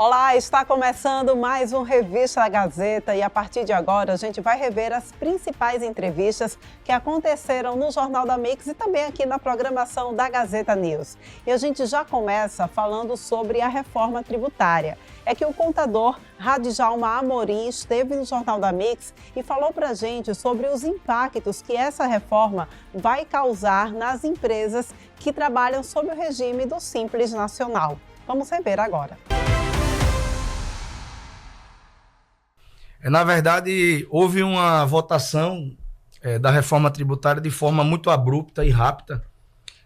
Olá, está começando mais um Revista da Gazeta e a partir de agora a gente vai rever as principais entrevistas que aconteceram no Jornal da Mix e também aqui na programação da Gazeta News. E a gente já começa falando sobre a reforma tributária. É que o contador Radjalma Amorim esteve no Jornal da Mix e falou para a gente sobre os impactos que essa reforma vai causar nas empresas que trabalham sob o regime do Simples Nacional. Vamos rever agora. Na verdade, houve uma votação da reforma tributária de forma muito abrupta e rápida.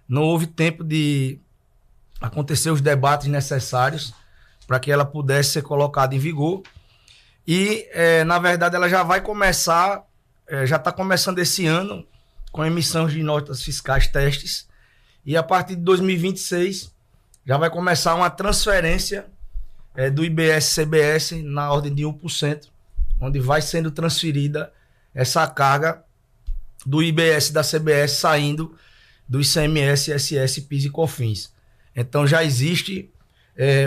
Não houve tempo de acontecer os debates necessários para que ela pudesse ser colocada em vigor. E, na verdade, ela já vai começar, já está começando esse ano com a emissão de notas fiscais testes. E a partir de 2026 já vai começar uma transferência do IBS-CBS na ordem de 1%. Onde vai sendo transferida essa carga do IBS da CBS saindo do ICMS, ISS, PIS e COFINS. Então já existe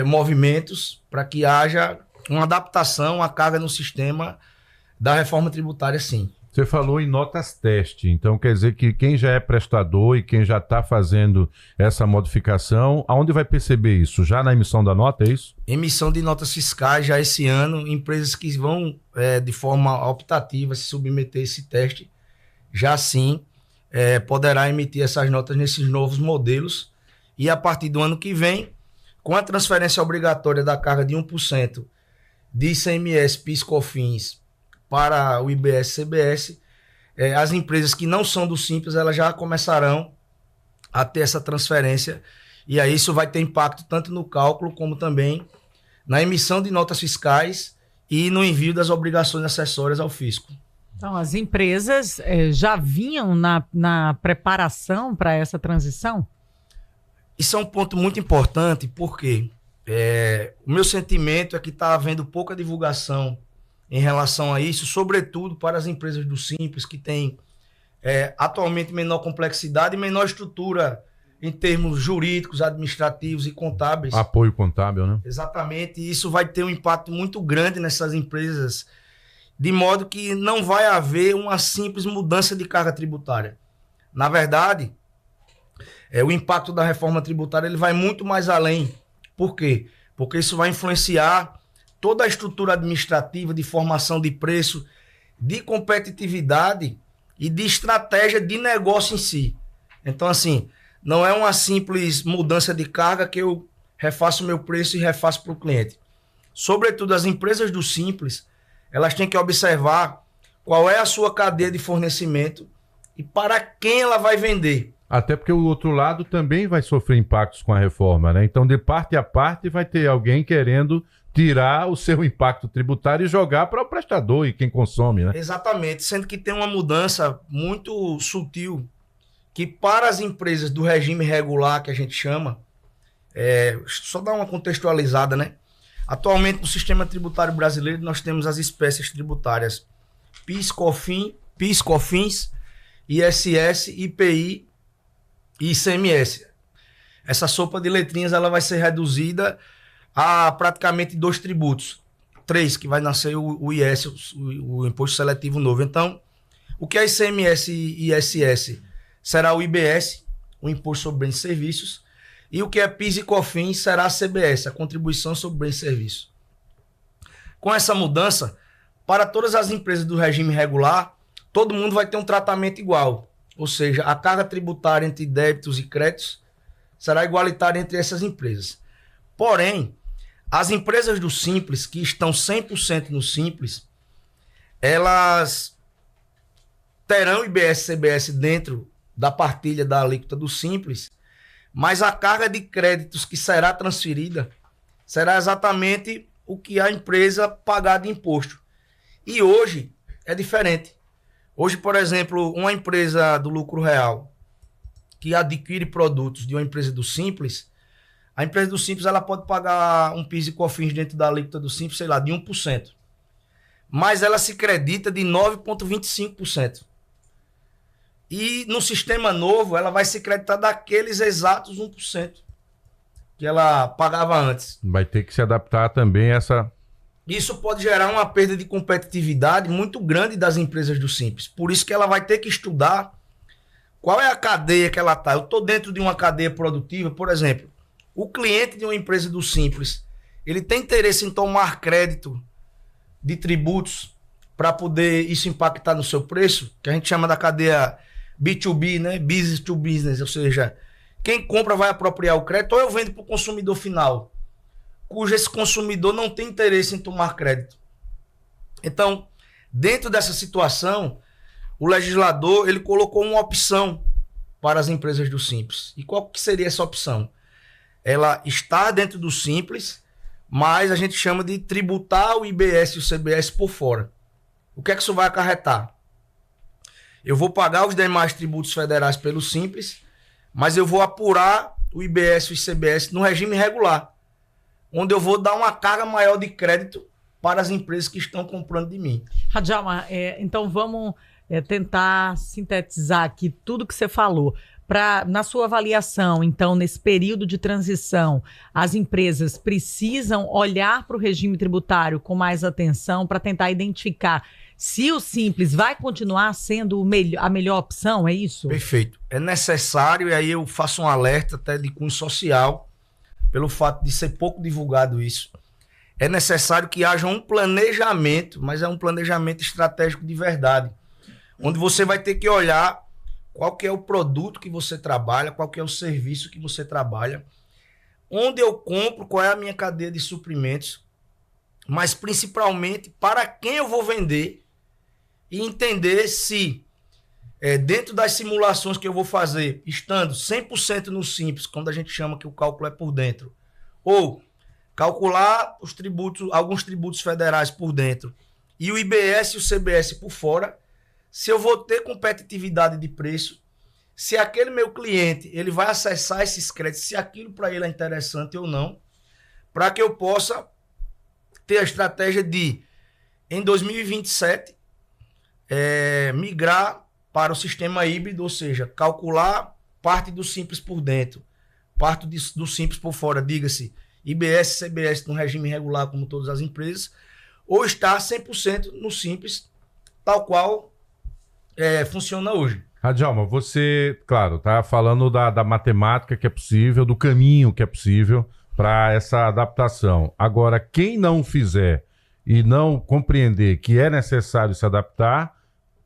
movimentos para que haja uma adaptação à carga no sistema da reforma tributária, sim. Você falou em notas teste, então quer dizer que quem já é prestador e quem já está fazendo essa modificação, aonde vai perceber isso? Já na emissão da nota, é isso? Emissão de notas fiscais já esse ano, empresas que vão de forma optativa se submeter a esse teste, já sim poderá emitir essas notas nesses novos modelos e a partir do ano que vem, com a transferência obrigatória da carga de 1% de ICMS, PIS, COFINS para o IBS-CBS, as empresas que não são do Simples, elas já começarão a ter essa transferência e aí isso vai ter impacto tanto no cálculo como também na emissão de notas fiscais e no envio das obrigações acessórias ao fisco. Então, as empresas já vinham na preparação para essa transição? Isso é um ponto muito importante porque o meu sentimento é que está havendo pouca divulgação em relação a isso, sobretudo para as empresas do Simples, que têm atualmente menor complexidade e menor estrutura em termos jurídicos, administrativos e contábeis. Apoio contábil, né? Exatamente, e isso vai ter um impacto muito grande nessas empresas, de modo que não vai haver uma simples mudança de carga tributária. Na verdade, o impacto da reforma tributária ele vai muito mais além. Por quê? Porque isso vai influenciar toda a estrutura administrativa de formação de preço, de competitividade e de estratégia de negócio em si. Então, assim, não é uma simples mudança de carga que eu refaço o meu preço e refaço para o cliente. Sobretudo, as empresas do Simples, elas têm que observar qual é a sua cadeia de fornecimento e para quem ela vai vender. Até porque o outro lado também vai sofrer impactos com a reforma, né? Então, de parte a parte, vai ter alguém querendo tirar o seu impacto tributário e jogar para o prestador e quem consome, né? Exatamente, sendo que tem uma mudança muito sutil, que para as empresas do regime regular, que a gente chama, só dar uma contextualizada, né? Atualmente, no sistema tributário brasileiro, nós temos as espécies tributárias PIS, COFINS, ISS, IPI e ICMS. Essa sopa de letrinhas ela vai ser reduzida a praticamente 2 tributos. 3, que vai nascer o IS, o Imposto Seletivo Novo. Então, o que é ICMS e ISS? Será o IBS, o Imposto sobre Bens e Serviços, e o que é PIS e COFINS será a CBS, a Contribuição sobre Bens e Serviços. Com essa mudança, para todas as empresas do regime regular, todo mundo vai ter um tratamento igual. Ou seja, a carga tributária entre débitos e créditos será igualitária entre essas empresas. Porém, as empresas do Simples, que estão 100% no Simples, elas terão IBS-CBS dentro da partilha da alíquota do Simples, mas a carga de créditos que será transferida será exatamente o que a empresa pagar de imposto. E hoje é diferente. Hoje, por exemplo, uma empresa do lucro real que adquire produtos de uma empresa do Simples, a empresa do Simples ela pode pagar um PIS e COFINS dentro da alíquota do Simples, sei lá, de 1%. Mas ela se credita de 9,25%. E no sistema novo, ela vai se creditar daqueles exatos 1%. que ela pagava antes. Vai ter que se adaptar também a essa... Isso pode gerar uma perda de competitividade muito grande das empresas do Simples. Por isso que ela vai ter que estudar qual é a cadeia que ela está. Eu estou dentro de uma cadeia produtiva, por exemplo, o cliente de uma empresa do Simples, ele tem interesse em tomar crédito de tributos para poder isso impactar no seu preço, que a gente chama da cadeia B2B, né? Business to business, ou seja, quem compra vai apropriar o crédito ou eu vendo para o consumidor final, cujo esse consumidor não tem interesse em tomar crédito. Então, dentro dessa situação, o legislador ele colocou uma opção para as empresas do Simples. E qual que seria essa opção? Ela está dentro do Simples, mas a gente chama de tributar o IBS e o CBS por fora. O que é que isso vai acarretar? Eu vou pagar os demais tributos federais pelo Simples, mas eu vou apurar o IBS e o CBS no regime regular, onde eu vou dar uma carga maior de crédito para as empresas que estão comprando de mim. Radjalma, então vamos tentar sintetizar aqui tudo que você falou. Na sua avaliação, então, nesse período de transição, as empresas precisam olhar para o regime tributário com mais atenção para tentar identificar se o Simples vai continuar sendo a melhor opção, é isso? Perfeito. É necessário, e aí eu faço um alerta até de cunho social, pelo fato de ser pouco divulgado isso. É necessário que haja um planejamento, mas é um planejamento estratégico de verdade, onde você vai ter que olhar qual que é o produto que você trabalha, qual que é o serviço que você trabalha, onde eu compro, qual é a minha cadeia de suprimentos, mas principalmente para quem eu vou vender e entender se dentro das simulações que eu vou fazer, estando 100% no Simples, quando a gente chama que o cálculo é por dentro, ou calcular os tributos, alguns tributos federais por dentro e o IBS e o CBS por fora, se eu vou ter competitividade de preço, se aquele meu cliente ele vai acessar esses créditos, se aquilo para ele é interessante ou não, para que eu possa ter a estratégia de, em 2027, migrar para o sistema híbrido, ou seja, calcular parte do Simples por dentro, parte do Simples por fora, diga-se, IBS, CBS no regime regular como todas as empresas, ou estar 100% no Simples, tal qual funciona hoje. Radjalma, você, claro, está falando da matemática que é possível, do caminho que é possível para essa adaptação. Agora, quem não fizer e não compreender que é necessário se adaptar,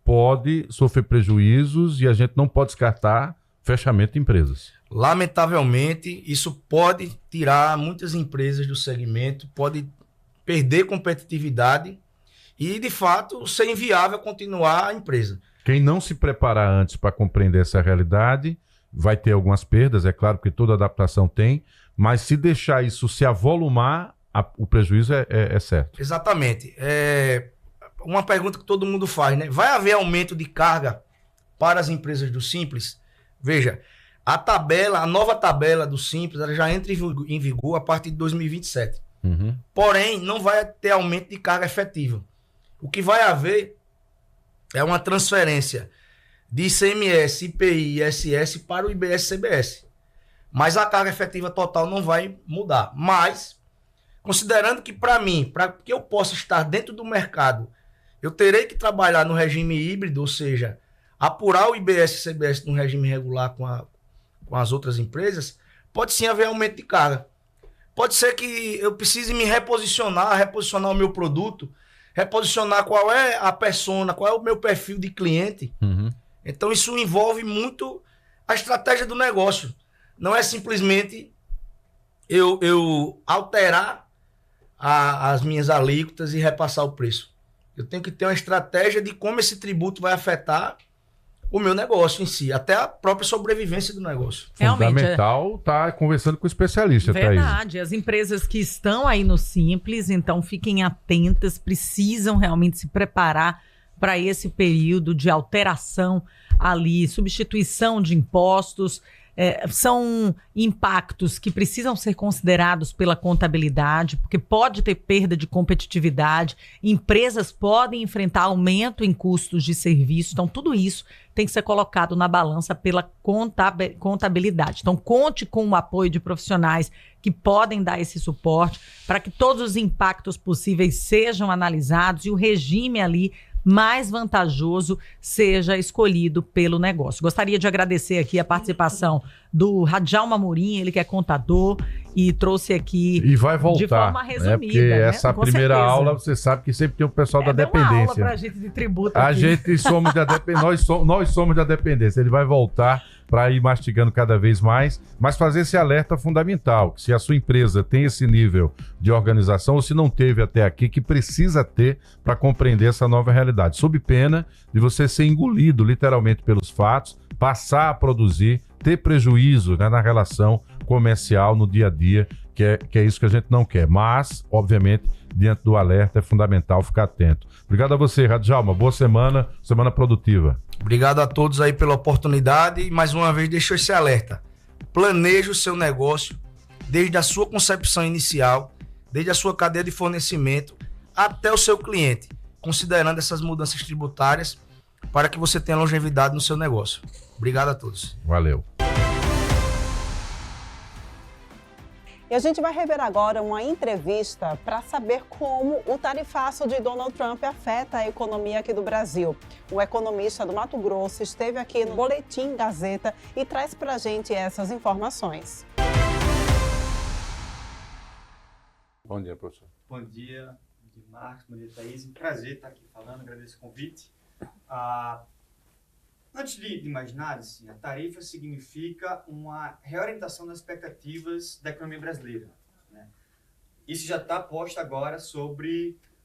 pode sofrer prejuízos e a gente não pode descartar fechamento de empresas. Lamentavelmente, isso pode tirar muitas empresas do segmento, pode perder competitividade e, de fato, ser inviável continuar a empresa. Quem não se preparar antes para compreender essa realidade vai ter algumas perdas, é claro, porque toda adaptação tem, mas se deixar isso se avolumar, o prejuízo é certo. Exatamente. Uma pergunta que todo mundo faz, né? Vai haver aumento de carga para as empresas do Simples? Veja, a nova tabela do Simples, ela já entra em vigor a partir de 2027. Uhum. Porém, não vai ter aumento de carga efetiva. O que vai haver é uma transferência de ICMS, IPI e ISS para o IBS e CBS. Mas a carga efetiva total não vai mudar. Mas, considerando que para que eu possa estar dentro do mercado, eu terei que trabalhar no regime híbrido, ou seja, apurar o IBS e CBS no regime regular com as outras empresas, pode sim haver aumento de carga. Pode ser que eu precise me reposicionar o meu produto, reposicionar qual é a persona, qual é o meu perfil de cliente. Uhum. Então isso envolve muito a estratégia do negócio. Não é simplesmente eu alterar as minhas alíquotas e repassar o preço. Eu tenho que ter uma estratégia de como esse tributo vai afetar o meu negócio em si, até a própria sobrevivência do negócio. Fundamental estar conversando com o especialista, Thaís. Verdade, as empresas que estão aí no Simples, então fiquem atentas, precisam realmente se preparar para esse período de alteração ali, substituição de impostos. são impactos que precisam ser considerados pela contabilidade, porque pode ter perda de competitividade, empresas podem enfrentar aumento em custos de serviço, então tudo isso tem que ser colocado na balança pela contabilidade. Então conte com o apoio de profissionais que podem dar esse suporte para que todos os impactos possíveis sejam analisados e o regime ali mais vantajoso seja escolhido pelo negócio. Gostaria de agradecer aqui a participação do Radjalma Amorim, ele que é contador e trouxe aqui e vai voltar, de forma resumida. Porque né? essa Com primeira certeza. aula, você sabe que sempre tem o pessoal da Deu uma aula dependência. pra gente de tributo A aqui. gente somos da dependência, nós somos da dependência. Ele vai voltar para ir mastigando cada vez mais, mas fazer esse alerta fundamental, que se a sua empresa tem esse nível de organização, ou se não teve até aqui, que precisa ter para compreender essa nova realidade, sob pena de você ser engolido literalmente pelos fatos, passar a produzir, ter prejuízo, né, na relação comercial, no dia a dia, que é isso que a gente não quer. Mas, obviamente, diante do alerta é fundamental ficar atento. Obrigado a você, Radjalma. Boa semana produtiva. Obrigado a todos aí pela oportunidade e mais uma vez deixo esse alerta. Planeje o seu negócio desde a sua concepção inicial, desde a sua cadeia de fornecimento até o seu cliente, considerando essas mudanças tributárias para que você tenha longevidade no seu negócio. Obrigado a todos. Valeu. E a gente vai rever agora uma entrevista para saber como o tarifaço de Donald Trump afeta a economia aqui do Brasil. O economista do Mato Grosso esteve aqui no Boletim Gazeta e traz para a gente essas informações. Bom dia, professor. Bom dia, Marcos, bom dia, Thaís. Um prazer estar aqui falando, agradeço o convite. Antes de mais nada, assim, a tarifa significa uma reorientação das expectativas da economia brasileira, né? Isso já está posto agora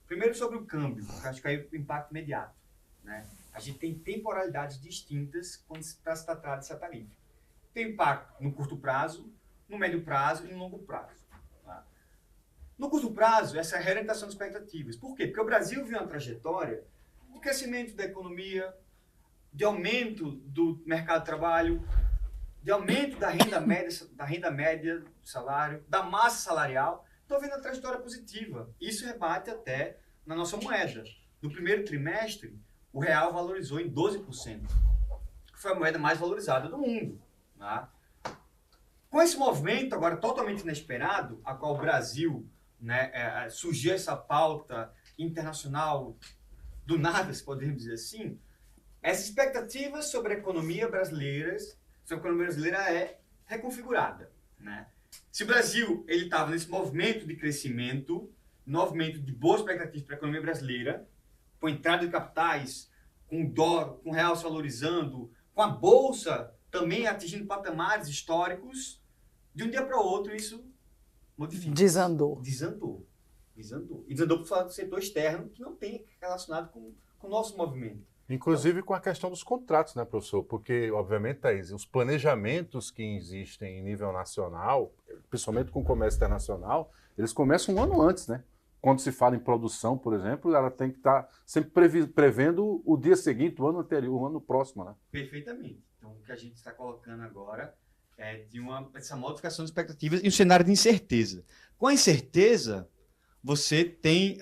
primeiro sobre o câmbio, que acho que aí o impacto imediato, né? A gente tem temporalidades distintas quando se tratar dessa tarifa. Tem impacto no curto prazo, no médio prazo e no longo prazo. Tá? No curto prazo, essa é a reorientação das expectativas. Por quê? Porque o Brasil viu uma trajetória de crescimento da economia, de aumento do mercado de trabalho, de aumento da renda média do salário, da massa salarial. Estou vendo a trajetória positiva. Isso rebate até na nossa moeda. No primeiro trimestre, o real valorizou em 12%, que foi a moeda mais valorizada do mundo. Tá? Com esse movimento, agora totalmente inesperado, a qual o Brasil, né, surgiu essa pauta internacional do nada, se podemos dizer assim, essas expectativas sobre a economia brasileira é reconfigurada, né? Se o Brasil estava nesse movimento de crescimento, movimento de boas expectativas para a economia brasileira, com entrada de capitais, com o dólar, com o real se valorizando, com a bolsa também atingindo patamares históricos, de um dia para o outro isso modifica. Desandou. Desandou. E desandou por falar do setor externo, que não tem relacionado com o nosso movimento. Inclusive com a questão dos contratos, né, professor? Porque, obviamente, Thaís, os planejamentos que existem em nível nacional, principalmente com o comércio internacional, eles começam um ano antes, né? Quando se fala em produção, por exemplo, ela tem que estar sempre prevendo o dia seguinte, o ano anterior, o ano próximo, né? Perfeitamente. Então, o que a gente está colocando agora é essa modificação de expectativas e um cenário de incerteza. Com a incerteza, você tem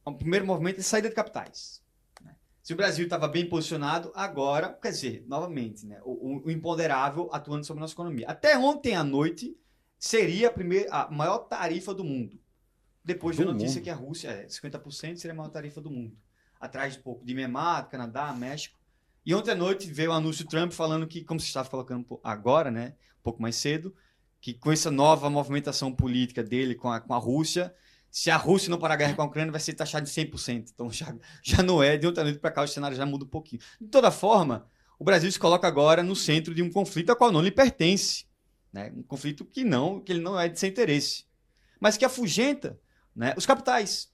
um primeiro movimento de saída de capitais. Se o Brasil estava bem posicionado, agora, quer dizer, novamente, né, o imponderável atuando sobre a nossa economia. Até ontem à noite, seria a maior tarifa do mundo. Depois da notícia que a Rússia 50% seria a maior tarifa do mundo. Atrás de pouco de Mianmar, Canadá, México. E ontem à noite veio o anúncio do Trump falando que, como se estava colocando agora, né, um pouco mais cedo, que com essa nova movimentação política dele com a Rússia, se a Rússia não parar a guerra com a Ucrânia, vai ser taxado de 100%. Então já não é, de ontem à noite para cá o cenário já muda um pouquinho. De toda forma, o Brasil se coloca agora no centro de um conflito ao qual não lhe pertence. Né? Um conflito que ele não é de seu interesse. Mas que afugenta, né, os capitais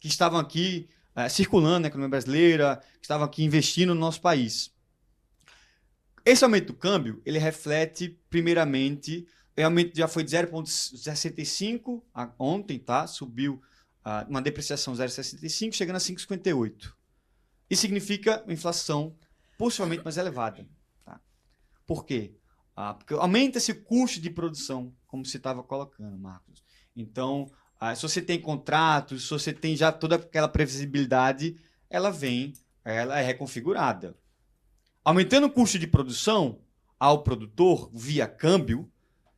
que estavam aqui circulando na economia brasileira, que estavam aqui investindo no nosso país. Esse aumento do câmbio, ele reflete, primeiramente, o aumento já foi de 0,65 ontem, tá? Subiu uma depreciação 0,65, chegando a 5,58. Isso significa uma inflação possivelmente mais elevada. Tá? Por quê? Porque aumenta esse custo de produção, como você estava colocando, Marcos. Então, se você tem contratos, se você tem já toda aquela previsibilidade, ela é reconfigurada. Aumentando o custo de produção ao produtor via câmbio,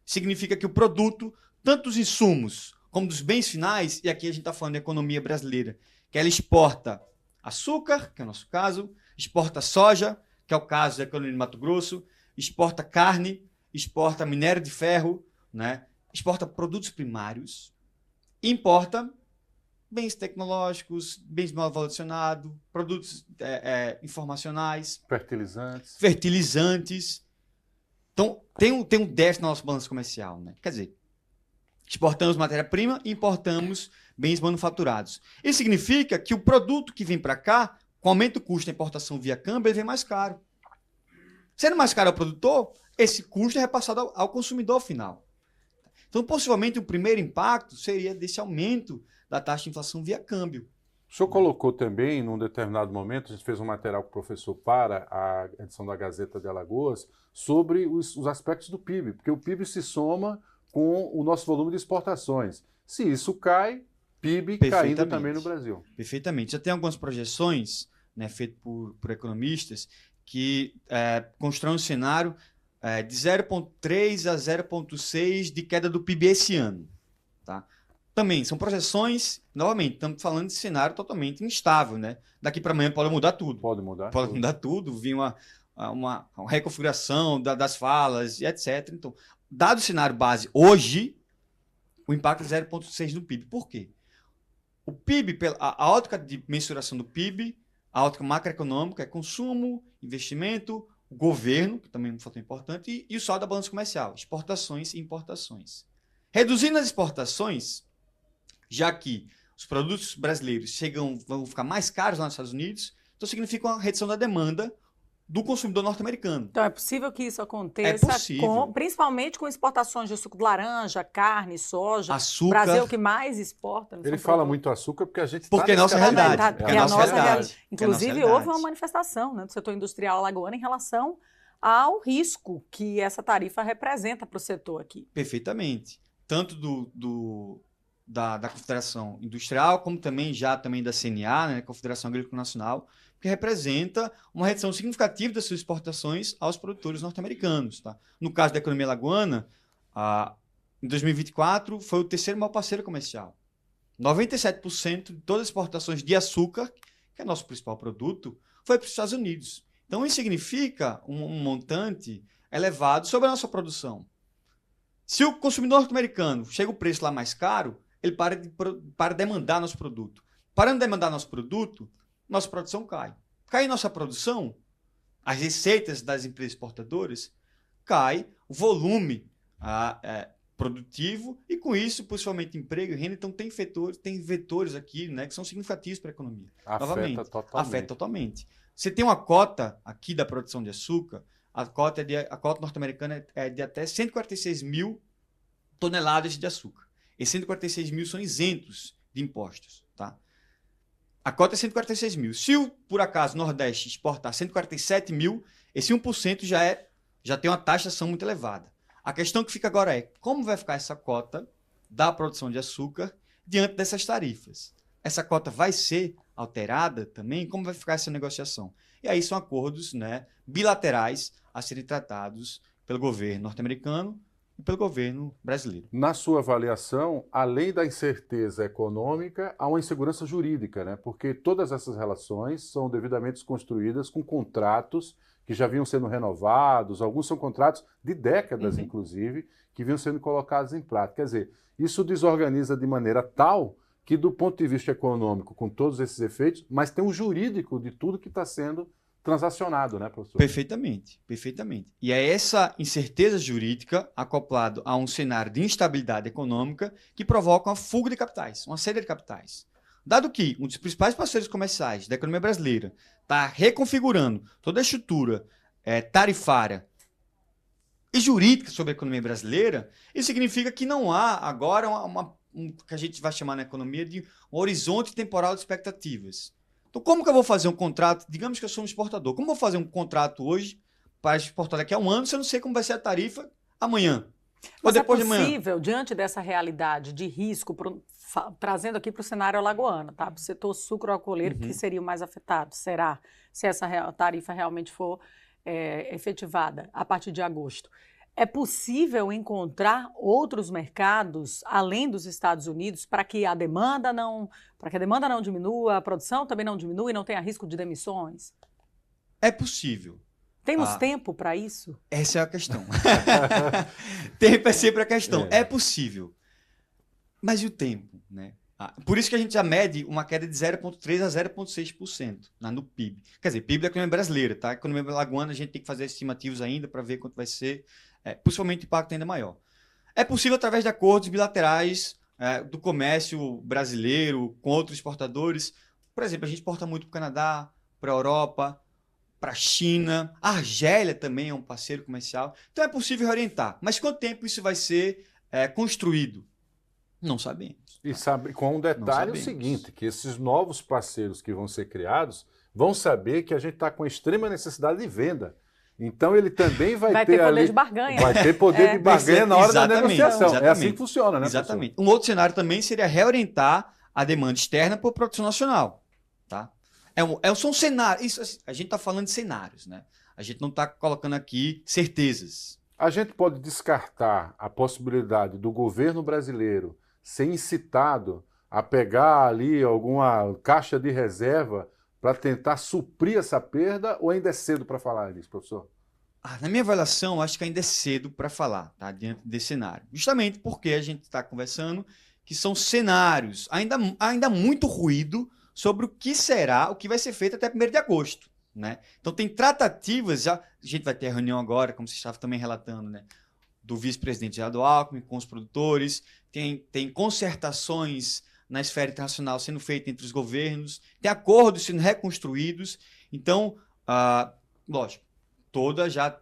significa que o produto, tanto os insumos como dos bens finais, e aqui a gente está falando da economia brasileira, que ela exporta açúcar, que é o nosso caso, exporta soja, que é o caso da economia de Mato Grosso, exporta carne, exporta minério de ferro, né? Exporta produtos primários, importa bens tecnológicos, bens de valor adicionado, produtos informacionais, fertilizantes. Então, tem um déficit na nossa balança comercial, né? Quer dizer, exportamos matéria-prima e importamos bens manufaturados. Isso significa que o produto que vem para cá, com aumento do custo da importação via câmbio, ele vem mais caro. Sendo mais caro ao produtor, esse custo é repassado ao consumidor final. Então, possivelmente, o primeiro impacto seria desse aumento da taxa de inflação via câmbio. O senhor colocou também, num determinado momento, a gente fez um material com o professor para a edição da Gazeta de Alagoas, sobre os aspectos do PIB, porque o PIB se soma com o nosso volume de exportações. Se isso cai, PIB caindo também no Brasil. Perfeitamente. Já tem algumas projeções, né, feitas por economistas que constroem um cenário de 0,3 a 0,6 de queda do PIB esse ano. Tá? Também são projeções, novamente, estamos falando de cenário totalmente instável. Né? Daqui para amanhã pode mudar tudo. Pode mudar tudo, vir uma reconfiguração das falas e etc. Então, dado o cenário base hoje, o impacto é 0,6 no PIB. Por quê? O PIB, a ótica de mensuração do PIB, a ótica macroeconômica é consumo, investimento, o governo, que também é um fator importante, e o saldo da balança comercial, exportações e importações. Reduzindo as exportações, já que os produtos brasileiros vão ficar mais caros lá nos Estados Unidos, então significa uma redução da demanda do consumidor norte-americano. Então é possível que isso aconteça, principalmente com exportações de suco de laranja, carne, soja. Açúcar. O Brasil é o que mais exporta. Ele fala muito açúcar porque a gente porque é nossa realidade. É a nossa realidade. Inclusive, houve uma manifestação, né, do setor industrial alagoano em relação ao risco que essa tarifa representa para o setor aqui. Perfeitamente. Tanto da Confederação Industrial, como também da CNA, né, Confederação Agrícola Nacional, que representa uma redução significativa das suas exportaçõas aos produtores norte-americanos. Tá? No caso da economia alagoana, em 2024 foi o terceiro maior parceiro comercial. 97% de todas as exportações de açúcar, que é nosso principal produto, foi para os Estados Unidos. Então, isso significa um montante elevado sobre a nossa produção. Se o consumidor norte-americano chega o preço lá mais caro, ele para de demandar nosso produto. Parando de demandar nosso produto, nossa produção cai. Cai nossa produção, as receitas das empresas exportadoras, cai o volume produtivo e, com isso, possivelmente, emprego e renda. Então, tem vetores aqui, né, que são significativos para a economia. Afeta totalmente. Você tem uma cota aqui da produção de açúcar, a cota norte-americana é de até 146 mil toneladas de açúcar. Esses 146 mil são isentos de impostos. Tá? A cota é 146 mil. Se, por acaso, o Nordeste exportar 147 mil, esse 1% já tem uma taxação muito elevada. A questão que fica agora é como vai ficar essa cota da produção de açúcar diante dessas tarifas. Essa cota vai ser alterada também? Como vai ficar essa negociação? E aí são acordos, né, bilaterais a serem tratados pelo governo norte-americano e pelo governo brasileiro. Na sua avaliação, além da incerteza econômica, há uma insegurança jurídica, né? Porque todas essas relações são devidamente construídas com contratos que já vinham sendo renovados, alguns são contratos de décadas, inclusive, que vinham sendo colocados em prática. Quer dizer, isso desorganiza de maneira tal que, do ponto de vista econômico, com todos esses efeitos, mas tem um jurídico de tudo que está sendo transacionado, né, professor? Perfeitamente, perfeitamente. E é essa incerteza jurídica, acoplado a um cenário de instabilidade econômica, que provoca uma fuga de capitais, uma saída de capitais. Dado que um dos principais parceiros comerciais da economia brasileira está reconfigurando toda a estrutura tarifária e jurídica sobre a economia brasileira, isso significa que não há agora que a gente vai chamar na economia de um horizonte temporal de expectativas. Então, como que eu vou fazer um contrato? Digamos que eu sou um exportador. Como eu vou fazer um contrato hoje para exportar daqui a um ano, se eu não sei como vai ser a tarifa amanhã. Ou Mas depois é de amanhã. possível, diante dessa realidade de risco, trazendo aqui para o cenário alagoano, tá? Para o setor sucroalcooleiro, que seria o mais afetado, será? Se essa tarifa realmente for efetivada a partir de agosto. É possível encontrar outros mercados, além dos Estados Unidos, para que a demanda não diminua, a produção também não diminua e não tenha risco de demissões? É possível. Temos tempo para isso? Essa é a questão. Tempo é sempre a questão. É possível. Mas e o tempo, né? Por isso que a gente já mede uma queda de 0,3% a 0,6% no PIB. Quer dizer, PIB da economia brasileira, tá? A economia alagoana a gente tem que fazer estimativos ainda para ver quanto vai ser, possivelmente o impacto ainda maior. É possível através de acordos bilaterais do comércio brasileiro com outros exportadores. Por exemplo, a gente exporta muito para o Canadá, para a Europa, para a China. A Argélia também é um parceiro comercial. Então é possível orientar. Mas quanto tempo isso vai ser construído? Não sabemos. E sabe, com um detalhe o seguinte, que esses novos parceiros que vão ser criados vão saber que a gente está com extrema necessidade de venda. Então ele também vai ter poder ali, de barganha. vai ter poder de barganha na hora da negociação. Exatamente. É assim que funciona, né, Exatamente. professor? Um outro cenário também seria reorientar a demanda externa para a produção nacional. Tá? São cenários. Isso, a gente está falando de cenários, né? A gente não está colocando aqui certezas. A gente pode descartar a possibilidade do governo brasileiro ser incitado a pegar ali alguma caixa de reserva para tentar suprir essa perda, ou ainda é cedo para falar disso, professor? Na minha avaliação, acho que ainda é cedo para falar, tá? Diante desse cenário. Justamente porque a gente está conversando que são cenários, ainda muito ruído sobre o que será, o que vai ser feito até 1º de agosto. Né? Então tem tratativas, a gente vai ter a reunião agora, como você estava também relatando, né? Do vice-presidente Geraldo Alckmin com os produtores, tem concertações na esfera internacional sendo feitas entre os governos, tem acordos sendo reconstruídos. Então, lógico, todas as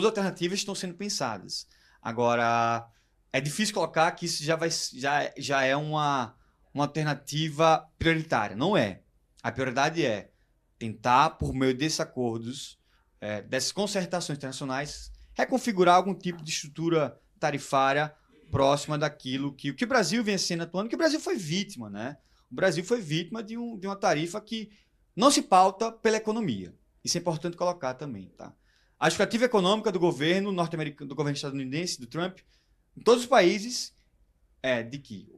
alternativas estão sendo pensadas. Agora, é difícil colocar que isso já é uma alternativa prioritária. Não é. A prioridade é tentar, por meio desses acordos, dessas concertações internacionais, reconfigurar algum tipo de estrutura tarifária próxima daquilo que o Brasil vem sendo atuando, que o Brasil foi vítima, né? O Brasil foi vítima de uma tarifa que não se pauta pela economia. Isso é importante colocar também, tá? A justificativa econômica do governo norte-americano, do governo estadunidense, do Trump, em todos os países, é de que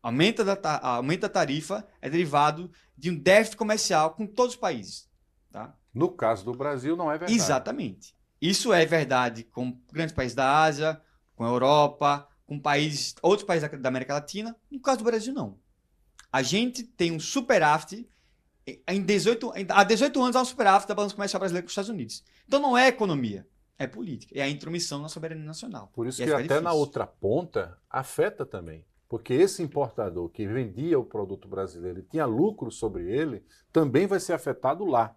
aumento da tarifa é derivado de um déficit comercial com todos os países, tá? No caso do Brasil, não é verdade. Exatamente. Isso é verdade com grandes países da Ásia, com a Europa, com outros países da América Latina. No caso do Brasil, não. A gente tem um superávit, há 18 anos há um superávit da balança comercial brasileira com os Estados Unidos. Então não é economia, é política. É a intromissão na soberania nacional. Por isso que até na outra ponta afeta também. Porque esse importador que vendia o produto brasileiro e tinha lucro sobre ele, também vai ser afetado lá.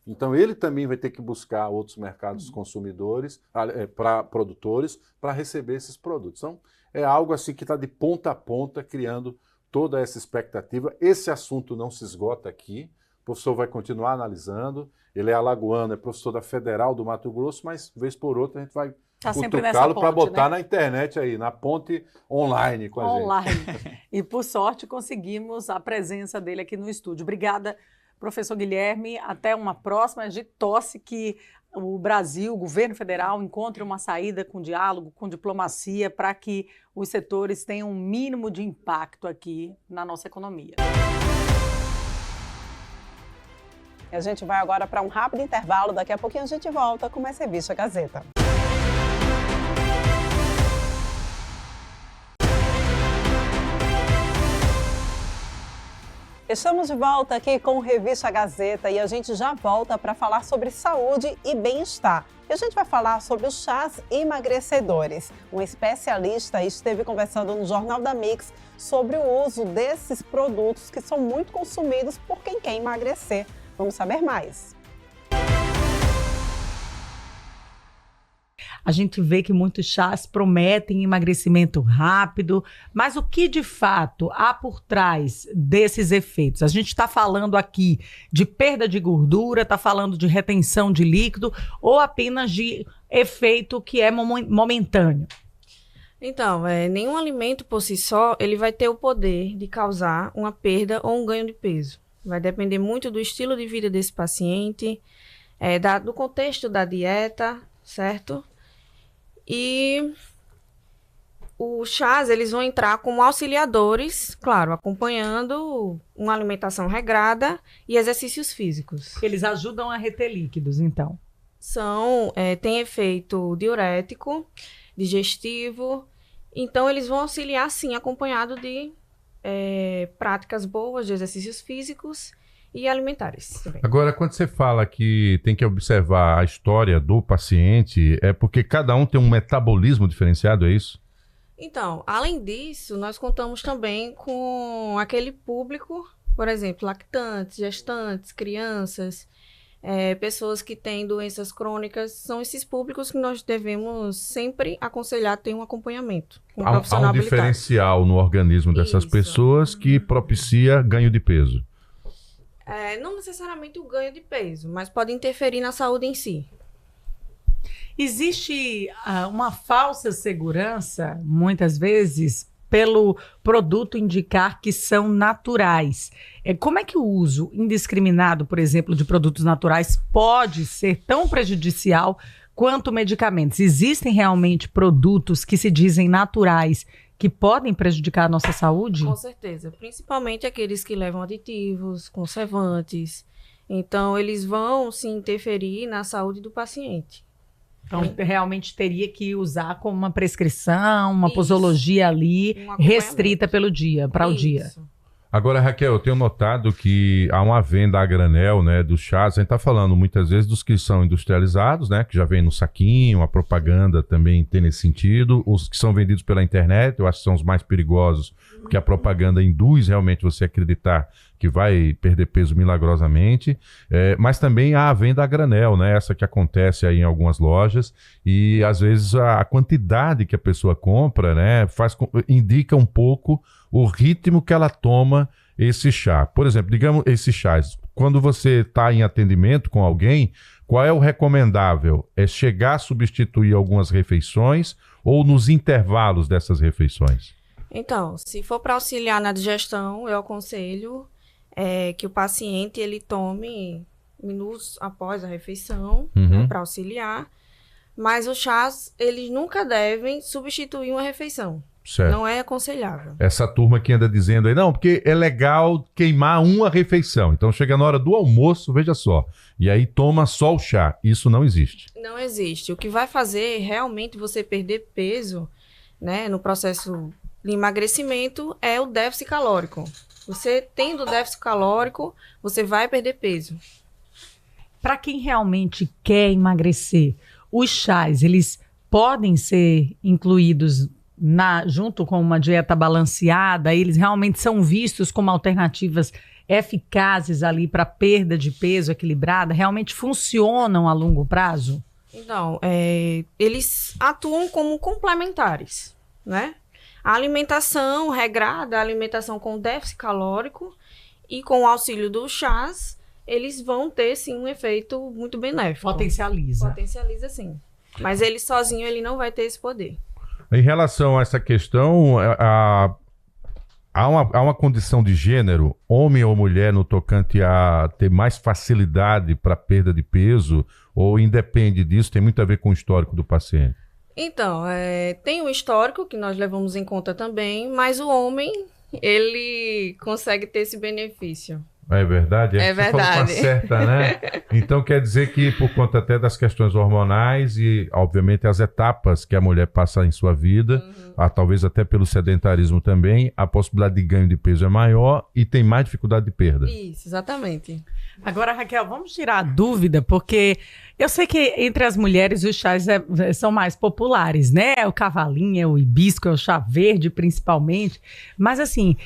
Então ele também vai ter que buscar outros mercados consumidores, produtores, para receber esses produtos. Então é algo assim que está de ponta a ponta, criando toda essa expectativa. Esse assunto não se esgota aqui, o professor vai continuar analisando. Ele é alagoano, é professor da Federal do Mato Grosso, mas vez por outra a gente vai cutucá-lo para botar, né, na internet aí, na ponte online com a gente. E por sorte conseguimos a presença dele aqui no estúdio. Obrigada, professor Guilherme. Até uma próxima. A gente torce que o Brasil, o governo federal, encontre uma saída com diálogo, com diplomacia, para que os setores tenham um mínimo de impacto aqui na nossa economia. E a gente vai agora para um rápido intervalo. Daqui a pouquinho a gente volta com mais Revista Gazeta. Estamos de volta aqui com o Revista Gazeta e a gente já volta para falar sobre saúde e bem-estar. E a gente vai falar sobre os chás emagrecedores. Um especialista esteve conversando no Jornal da Mix sobre o uso desses produtos que são muito consumidos por quem quer emagrecer. Vamos saber mais. A gente vê que muitos chás prometem emagrecimento rápido, mas o que de fato há por trás desses efeitos? A gente está falando aqui de perda de gordura, está falando de retenção de líquido ou apenas de efeito que é momentâneo? Então, nenhum alimento por si só, ele vai ter o poder de causar uma perda ou um ganho de peso. Vai depender muito do estilo de vida desse paciente, do contexto da dieta, certo? E os chás, eles vão entrar como auxiliadores, claro, acompanhando uma alimentação regrada e exercícios físicos. Eles ajudam a reter líquidos, então? Tem efeito diurético, digestivo, então eles vão auxiliar, sim, acompanhado de práticas boas de exercícios físicos e alimentares também. Agora, quando você fala que tem que observar a história do paciente, é porque cada um tem um metabolismo diferenciado, é isso? Então, além disso, nós contamos também com aquele público, por exemplo, lactantes, gestantes, crianças, pessoas que têm doenças crônicas, são esses públicos que nós devemos sempre aconselhar ter um acompanhamento. Um profissional há um habilitado. Diferencial no organismo dessas Isso. pessoas que propicia ganho de peso. Não necessariamente o ganho de peso, mas pode interferir na saúde em si. Existe uma falsa segurança, muitas vezes, pelo produto indicar que são naturais. Como é que o uso indiscriminado, por exemplo, de produtos naturais pode ser tão prejudicial quanto medicamentos? Existem realmente produtos que se dizem naturais que podem prejudicar a nossa saúde? Com certeza, principalmente aqueles que levam aditivos, conservantes. Então, eles vão se interferir na saúde do paciente. Então, realmente teria que usar como uma prescrição, uma Isso. posologia ali, Um acompanhamento. restrita pelo dia, para o dia. Isso. Agora, Raquel, eu tenho notado que há uma venda a granel, né, dos chás. A gente está falando muitas vezes dos que são industrializados, né, que já vem no saquinho, a propaganda também tem nesse sentido. Os que são vendidos pela internet, eu acho que são os mais perigosos, porque a propaganda induz realmente você a acreditar que vai perder peso milagrosamente. Mas também há a venda a granel, né, essa que acontece aí em algumas lojas, e às vezes a quantidade que a pessoa compra, né, indica um pouco o ritmo que ela toma esse chá. Por exemplo, digamos esses chás, quando você está em atendimento com alguém, qual é o recomendável? É chegar a substituir algumas refeições ou nos intervalos dessas refeições? Então, se for para auxiliar na digestão, eu aconselho que o paciente ele tome minutos após a refeição, Uhum. para auxiliar. Mas os chás, eles nunca devem substituir uma refeição. Certo. Não é aconselhável. Essa turma que anda dizendo aí, não, porque é legal queimar uma refeição. Então chega na hora do almoço, veja só, e aí toma só o chá. Isso não existe. Não existe. O que vai fazer realmente você perder peso, né, no processo de emagrecimento é o déficit calórico. Você tendo déficit calórico, você vai perder peso. Para quem realmente quer emagrecer, os chás, eles podem ser incluídos junto com uma dieta balanceada? Eles realmente são vistos como alternativas eficazes ali para perda de peso equilibrada? Realmente funcionam a longo prazo? Então, eles atuam como complementares, né? A alimentação regrada, a alimentação com déficit calórico e com o auxílio dos chás, eles vão ter, sim, um efeito muito benéfico. Potencializa. Potencializa, sim. Mas ele sozinho, ele não vai ter esse poder. Em relação a essa questão, há uma condição de gênero, homem ou mulher, no tocante a ter mais facilidade para perda de peso, ou independe disso, tem muito a ver com o histórico do paciente? Então, tem o histórico que nós levamos em conta também, mas o homem, ele consegue ter esse benefício. É verdade? É Você falou com a verdade. certa, né? Então quer dizer que por conta até das questões hormonais e, obviamente, as etapas que a mulher passa em sua vida, talvez até pelo sedentarismo também, a possibilidade de ganho de peso é maior e tem mais dificuldade de perda. Isso, exatamente. Agora, Raquel, vamos tirar a dúvida, porque eu sei que entre as mulheres os chás são mais populares, né? O cavalinho, o hibisco, o chá verde, principalmente. Mas, assim,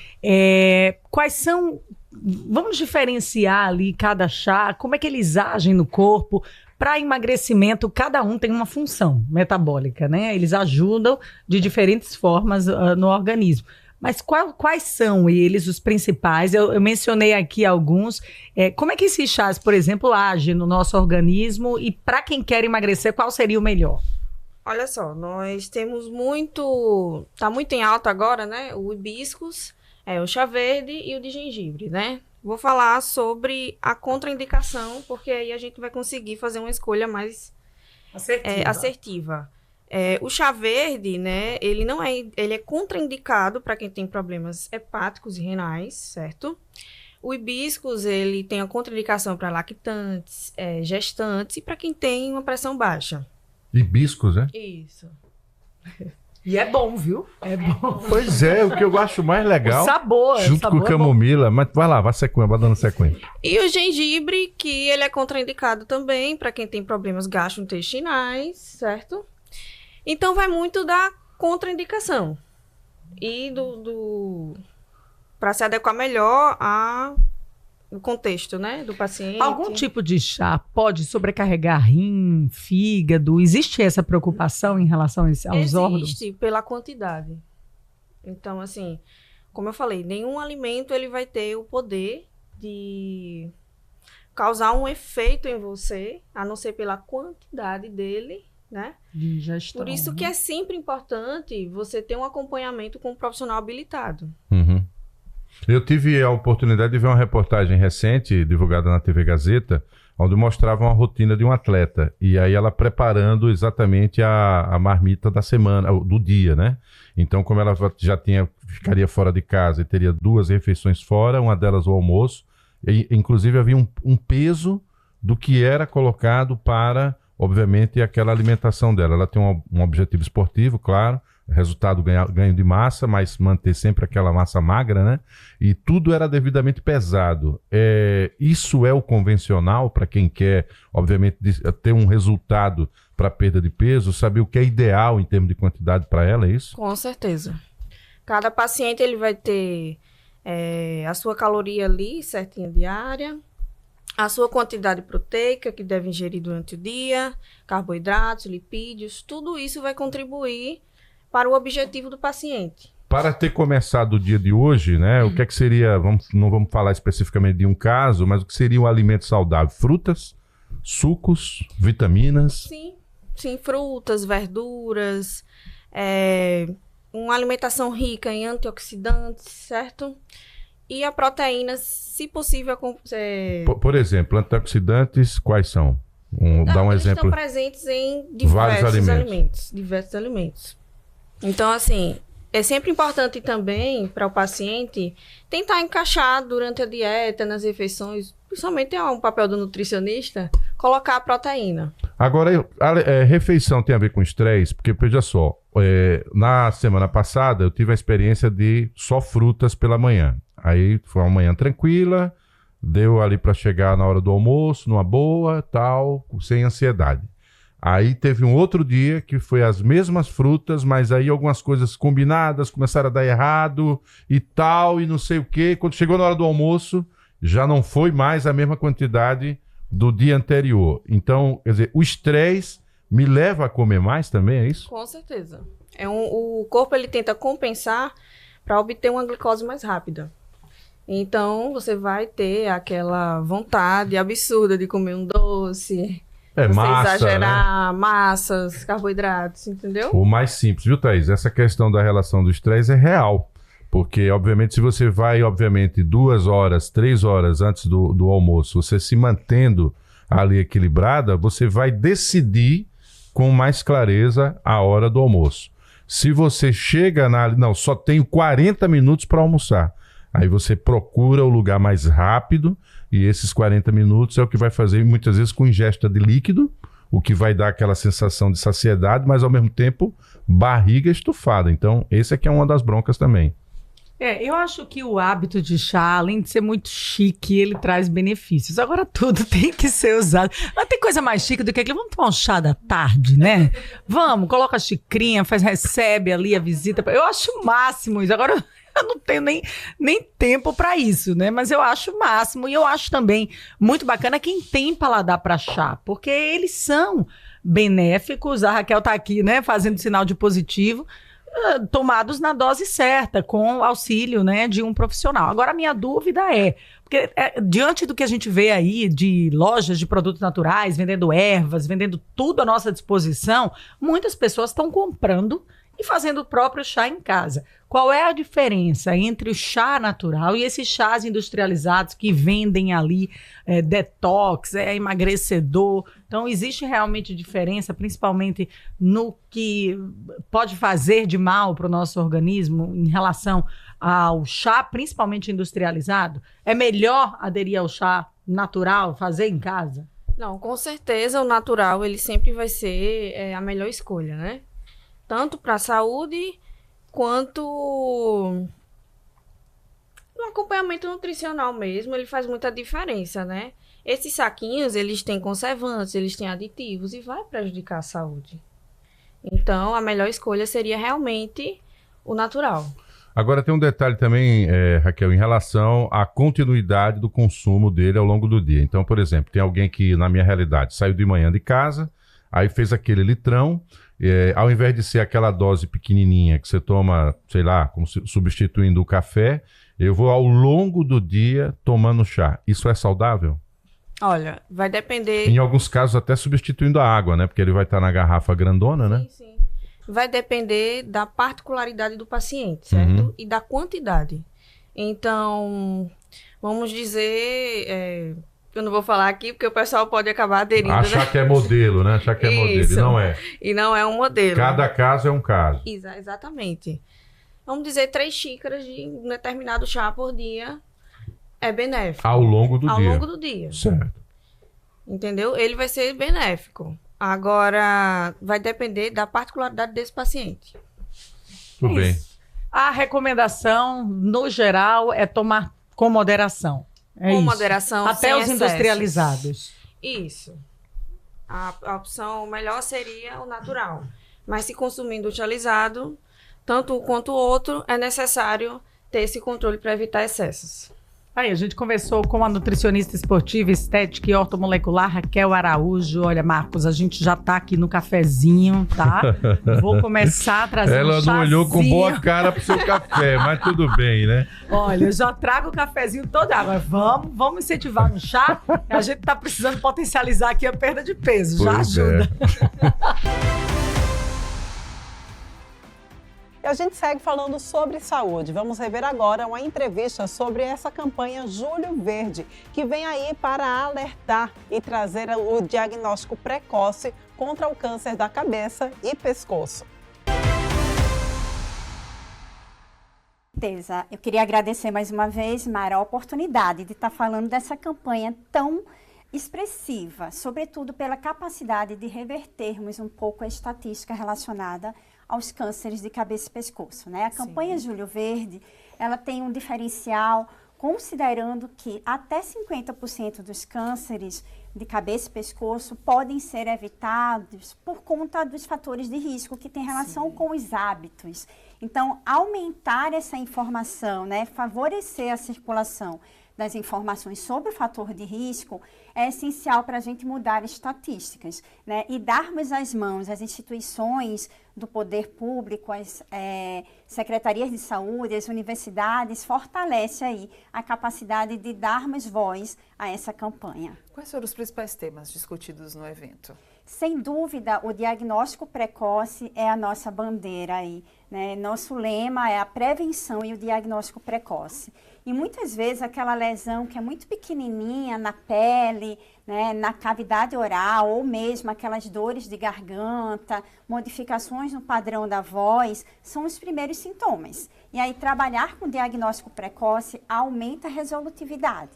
quais são... Vamos diferenciar ali cada chá, como é que eles agem no corpo Para emagrecimento, cada um tem uma função metabólica, né? Eles ajudam de diferentes formas no organismo. Mas quais são eles, os principais? Eu mencionei aqui alguns. Como é que esses chás, por exemplo, agem no nosso organismo? E para quem quer emagrecer, qual seria o melhor? Olha só, nós temos muito... Tá muito em alta agora, né? O hibiscus, o chá verde e o de gengibre, né? Vou falar sobre a contraindicação, porque aí a gente vai conseguir fazer uma escolha mais assertiva. O chá verde, né, ele é contraindicado para quem tem problemas hepáticos e renais, certo? O hibiscus, ele tem a contraindicação para lactantes, gestantes e para quem tem uma pressão baixa. Hibiscus, né? Isso. E é bom, viu? É bom. Pois é, o que eu acho mais legal. O sabor. Junto com camomila, mas vai lá, vai dando sequência. E o gengibre, que ele é contraindicado também para quem tem problemas gastrointestinais, certo? Então, vai muito da contraindicação e para se adequar melhor ao contexto, né, do paciente. Algum tipo de chá pode sobrecarregar rim, fígado? Existe essa preocupação em relação aos órgãos? Existe, pela quantidade. Então, assim, como eu falei, nenhum alimento ele vai ter o poder de causar um efeito em você, a não ser pela quantidade dele, né? De ingestão, por isso que é sempre importante você ter um acompanhamento com um profissional habilitado. Uhum. Eu tive a oportunidade de ver uma reportagem recente, divulgada na TV Gazeta, onde mostrava uma rotina de um atleta. E aí ela preparando exatamente a marmita da semana, do dia, né? Então, como ela já ficaria fora de casa e teria 2 refeições fora, uma delas o almoço, e, inclusive havia um peso do que era colocado para... Obviamente, aquela alimentação dela. Ela tem um objetivo esportivo, claro, resultado ganho de massa, mas manter sempre aquela massa magra, né? E tudo era devidamente pesado. Isso é o convencional para quem quer, obviamente, ter um resultado para perda de peso, saber o que é ideal em termos de quantidade para ela, é isso? Com certeza. Cada paciente ele vai ter a sua caloria ali, certinha diária, a sua quantidade proteica que deve ingerir durante o dia, carboidratos, lipídios, tudo isso vai contribuir para o objetivo do paciente. Para ter começado o dia de hoje, né? O que é que seria, não vamos falar especificamente de um caso, mas o que seria um alimento saudável? Frutas, sucos, vitaminas? Sim, frutas, verduras, uma alimentação rica em antioxidantes, certo? E a proteína, se possível... Por exemplo, antioxidantes, quais são? Dá um exemplo. Estão presentes em diversos alimentos. Então, assim, é sempre importante também para o paciente tentar encaixar durante a dieta, nas refeições, principalmente é um papel do nutricionista, colocar a proteína. Agora, refeição tem a ver com estresse? Porque, veja só, na semana passada eu tive a experiência de só frutas pela manhã. Aí foi uma manhã tranquila, deu ali para chegar na hora do almoço, numa boa, tal, sem ansiedade. Aí teve um outro dia que foi as mesmas frutas, mas aí algumas coisas combinadas começaram a dar errado e tal, e não sei o quê. Quando chegou na hora do almoço, já não foi mais a mesma quantidade do dia anterior. Então, quer dizer, o estresse me leva a comer mais também, é isso? Com certeza. O corpo ele tenta compensar para obter uma glicose mais rápida. Então, você vai ter aquela vontade absurda de comer um doce, massa, exagerar, né? Massas, carboidratos, entendeu? O mais simples, viu, Thaís? Essa questão da relação do estresse é real. Porque, obviamente, se você vai, 2 horas, 3 horas antes do almoço, você se mantendo ali equilibrada, você vai decidir com mais clareza a hora do almoço. Se você chega só tenho 40 minutos para almoçar. Aí você procura o lugar mais rápido e esses 40 minutos é o que vai fazer muitas vezes com ingesta de líquido, o que vai dar aquela sensação de saciedade, mas ao mesmo tempo barriga estufada. Então, esse aqui é uma das broncas também. Eu acho que o hábito de chá, além de ser muito chique, ele traz benefícios. Agora tudo tem que ser usado. Não tem coisa mais chique do que aquilo. Vamos tomar um chá da tarde, né? Vamos, coloca a xicrinha, recebe ali a visita. Eu acho o máximo isso. Agora... eu não tenho nem tempo para isso, né? Mas eu acho o máximo. E eu acho também muito bacana quem tem paladar para chá, porque eles são benéficos. A Raquel está aqui, né, fazendo sinal de positivo, tomados na dose certa, com auxílio, né, de um profissional. Agora, a minha dúvida porque diante do que a gente vê aí de lojas de produtos naturais, vendendo ervas, vendendo tudo à nossa disposição, muitas pessoas estão comprando e fazendo o próprio chá em casa. Qual é a diferença entre o chá natural e esses chás industrializados que vendem ali detox, emagrecedor? Então, existe realmente diferença, principalmente no que pode fazer de mal para o nosso organismo em relação ao chá, principalmente industrializado? É melhor aderir ao chá natural, fazer em casa? Não, com certeza o natural ele sempre vai ser a melhor escolha, né? Tanto para a saúde, quanto no acompanhamento nutricional mesmo, ele faz muita diferença, né? Esses saquinhos, eles têm conservantes, eles têm aditivos e vai prejudicar a saúde. Então, a melhor escolha seria realmente o natural. Agora tem um detalhe também, Raquel, em relação à continuidade do consumo dele ao longo do dia. Então, por exemplo, tem alguém que, na minha realidade, saiu de manhã de casa, aí fez aquele litrão, ao invés de ser aquela dose pequenininha que você toma, sei lá, como substituindo o café, eu vou ao longo do dia tomando chá. Isso é saudável? Olha, vai depender... Em alguns casos até substituindo a água, né? Porque ele vai estar na garrafa grandona, né? Sim. Vai depender da particularidade do paciente, certo? Uhum. E da quantidade. Então, vamos dizer... eu não vou falar aqui, porque o pessoal pode acabar aderindo, Achar né? que é modelo, né? Achar que é modelo. E não é. E não é um modelo. Cada caso é um caso. Exatamente. Vamos dizer, 3 xícaras de um determinado chá por dia é benéfico. Ao longo do dia. Ao longo do dia. Certo. Entendeu? Ele vai ser benéfico. Agora, vai depender da particularidade desse paciente. Tudo bem. A recomendação, no geral, é tomar com moderação. Com isso. moderação, até sem os excessos. industrializados. Isso. A opção melhor seria o natural. Mas se consumir industrializado, tanto um quanto o outro, é necessário ter esse controle para evitar excessos. Aí, a gente conversou com a nutricionista esportiva, estética e ortomolecular Raquel Araújo. Olha, Marcos, a gente já tá aqui no cafezinho, tá? Vou começar a trazer Ela um não olhou com chazinho. boa cara pro seu café, mas tudo bem, né? Olha, eu já trago o cafezinho todo. Agora, vamos incentivar no chá. A gente tá precisando potencializar aqui a perda de peso. Já Pois ajuda. E a gente segue falando sobre saúde. Vamos rever agora uma entrevista sobre essa campanha Julho Verde, que vem aí para alertar e trazer o diagnóstico precoce contra o câncer da cabeça e pescoço. certeza. Eu queria agradecer mais uma vez, Mara, a oportunidade de estar falando dessa campanha tão expressiva, sobretudo pela capacidade de revertermos um pouco a estatística relacionada aos cânceres de cabeça e pescoço, né? A campanha Julho Verde, ela tem um diferencial considerando que até 50% dos cânceres de cabeça e pescoço podem ser evitados por conta dos fatores de risco que tem relação com os hábitos. Então, aumentar essa informação, né, favorecer a circulação das informações sobre o fator de risco é essencial para a gente mudar estatísticas, né, e darmos as mãos às instituições do poder público, às secretarias de saúde, às universidades, fortalece aí a capacidade de darmos voz a essa campanha. Quais foram os principais temas discutidos no evento? Sem dúvida, o diagnóstico precoce é a nossa bandeira aí, né? Nosso lema é a prevenção e o diagnóstico precoce. E muitas vezes aquela lesão que é muito pequenininha na pele, né, na cavidade oral, ou mesmo aquelas dores de garganta, modificações no padrão da voz, são os primeiros sintomas. E aí trabalhar com diagnóstico precoce aumenta a resolutividade.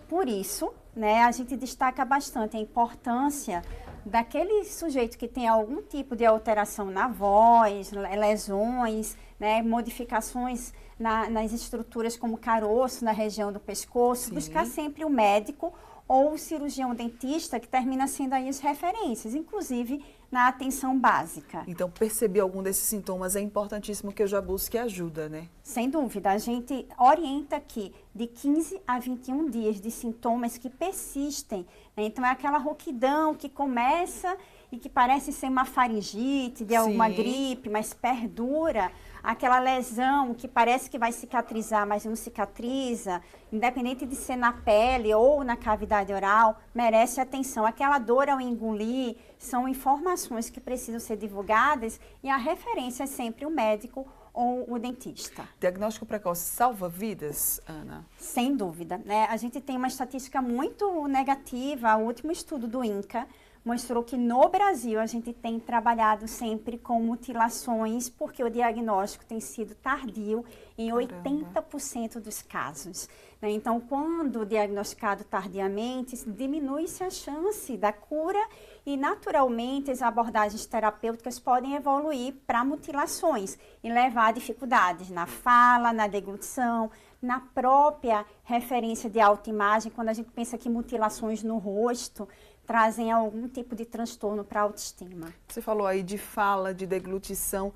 Por isso, né, a gente destaca bastante a importância daquele sujeito que tem algum tipo de alteração na voz, lesões, né, modificações nas estruturas como caroço na região do pescoço, buscar sempre o médico ou o cirurgião dentista, que termina sendo aí as referências, inclusive na atenção básica. Então, perceber algum desses sintomas é importantíssimo que eu já busque ajuda, né? Sem dúvida, a gente orienta aqui de 15 a 21 dias de sintomas que persistem, né? Então, é aquela rouquidão que começa e que parece ser uma faringite, de alguma gripe, mas perdura. Aquela lesão que parece que vai cicatrizar, mas não cicatriza, independente de ser na pele ou na cavidade oral, merece atenção. Aquela dor ao engolir são informações que precisam ser divulgadas e a referência é sempre o médico ou o dentista. Diagnóstico precoce salva vidas, Ana? Sem dúvida, né? A gente tem uma estatística muito negativa. O último estudo do INCA mostrou que no Brasil a gente tem trabalhado sempre com mutilações porque o diagnóstico tem sido tardio em 80% dos casos, né? Então, quando diagnosticado tardiamente, diminui-se a chance da cura e, naturalmente, as abordagens terapêuticas podem evoluir para mutilações e levar a dificuldades na fala, na deglutição, na própria referência de autoimagem, quando a gente pensa que mutilações no rosto trazem algum tipo de transtorno para a autoestima. Você falou aí de fala, de deglutição.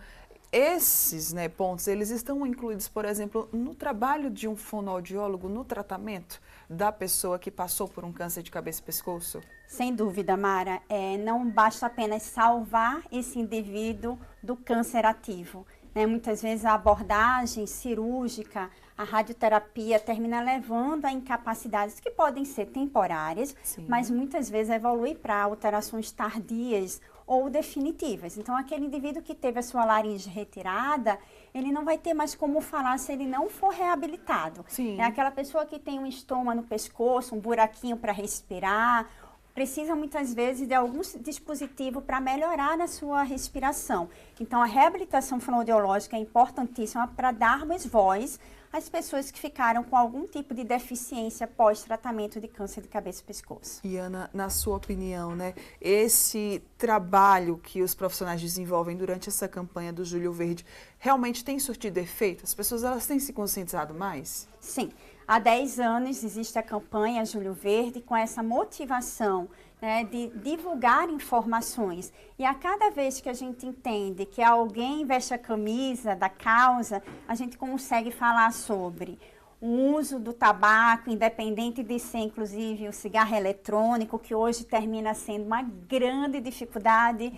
Esses, né, pontos, eles estão incluídos, por exemplo, no trabalho de um fonoaudiólogo, no tratamento da pessoa que passou por um câncer de cabeça e pescoço? Sem dúvida, Mara. Não basta apenas salvar esse indivíduo do câncer ativo, né? Muitas vezes a abordagem cirúrgica, a radioterapia termina levando a incapacidades que podem ser temporárias, mas muitas vezes evolui para alterações tardias ou definitivas. Então, aquele indivíduo que teve a sua laringe retirada, ele não vai ter mais como falar se ele não for reabilitado. É aquela pessoa que tem um estômago no pescoço, um buraquinho para respirar, precisa muitas vezes de algum dispositivo para melhorar a sua respiração. Então, a reabilitação fonoaudiológica é importantíssima para darmos voz às pessoas que ficaram com algum tipo de deficiência pós-tratamento de câncer de cabeça e pescoço. E Ana, na sua opinião, né, esse trabalho que os profissionais desenvolvem durante essa campanha do Julho Verde realmente tem surtido efeito? As pessoas elas têm se conscientizado mais? Sim. Há 10 anos existe a campanha Julho Verde com essa motivação, né, de divulgar informações. E a cada vez que a gente entende que alguém veste a camisa da causa, a gente consegue falar sobre o uso do tabaco, independente de ser, inclusive, o cigarro eletrônico, que hoje termina sendo uma grande dificuldade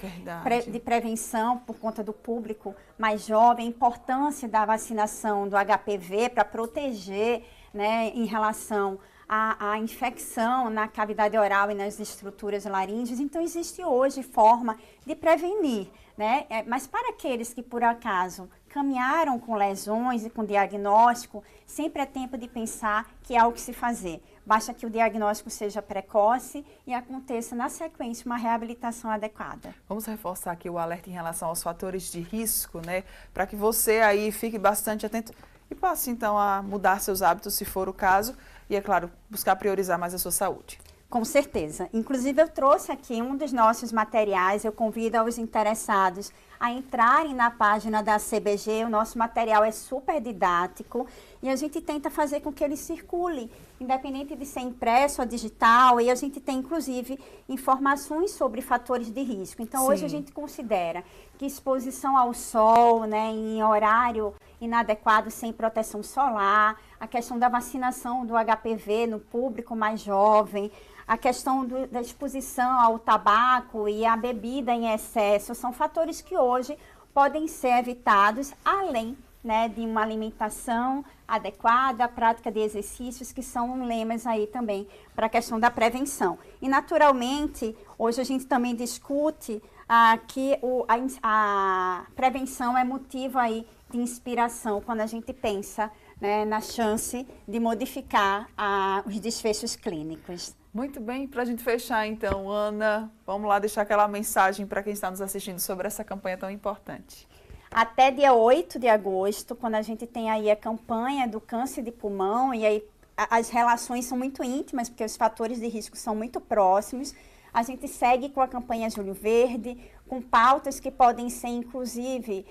de prevenção por conta do público mais jovem, a importância da vacinação do HPV para proteger, né, em relação à infecção na cavidade oral e nas estruturas laríngeas. Então, existe hoje forma de prevenir, né? Mas para aqueles que, por acaso, caminharam com lesões e com diagnóstico, sempre é tempo de pensar que há o que se fazer. Basta que o diagnóstico seja precoce e aconteça, na sequência, uma reabilitação adequada. Vamos reforçar aqui o alerta em relação aos fatores de risco, né? Para que você aí fique bastante atento e passe, então, a mudar seus hábitos, se for o caso, e, é claro, buscar priorizar mais a sua saúde. Com certeza. Inclusive, eu trouxe aqui um dos nossos materiais. Eu convido aos interessados a entrarem na página da CBG. O nosso material é super didático e a gente tenta fazer com que ele circule, independente de ser impresso ou digital. E a gente tem, inclusive, informações sobre fatores de risco. Então, hoje a gente considera que exposição ao sol, né, em horário inadequado, sem proteção solar, a questão da vacinação do HPV no público mais jovem, a questão da exposição ao tabaco e à bebida em excesso, são fatores que hoje podem ser evitados, além, né, de uma alimentação adequada, a prática de exercícios, que são lemas aí também para a questão da prevenção. E, naturalmente, hoje a gente também discute que a prevenção é motivo aí de inspiração quando a gente pensa, né, na chance de modificar os desfechos clínicos. Muito bem, para a gente fechar então, Ana, vamos lá deixar aquela mensagem para quem está nos assistindo sobre essa campanha tão importante. Até dia 8 de agosto, quando a gente tem aí a campanha do câncer de pulmão, e aí as relações são muito íntimas, porque os fatores de risco são muito próximos, a gente segue com a campanha Julho Verde, com pautas que podem ser, inclusive,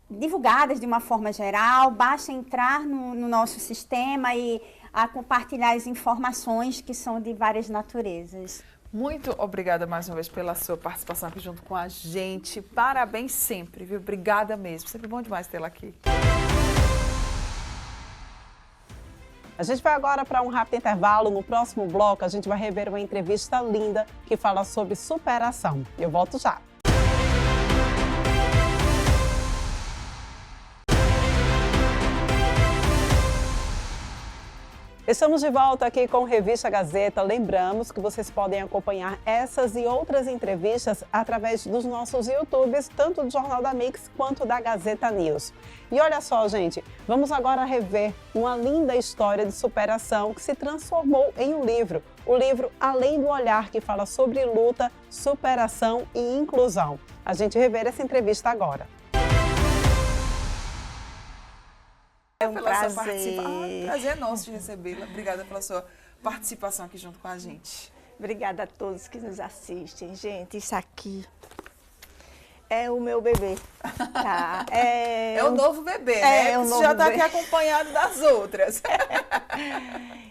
divulgadas de uma forma geral. Basta entrar no nosso sistema e compartilhar as informações que são de várias naturezas. Muito obrigada mais uma vez pela sua participação aqui junto com a gente. Parabéns sempre, viu? Obrigada mesmo. Sempre bom demais tê-la aqui. A gente vai agora para um rápido intervalo. No próximo bloco, a gente vai rever uma entrevista linda que fala sobre superação. Eu volto já. Estamos de volta aqui com Revista Gazeta. Lembramos que vocês podem acompanhar essas e outras entrevistas através dos nossos YouTubes, tanto do Jornal da Mix quanto da Gazeta News. E olha só, gente, vamos agora rever uma linda história de superação que se transformou em um livro. O livro Além do Olhar, que fala sobre luta, superação e inclusão. A gente rever essa entrevista agora. É um prazer. Prazer nosso de recebê-la. Obrigada pela sua participação aqui junto com a gente. Obrigada a todos que nos assistem. Gente, isso aqui é o meu bebê. Tá? É o novo bebê, né? Você já está aqui acompanhado das outras.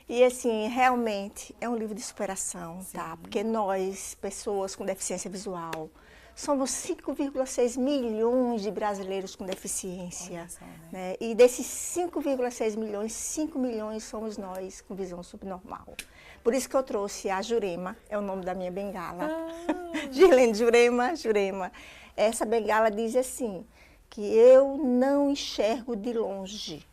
E assim, realmente é um livro de superação, tá? Porque nós, pessoas com deficiência visual, somos 5,6 milhões de brasileiros com deficiência. Só, né? E desses 5,6 milhões, 5 milhões somos nós com visão subnormal. Por isso que eu trouxe a Jurema, é o nome da minha bengala. Girlene Jurema, Jurema. Essa bengala diz assim, que eu não enxergo de longe.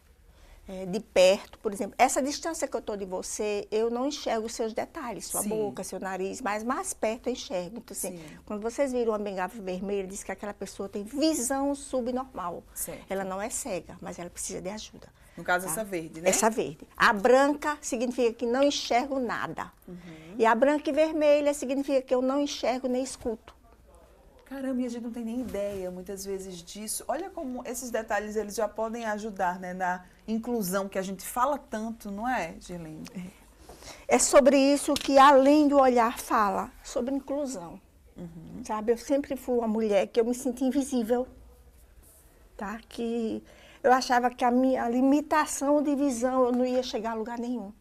De perto, por exemplo, essa distância que eu estou de você, eu não enxergo os seus detalhes, sua boca, seu nariz, mas mais perto eu enxergo. Então, assim, quando vocês viram uma bengala vermelha, diz que aquela pessoa tem visão subnormal. Certo. Ela não é cega, mas ela precisa de ajuda. No caso, essa verde, né? Essa verde. A branca significa que não enxergo nada. E a branca e vermelha significa que eu não enxergo nem escuto. Caramba, e a gente não tem nem ideia, muitas vezes, disso. Olha como esses detalhes, eles já podem ajudar, né, na inclusão, que a gente fala tanto, não é, Girlene? É sobre isso que, além do olhar, fala, sobre inclusão. Sabe, eu sempre fui uma mulher que eu me senti invisível, tá? Que eu achava que a minha limitação de visão, eu não ia chegar a lugar nenhum.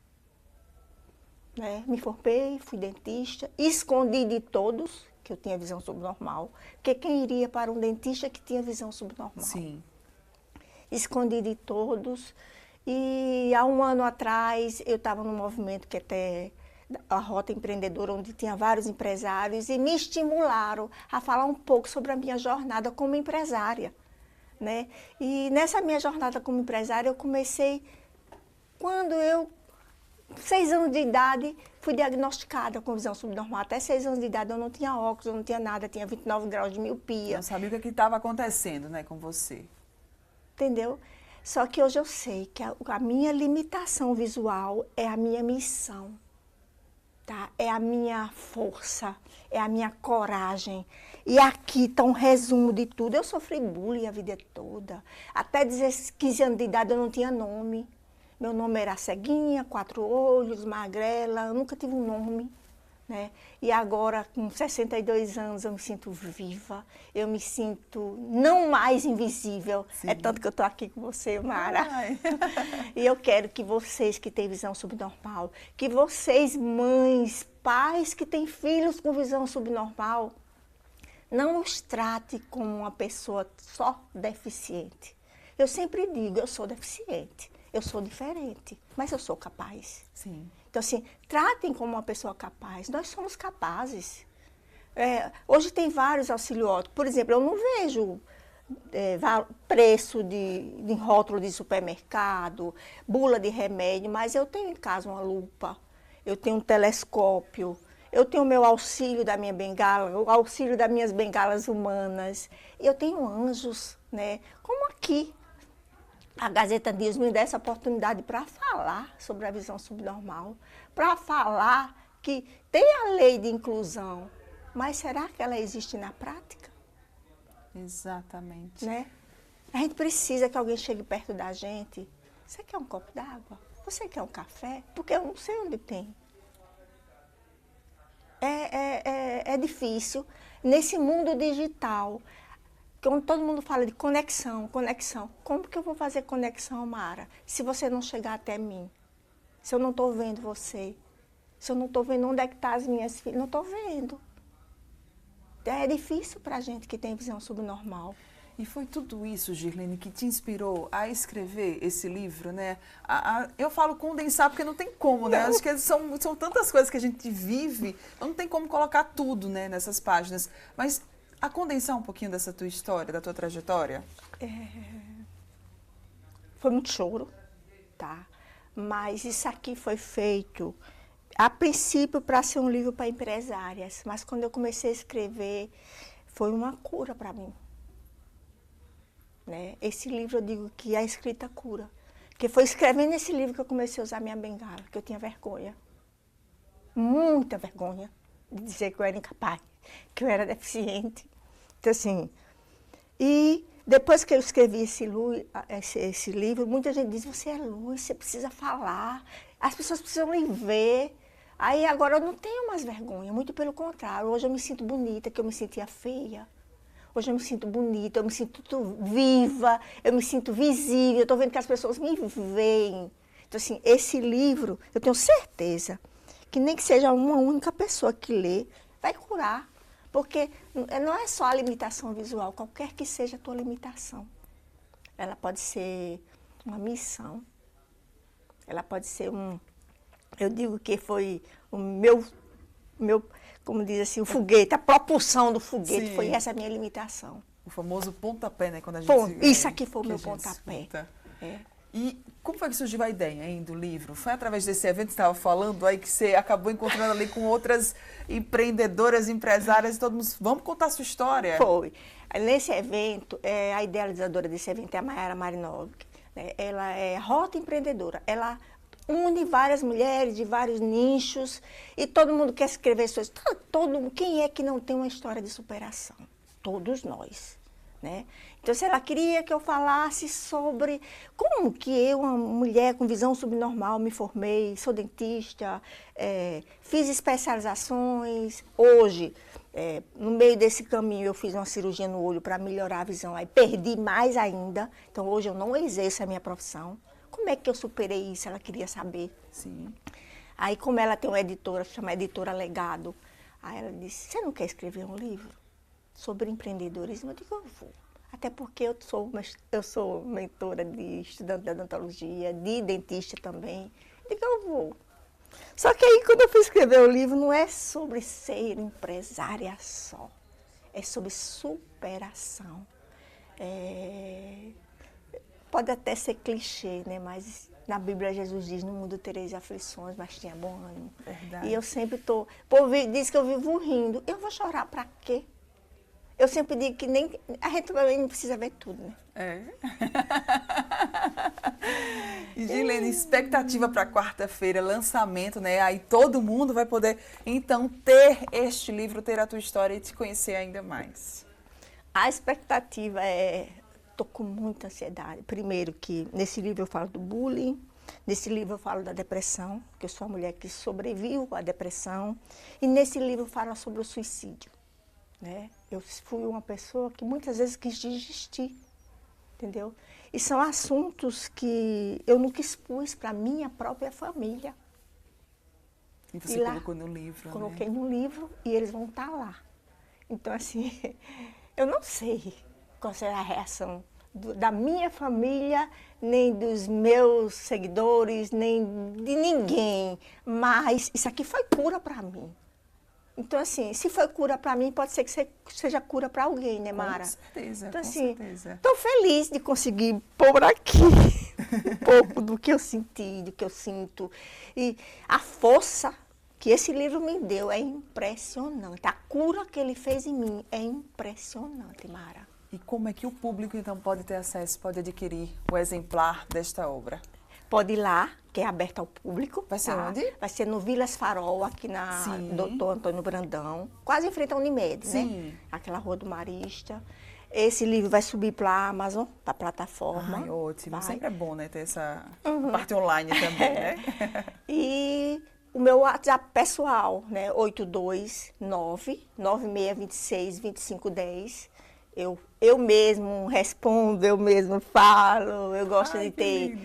Né? Me formei, fui dentista, escondi de todos que eu tinha visão subnormal, porque quem iria para um dentista que tinha visão subnormal? Sim. Escondi de todos, e há um ano atrás eu estava num movimento que até a Rota Empreendedora, onde tinha vários empresários, e me estimularam a falar um pouco sobre a minha jornada como empresária, né? E nessa minha jornada como empresária eu comecei quando eu 6 anos de idade, fui diagnosticada com visão subnormal. Até 6 anos de idade eu não tinha óculos, eu não tinha nada, tinha 29 graus de miopia. Não sabia o que estava acontecendo, né, com você. Entendeu? Só que hoje eu sei que a minha limitação visual é a minha missão, tá? É a minha força, é a minha coragem. E aqui está um resumo de tudo. Eu sofri bullying a vida toda. Até 15 anos de idade eu não tinha nome. Meu nome era Ceguinha, 4 olhos, magrela, eu nunca tive um nome, né? E agora, com 62 anos, eu me sinto viva, eu me sinto não mais invisível. Sim. É tanto que eu estou aqui com você, Mara. E eu quero que vocês que têm visão subnormal, que vocês, mães, pais que têm filhos com visão subnormal, não os trate como uma pessoa só deficiente. Eu sempre digo, eu sou deficiente. Eu sou diferente, mas eu sou capaz. Sim. Então, assim, tratem como uma pessoa capaz. Nós somos capazes. Hoje tem vários auxilióticos. Por exemplo, eu não vejo preço de rótulo de supermercado, bula de remédio, mas eu tenho em casa uma lupa, eu tenho um telescópio, eu tenho o meu auxílio da minha bengala, o auxílio das minhas bengalas humanas. Eu tenho anjos, né? Como aqui. A Gazeta News me dá essa oportunidade para falar sobre a visão subnormal, para falar que tem a lei de inclusão, mas será que ela existe na prática? Exatamente. Né? A gente precisa que alguém chegue perto da gente. Você quer um copo d'água? Você quer um café? Porque eu não sei onde tem. É difícil. Nesse mundo digital, quando todo mundo fala de conexão, como que eu vou fazer conexão, Mara, se você não chegar até mim? Se eu não estou vendo você? Se eu não estou vendo onde é que estão as minhas filhas, não estou vendo. É difícil para a gente que tem visão subnormal. E foi tudo isso, Girlene, que te inspirou a escrever esse livro, né? Eu falo condensar porque não tem como, né? Acho que são tantas coisas que a gente vive, não tem como colocar tudo, né, nessas páginas. Mas a condensar um pouquinho dessa tua história, da tua trajetória? Foi muito choro, tá? Mas isso aqui foi feito, a princípio, para ser um livro para empresárias. Mas quando eu comecei a escrever, foi uma cura para mim. Né? Esse livro, eu digo que a escrita cura. Porque foi escrevendo esse livro que eu comecei a usar minha bengala, que eu tinha vergonha. Muita vergonha de dizer que eu era incapaz, que eu era deficiente. Então, assim, e depois que eu escrevi esse livro, muita gente diz, você é luz, você precisa falar, as pessoas precisam lhe ver. Aí agora eu não tenho mais vergonha, muito pelo contrário. Hoje eu me sinto bonita, que eu me sentia feia. Hoje eu me sinto bonita, eu me sinto viva, eu me sinto visível, eu estou vendo que as pessoas me veem. Então, assim, esse livro, eu tenho certeza que nem que seja uma única pessoa que lê, vai curar. Porque não é só a limitação visual, qualquer que seja a tua limitação. Ela pode ser uma missão, ela pode ser eu digo que foi o meu como diz assim, o foguete, a propulsão do foguete. Sim. Foi essa a minha limitação. O famoso pontapé, né? Quando a gente isso aqui foi o meu pontapé. E como foi que surgiu a ideia, hein, do livro? Foi através desse evento que você estava falando aí que você acabou encontrando ali com outras empreendedoras, empresárias e todo mundo. Vamos contar a sua história? Foi. Nesse evento, a idealizadora desse evento é a Mayara Marinovic. Né? Ela é rota empreendedora. Ela une várias mulheres de vários nichos e todo mundo quer escrever suas histórias. Quem é que não tem uma história de superação? Todos nós, né? Então, se ela queria que eu falasse sobre como que eu, uma mulher com visão subnormal, me formei, sou dentista, fiz especializações. Hoje, no meio desse caminho, eu fiz uma cirurgia no olho para melhorar a visão, aí perdi mais ainda. Então, hoje eu não exerço a minha profissão. Como é que eu superei isso? Ela queria saber. Sim. Aí, como ela tem uma editora, chama Editora Legado, aí ela disse, você não quer escrever um livro sobre empreendedorismo? Eu digo, eu vou. Até porque eu sou mentora de estudante de odontologia, de dentista também. Eu digo, eu vou. Só que aí, quando eu fui escrever o livro, não é sobre ser empresária só. É sobre superação. Pode até ser clichê, né? Mas na Bíblia Jesus diz, no mundo tereis aflições, mas tenha bom ânimo. Verdade. E eu sempre estou... O povo diz que eu vivo rindo. Eu vou chorar para quê? Eu sempre digo que nem... A gente também não precisa ver tudo, né? E, Girlene, expectativa para quarta-feira, lançamento, né? Aí todo mundo vai poder, então, ter este livro, ter a tua história e te conhecer ainda mais. A expectativa Estou com muita ansiedade. Primeiro que nesse livro eu falo do bullying, nesse livro eu falo da depressão, que eu sou uma mulher que sobrevive à depressão, e nesse livro eu falo sobre o suicídio. Né? Eu fui uma pessoa que muitas vezes quis desistir, entendeu? E são assuntos que eu nunca expus para a minha própria família. E você colocou no livro, coloquei no livro e eles vão estar lá. Então, assim, eu não sei qual será a reação da minha família, nem dos meus seguidores, nem de ninguém. Mas isso aqui foi cura para mim. Então, assim, se foi cura para mim, pode ser que seja cura para alguém, né, Mara? Com certeza, então, com assim, certeza. Estou feliz de conseguir pôr aqui um pouco do que eu senti, do que eu sinto. E a força que esse livro me deu é impressionante. A cura que ele fez em mim é impressionante, Mara. E como é que o público, então, pode ter acesso, pode adquirir o exemplar desta obra? Pode ir lá, que é aberto ao público. Vai ser onde? Vai ser no Vilas Farol, aqui na Doutor Antônio Brandão, quase em frente à Unimed, né? Aquela Rua do Marista. Esse livro vai subir para a Amazon, para a plataforma. Ai, ótimo. Vai. Sempre é bom, né, ter essa parte online também, né? E o meu WhatsApp pessoal, né, 829-9626-2510. Eu mesmo respondo, eu mesmo falo, eu gosto de ter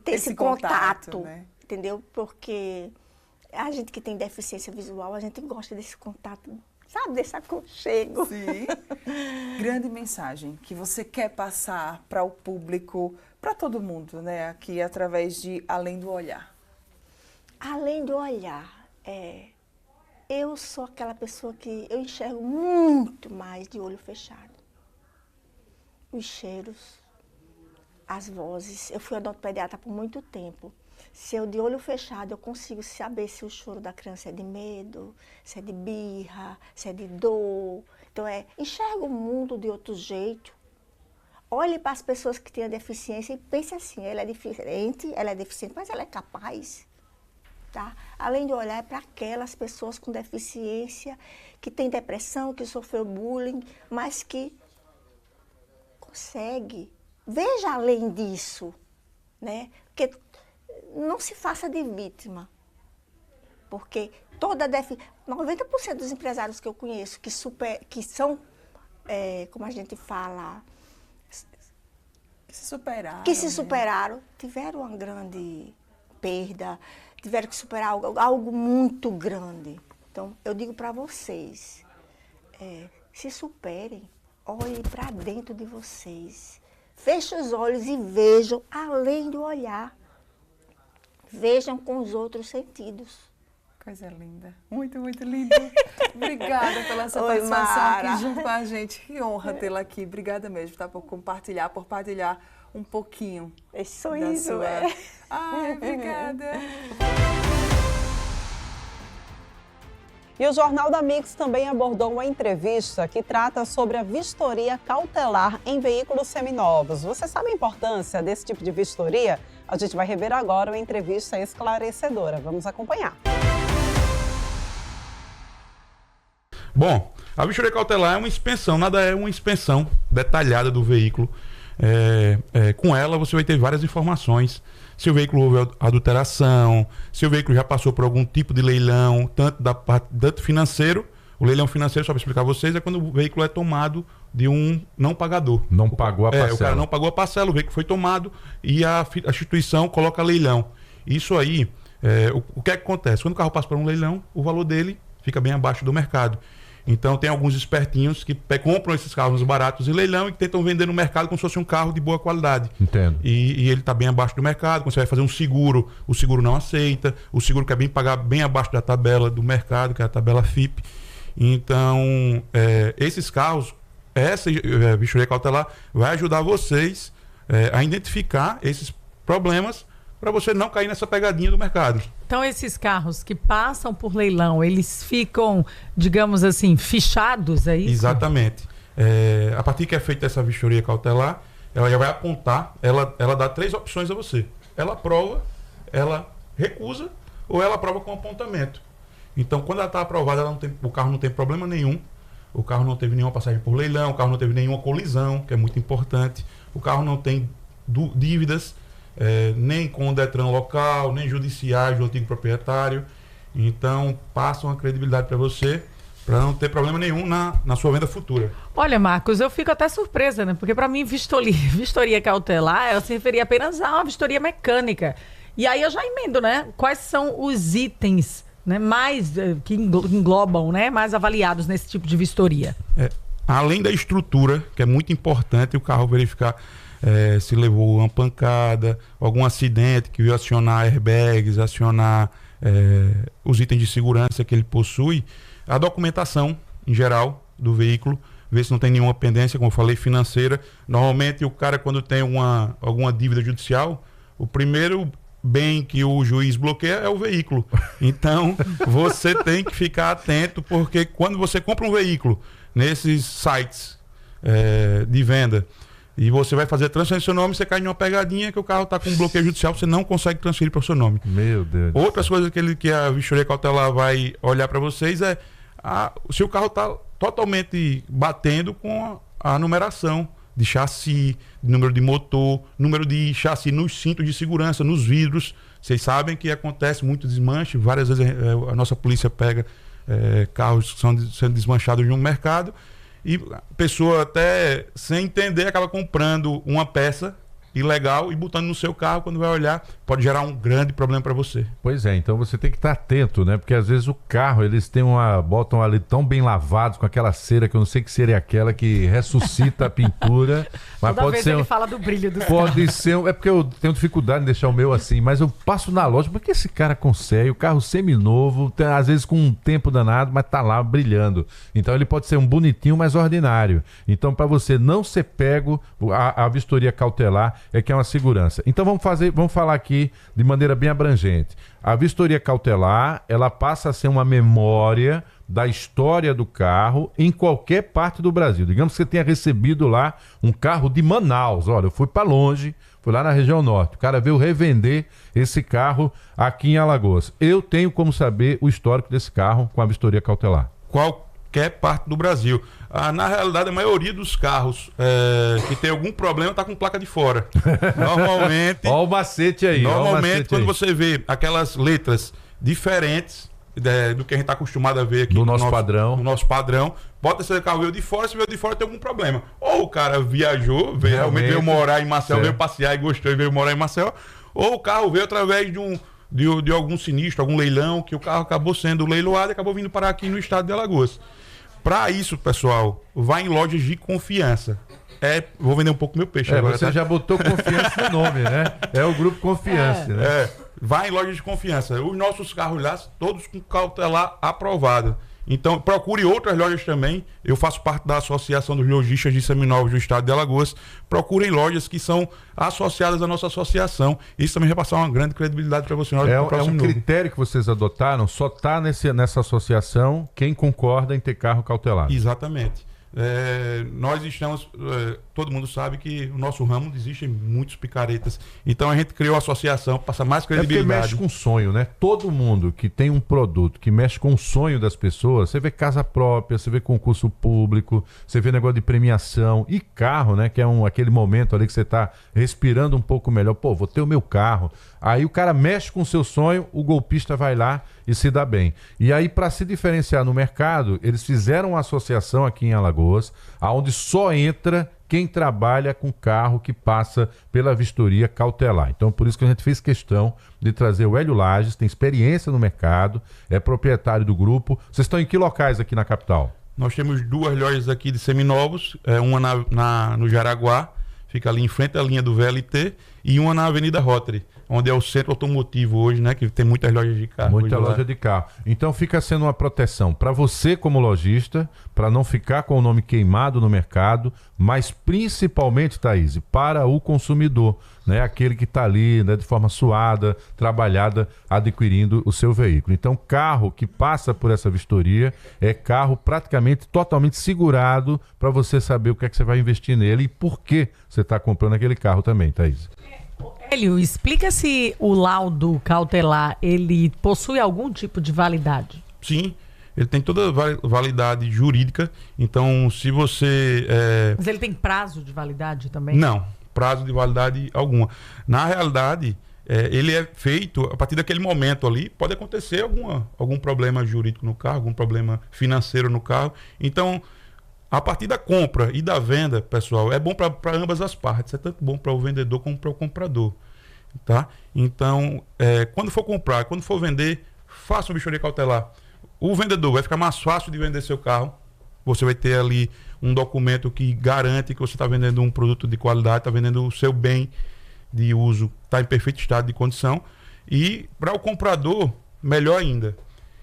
esse contato, né? Entendeu? Porque A gente que tem deficiência visual, a gente gosta desse contato, sabe, desse aconchego. Sim. Grande mensagem que você quer passar para o público, para todo mundo, né? Aqui através de Além do Olhar. Além do olhar, eu sou aquela pessoa que eu enxergo muito mais de olho fechado. Os cheiros, as vozes. Eu fui odontopediatra por muito tempo. Se eu de olho fechado, eu consigo saber se o choro da criança é de medo, se é de birra, se é de dor. Então, enxerga o mundo de outro jeito. Olhe para as pessoas que têm a deficiência e pense assim, ela é diferente, mas ela é capaz. Tá? Além de olhar para aquelas pessoas com deficiência, que têm depressão, que sofreu bullying, mas que consegue. Veja além disso, né? Porque não se faça de vítima, porque 90% dos empresários que eu conheço que são, como a gente fala, que se superaram, tiveram uma grande perda, tiveram que superar algo muito grande. Então, eu digo para vocês, se superem, olhem para dentro de vocês, fechem os olhos e vejam além do olhar. Vejam com os outros sentidos. Coisa linda. Muito, muito linda. Obrigada pela sua participação Mara. aqui junto com a gente. Que honra tê-la aqui. Obrigada mesmo, tá? Por partilhar um pouquinho. Esse sorriso, Ai, obrigada. E o Jornal da Mix também abordou uma entrevista que trata sobre a vistoria cautelar em veículos seminovos. Você sabe a importância desse tipo de vistoria? A gente vai rever agora uma entrevista esclarecedora. Vamos acompanhar. Bom, a vistoria cautelar é uma inspeção, nada é uma inspeção detalhada do veículo. Com ela você vai ter várias informações. Se o veículo houve adulteração, se o veículo já passou por algum tipo de leilão, tanto financeiro. O leilão financeiro, só para explicar a vocês, é quando o veículo é tomado de um não pagador. Não pagou a parcela. O cara não pagou a parcela, o veículo foi tomado e a instituição coloca leilão. Isso aí, o que é que acontece? Quando o carro passa por um leilão, o valor dele fica bem abaixo do mercado. Então tem alguns espertinhos que compram esses carros baratos em leilão e que tentam vender no mercado como se fosse um carro de boa qualidade. Entendo. E ele está bem abaixo do mercado. Quando você vai fazer um seguro, o seguro não aceita. O seguro quer pagar bem abaixo da tabela do mercado, que é a tabela FIP. Então, esses carros, essa vistoria cautelar vai ajudar vocês a identificar esses problemas para você não cair nessa pegadinha do mercado. Então, esses carros que passam por leilão, eles ficam, digamos assim, fichados, é isso? Exatamente. A partir que é feita essa vistoria cautelar, ela já vai apontar, ela dá 3 opções a você. Ela aprova, ela recusa ou ela aprova com apontamento. Então, quando ela está aprovada, o carro não tem problema nenhum, o carro não teve nenhuma passagem por leilão, o carro não teve nenhuma colisão, que é muito importante, o carro não tem dívidas, nem com o Detran local, nem judiciais do antigo proprietário. Então, passa uma credibilidade para você, para não ter problema nenhum na sua venda futura. Olha, Marcos, eu fico até surpresa, né? Porque para mim, vistoria cautelar, ela se referia apenas a uma vistoria mecânica. E aí eu já emendo, né? Quais são os itens, né, mais que englobam, né, mais avaliados nesse tipo de vistoria? Além da estrutura, que é muito importante o carro verificar se levou uma pancada, algum acidente que veio acionar airbags, acionar os itens de segurança que ele possui, a documentação em geral do veículo, ver se não tem nenhuma pendência, como eu falei, financeira. Normalmente o cara, quando tem alguma dívida judicial, o primeiro bem que o juiz bloqueia é o veículo. Então, você tem que ficar atento, porque quando você compra um veículo nesses sites de venda e você vai fazer transferência do seu nome, você cai numa pegadinha que o carro está com um bloqueio judicial, você não consegue transferir para o seu nome. Meu Deus. Outras coisas que a vistoria cautelar vai olhar para vocês se o carro está totalmente batendo com a numeração de chassi, número de motor, número de chassi nos cintos de segurança, nos vidros. Vocês sabem que acontece muito desmanche. Várias vezes a nossa polícia pega carros que estão sendo desmanchados no mercado e a pessoa, até sem entender, acaba comprando uma peça ilegal e botando no seu carro, quando vai olhar, pode gerar um grande problema para você. Pois é, então você tem que estar atento, né? Porque às vezes o carro, eles têm botam ali tão bem lavados com aquela cera, que eu não sei que cera é aquela que ressuscita a pintura, mas Toda pode vez ser ele fala do brilho do pode ser, é porque eu tenho dificuldade em deixar o meu assim, mas eu passo na loja, porque esse cara consegue, o carro seminovo, às vezes com um tempo danado, mas tá lá brilhando. Então ele pode ser um bonitinho, mas ordinário. Então para você não ser pego, a vistoria cautelar é que é uma segurança. Então vamos falar aqui de maneira bem abrangente. A vistoria cautelar, ela passa a ser uma memória da história do carro em qualquer parte do Brasil. Digamos que você tenha recebido lá um carro de Manaus. Olha, eu fui para longe, fui lá na região norte. O cara veio revender esse carro aqui em Alagoas. Eu tenho como saber o histórico desse carro com a vistoria cautelar. Qualquer parte do Brasil. Na realidade, a maioria dos carros que tem algum problema está com placa de fora. Normalmente... Olha o macete aí. Normalmente, quando você vê aquelas letras diferentes do que a gente está acostumado a ver aqui no nosso padrão, pode ser que o carro veio de fora, se veio de fora tem algum problema. Ou o cara viajou, veio morar em Maceió, veio passear e gostou e veio morar em Maceió, ou o carro veio através de algum sinistro, algum leilão, que o carro acabou sendo leiloado e acabou vindo parar aqui no estado de Alagoas. Para isso, pessoal, vai em lojas de confiança. Vou vender um pouco meu peixe agora. Você já botou confiança no nome, né? É o grupo Confiança, né? Vai em lojas de confiança. Os nossos carros lá, todos com cautelar aprovado. Então, procure outras lojas também. Eu faço parte da Associação dos Lojistas de Seminovos do estado de Alagoas. Procurem lojas que são associadas à nossa associação. Isso também vai passar uma grande credibilidade para você. É um critério que vocês adotaram? Só está nessa associação quem concorda em ter carro cautelado? Exatamente. Nós estamos, todo mundo sabe que o nosso ramo existem muitos picaretas, então a gente criou a associação para passar mais credibilidade. Porque mexe com sonho, né? Todo mundo que tem um produto que mexe com o sonho das pessoas, você vê casa própria, você vê concurso público, você vê negócio de premiação e carro, né? Que é aquele momento ali que você está respirando um pouco melhor. Pô, vou ter o meu carro. Aí o cara mexe com o seu sonho, o golpista vai lá e se dá bem. E aí, para se diferenciar no mercado, eles fizeram uma associação aqui em Alagoas, onde só entra quem trabalha com carro que passa pela vistoria cautelar. Então, por isso que a gente fez questão de trazer o Hélio Lages, tem experiência no mercado, é proprietário do grupo. Vocês estão em que locais aqui na capital? Nós temos 2 lojas aqui de seminovos, uma no Jaraguá, fica ali em frente à linha do VLT, e uma na Avenida Rotary, onde é o centro automotivo hoje, né? Que tem muitas lojas de carro. Muita loja de carro. Então fica sendo uma proteção para você como lojista, para não ficar com o nome queimado no mercado, mas principalmente, Thaís, para o consumidor, né? Aquele que está ali, né, de forma suada, trabalhada, adquirindo o seu veículo. Então, carro que passa por essa vistoria é carro praticamente totalmente segurado para você saber o que é que você vai investir nele e por que você está comprando aquele carro também, Thaís. Hélio, explica se o laudo cautelar, ele possui algum tipo de validade. Sim, ele tem toda a validade jurídica. Então, se você... Mas ele tem prazo de validade também? Não, prazo de validade alguma. Na realidade, ele é feito a partir daquele momento ali. Pode acontecer algum problema jurídico no carro, algum problema financeiro no carro. Então, a partir da compra e da venda, pessoal, é bom para ambas as partes. É tanto bom para o vendedor como para o comprador. Tá? Então, quando for comprar, quando for vender, faça uma vistoria cautelar. O vendedor vai ficar mais fácil de vender seu carro. Você vai ter ali um documento que garante que você está vendendo um produto de qualidade, está vendendo o seu bem de uso, está em perfeito estado de condição. E para o comprador, melhor ainda.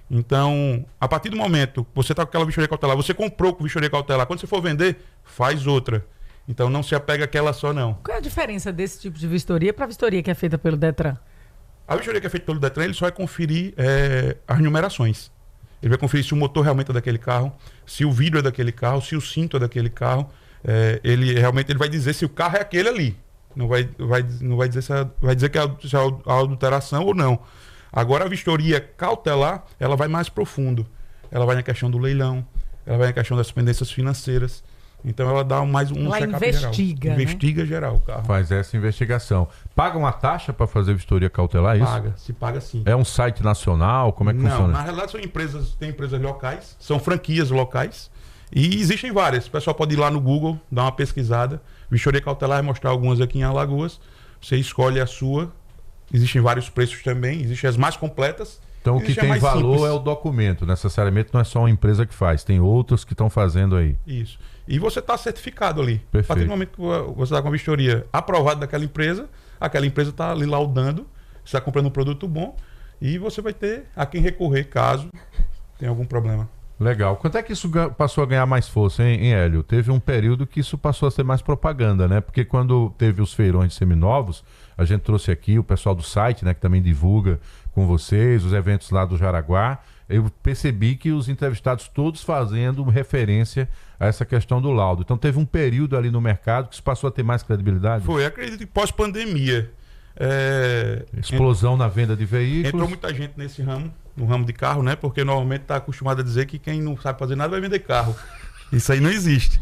Então, a partir do momento que você está com aquela vistoria cautelar, você comprou com vistoria cautelar, quando você for vender, faz outra. Então, não se apega àquela só, não. Qual é a diferença desse tipo de vistoria para a vistoria que é feita pelo Detran? A vistoria que é feita pelo Detran, ele só vai conferir as numerações. Ele vai conferir se o motor realmente é daquele carro, se o vidro é daquele carro, se o cinto é daquele carro. Ele vai dizer se o carro é aquele ali. Não vai dizer vai dizer que é a adulteração ou não. Agora, a vistoria cautelar, ela vai mais profundo. Ela vai na questão do leilão, ela vai na questão das pendências financeiras. Então, ela dá mais um check-up investiga, geral. Investiga, né? Geral o carro. Faz essa investigação. Paga uma taxa para fazer vistoria cautelar, é isso? Se paga sim. É um site nacional? Como é que funciona? Não, na realidade tem empresas locais, são franquias locais. E existem várias. O pessoal pode ir lá no Google, dar uma pesquisada. Vistoria cautelar, vai mostrar algumas aqui em Alagoas. Você escolhe a sua. Existem vários preços também, existem as mais completas. Então o que tem valor é o documento, necessariamente não é só uma empresa que faz, tem outros que estão fazendo aí. Isso. E você está certificado ali. Perfeito. A partir do momento que você está com a vistoria aprovada daquela empresa, aquela empresa está ali laudando, você está comprando um produto bom e você vai ter a quem recorrer caso tenha algum problema. Legal. Quanto é que isso passou a ganhar mais força, hein, Hélio? Teve um período que isso passou a ser mais propaganda, né? Porque quando teve os feirões de seminovos, a gente trouxe aqui o pessoal do site, né, que também divulga com vocês, os eventos lá do Jaraguá. Eu percebi que os entrevistados todos fazendo referência a essa questão do laudo. Então teve um período ali no mercado que isso passou a ter mais credibilidade? Foi, acredito que pós-pandemia. Explosão na venda de veículos. Entrou muita gente nesse ramo, no ramo de carro, né? Porque normalmente está acostumado a dizer que quem não sabe fazer nada vai vender carro. Isso aí não existe.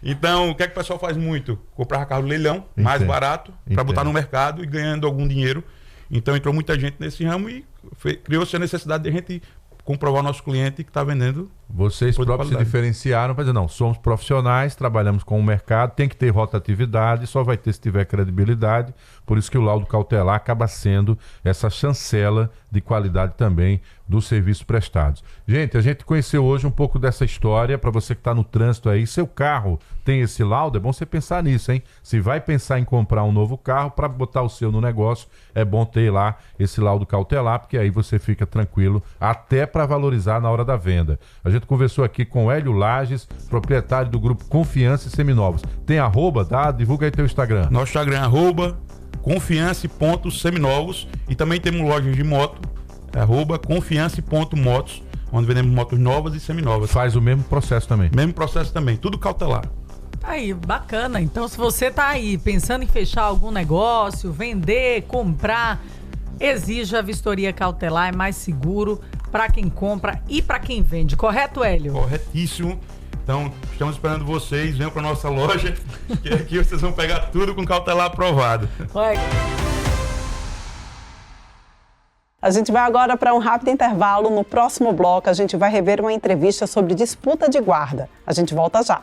Então, o que é que o pessoal faz muito? Comprar carro no leilão, mais barato, para botar no mercado e ganhando algum dinheiro. Então, entrou muita gente nesse ramo e criou-se a necessidade de a gente comprovar ao nosso cliente que está vendendo. Vocês próprios se diferenciaram para dizer, não, somos profissionais, trabalhamos com o mercado, tem que ter rotatividade, só vai ter se tiver credibilidade, por isso que o laudo cautelar acaba sendo essa chancela de qualidade também dos serviços prestados. Gente, a gente conheceu hoje um pouco dessa história, para você que está no trânsito aí, seu carro tem esse laudo, é bom você pensar nisso, hein? Se vai pensar em comprar um novo carro, para botar o seu no negócio, é bom ter lá esse laudo cautelar, porque aí você fica tranquilo, até para valorizar na hora da venda. A gente conversou aqui com o Hélio Lages, proprietário do grupo Confiança e Seminovos. Tem arroba, divulga aí teu Instagram. Nosso Instagram é @confiance.seminovos e também temos lojas de moto, @confiance.motos, onde vendemos motos novas e seminovas. Faz o mesmo processo também. Mesmo processo também, tudo cautelar. Aí, bacana. Então, se você tá aí pensando em fechar algum negócio, vender, comprar, exija a vistoria cautelar, é mais seguro para quem compra e para quem vende. Correto, Hélio? Corretíssimo. Então, estamos esperando vocês, venham para nossa loja, que aqui vocês vão pegar tudo com cautelar aprovado. Oi. A gente vai agora para um rápido intervalo. No próximo bloco, a gente vai rever uma entrevista sobre disputa de guarda. A gente volta já.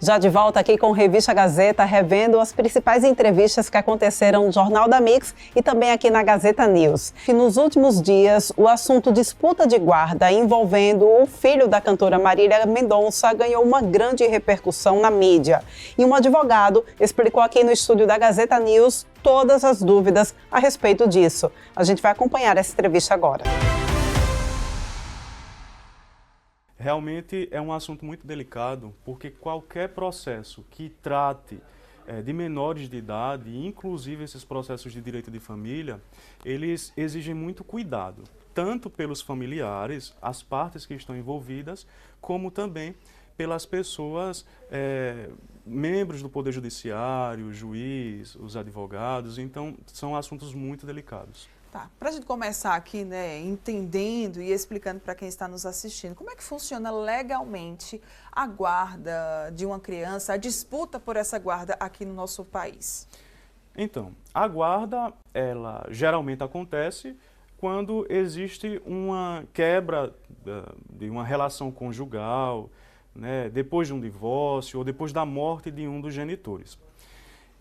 Já de volta aqui com Revista Gazeta, revendo as principais entrevistas que aconteceram no Jornal da Mix e também aqui na Gazeta News. E nos últimos dias, o assunto disputa de guarda envolvendo o filho da cantora Marília Mendonça ganhou uma grande repercussão na mídia. E um advogado explicou aqui no estúdio da Gazeta News todas as dúvidas a respeito disso. A gente vai acompanhar essa entrevista agora. Realmente é um assunto muito delicado, porque qualquer processo que trate de menores de idade, inclusive esses processos de direito de família, eles exigem muito cuidado, tanto pelos familiares, as partes que estão envolvidas, como também pelas pessoas, membros do Poder Judiciário, o juiz, os advogados. Então, são assuntos muito delicados. Tá, para a gente começar aqui, né, entendendo e explicando para quem está nos assistindo, como é que funciona legalmente a guarda de uma criança, a disputa por essa guarda aqui no nosso país? Então, a guarda, ela geralmente acontece quando existe uma quebra de uma relação conjugal, né, depois de um divórcio ou depois da morte de um dos genitores.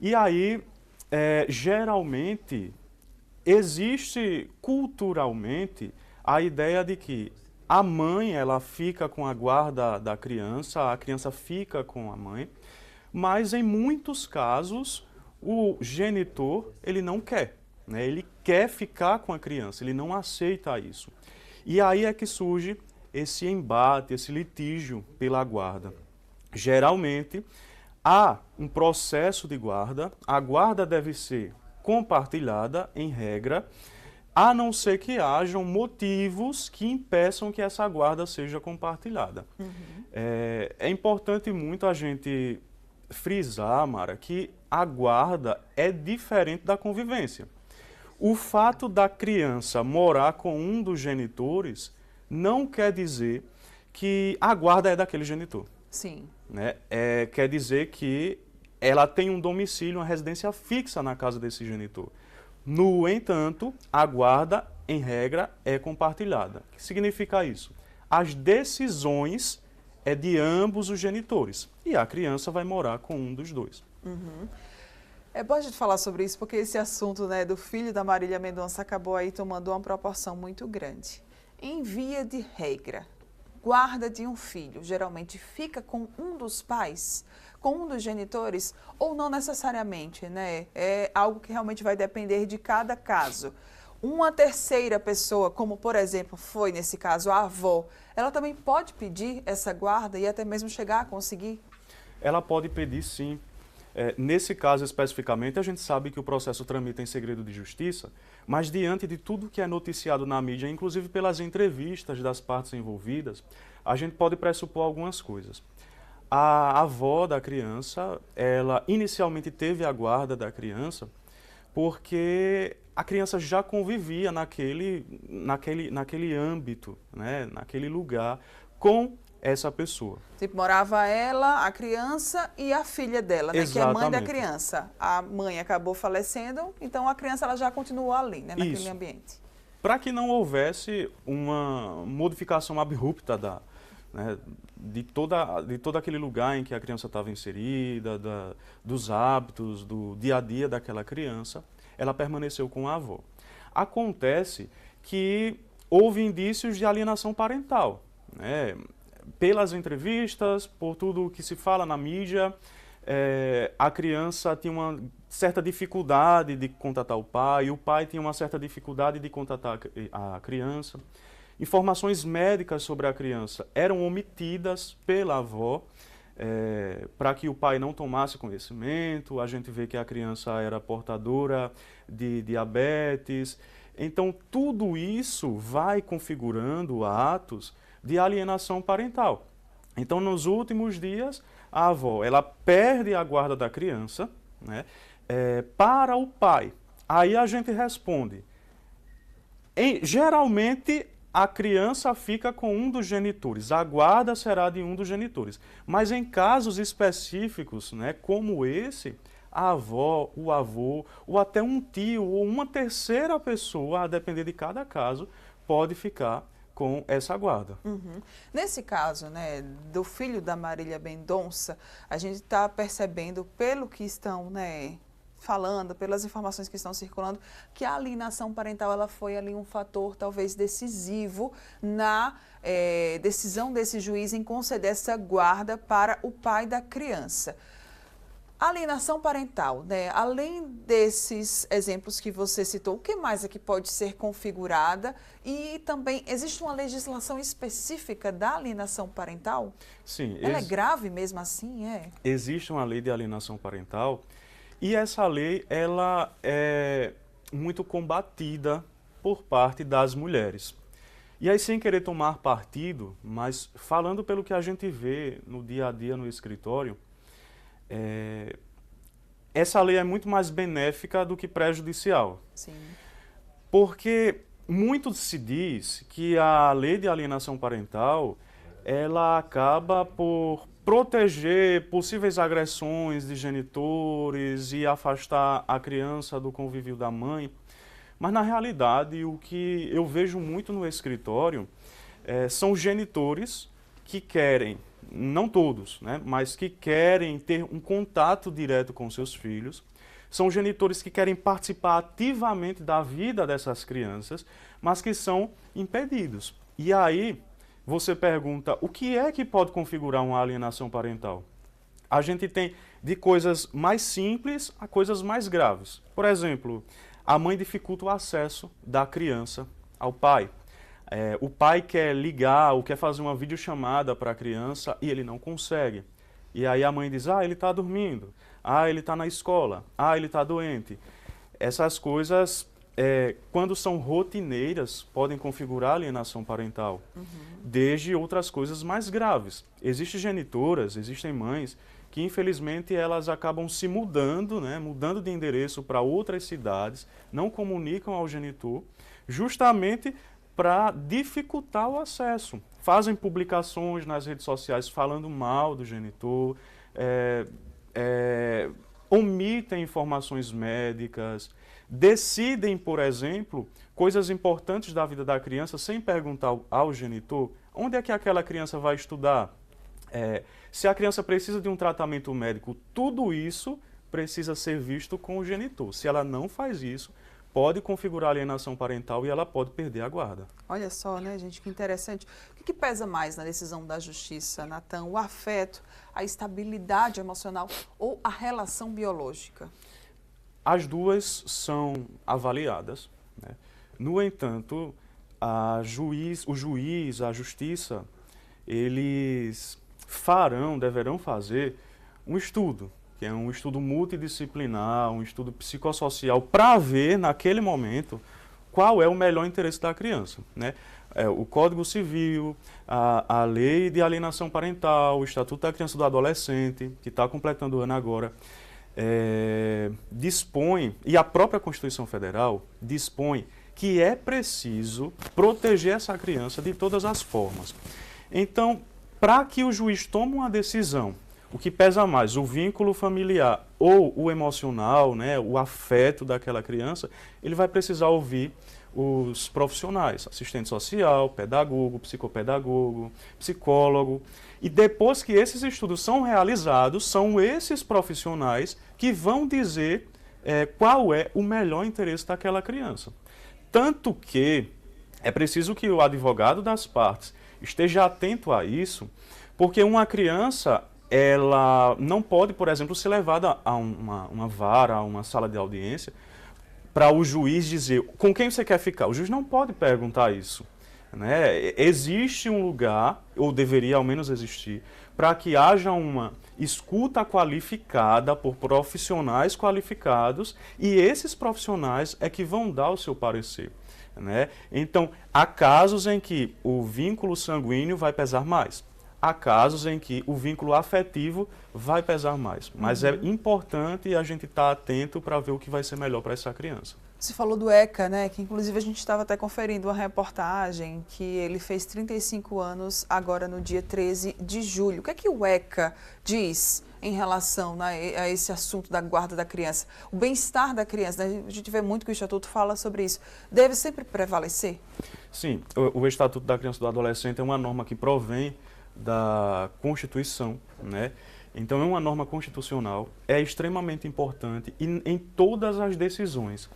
E aí, geralmente, existe culturalmente a ideia de que a mãe ela fica com a guarda da criança, a criança fica com a mãe, mas em muitos casos o genitor ele não quer, né? Ele quer ficar com a criança, ele não aceita isso. E aí é que surge esse embate, esse litígio pela guarda. Geralmente há um processo de guarda, a guarda deve ser compartilhada, em regra, a não ser que hajam motivos que impeçam que essa guarda seja compartilhada. Uhum. É importante muito a gente frisar, Mara, que a guarda é diferente da convivência. O fato da criança morar com um dos genitores não quer dizer que a guarda é daquele genitor. Sim. Né? Quer dizer que ela tem um domicílio, uma residência fixa na casa desse genitor. No entanto, a guarda em regra, é compartilhada. O que significa isso? As decisões é de ambos os genitores e a criança vai morar com um dos dois. É bom a gente falar sobre isso, porque esse assunto, né, do filho da Marília Mendonça acabou aí tomando uma proporção muito grande. Em via de regra, guarda de um filho geralmente fica com um dos pais, com um dos genitores, ou não necessariamente, né? É algo que realmente vai depender de cada caso. Uma terceira pessoa, como por exemplo foi nesse caso a avó, ela também pode pedir essa guarda e até mesmo chegar a conseguir? Ela pode pedir, sim. Nesse caso especificamente, a gente sabe que o processo tramita em segredo de justiça, mas diante de tudo que é noticiado na mídia, inclusive pelas entrevistas das partes envolvidas, a gente pode pressupor algumas coisas. A avó da criança, ela inicialmente teve a guarda da criança porque a criança já convivia naquele âmbito, né, naquele lugar com essa pessoa. Tipo, morava ela, a criança e a filha dela, né, que é mãe da Exatamente. criança. A mãe acabou falecendo, então a criança ela já continuou ali, né, naquele Isso. ambiente. Para que não houvesse uma modificação abrupta de todo aquele lugar em que a criança estava inserida, dos hábitos, do dia a dia daquela criança, ela permaneceu com a avó. Acontece que houve indícios de alienação parental, né? Pelas entrevistas, por tudo o que se fala na mídia, a criança tinha uma certa dificuldade de contatar o pai tinha uma certa dificuldade de contatar a criança. Informações médicas sobre a criança eram omitidas pela avó para que o pai não tomasse conhecimento. A gente vê que a criança era portadora de diabetes. Então, tudo isso vai configurando atos de alienação parental. Então, nos últimos dias, a avó ela perde a guarda da criança, né, para o pai. Aí a gente responde. Geralmente, a criança fica com um dos genitores, a guarda será de um dos genitores. Mas em casos específicos, né, como esse, a avó, o avô, ou até um tio, ou uma terceira pessoa, a depender de cada caso, pode ficar com essa guarda. Nesse caso, né, do filho da Marília Mendonça, a gente está percebendo, pelo que estão, né, falando, pelas informações que estão circulando, que a alienação parental ela foi ali um fator talvez decisivo na decisão desse juiz em conceder essa guarda para o pai da criança. Alienação parental, né? Além desses exemplos que você citou, o que mais é que pode ser configurada? E também, existe uma legislação específica da alienação parental? Sim. Ela é grave mesmo assim? Existe uma lei de alienação parental e essa lei ela é muito combatida por parte das mulheres. E aí, sem querer tomar partido, mas falando pelo que a gente vê no dia a dia no escritório, essa lei é muito mais benéfica do que prejudicial. Sim. Porque muito se diz que a lei de alienação parental ela acaba por proteger possíveis agressões de genitores e afastar a criança do convívio da mãe. Mas, na realidade, o que eu vejo muito no escritório são genitores que querem, não todos, né, mas que querem ter um contato direto com seus filhos. São genitores que querem participar ativamente da vida dessas crianças, mas que são impedidos. E aí, você pergunta, o que é que pode configurar uma alienação parental? A gente tem de coisas mais simples a coisas mais graves. Por exemplo, a mãe dificulta o acesso da criança ao pai. O pai quer ligar ou quer fazer uma videochamada para a criança e ele não consegue. E aí a mãe diz, ele está dormindo, ele está na escola, ele está doente. Essas coisas, quando são rotineiras, podem configurar alienação parental, desde outras coisas mais graves. Existem genitoras, existem mães que infelizmente elas acabam se mudando, né, mudando de endereço para outras cidades, não comunicam ao genitor, justamente para dificultar o acesso. Fazem publicações nas redes sociais falando mal do genitor, omitem informações médicas, decidem, por exemplo, coisas importantes da vida da criança sem perguntar ao genitor onde é que aquela criança vai estudar, se a criança precisa de um tratamento médico, tudo isso precisa ser visto com o genitor. Se ela não faz isso, pode configurar alienação parental e ela pode perder a guarda. Olha só, né, gente, que interessante. O que pesa mais na decisão da justiça, Natan? O afeto, a estabilidade emocional ou a relação biológica? As duas são avaliadas, né? No entanto, o juiz, a justiça, eles deverão fazer um estudo, que é um estudo multidisciplinar, um estudo psicossocial, para ver, naquele momento, qual é o melhor interesse da criança, né? O Código Civil, a Lei de Alienação Parental, o Estatuto da Criança e do Adolescente, que está completando o ano agora, dispõe, e a própria Constituição Federal dispõe, que é preciso proteger essa criança de todas as formas. Então, para que o juiz tome uma decisão, o que pesa mais, o vínculo familiar ou o emocional, né, o afeto daquela criança, ele vai precisar ouvir os profissionais, assistente social, pedagogo, psicopedagogo, psicólogo. E depois que esses estudos são realizados, são esses profissionais que vão dizer qual é o melhor interesse daquela criança. Tanto que é preciso que o advogado das partes esteja atento a isso, porque uma criança, ela não pode, por exemplo, ser levada a uma vara, a uma sala de audiência, para o juiz dizer com quem você quer ficar. O juiz não pode perguntar isso, né? Existe um lugar, ou deveria ao menos existir, para que haja uma escuta qualificada por profissionais qualificados, e esses profissionais é que vão dar o seu parecer, né? Então, há casos em que o vínculo sanguíneo vai pesar mais. Há casos em que o vínculo afetivo vai pesar mais. Mas é importante a gente estar atento para ver o que vai ser melhor para essa criança. Você falou do ECA, né? Que inclusive a gente estava até conferindo uma reportagem que ele fez 35 anos agora no dia 13 de julho. O que é que o ECA diz em relação, né, a esse assunto da guarda da criança? O bem-estar da criança, né? A gente vê muito que o Estatuto fala sobre isso. Deve sempre prevalecer? Sim, o Estatuto da Criança e do Adolescente é uma norma que provém da Constituição, né? Então é uma norma constitucional, é extremamente importante em todas as decisões.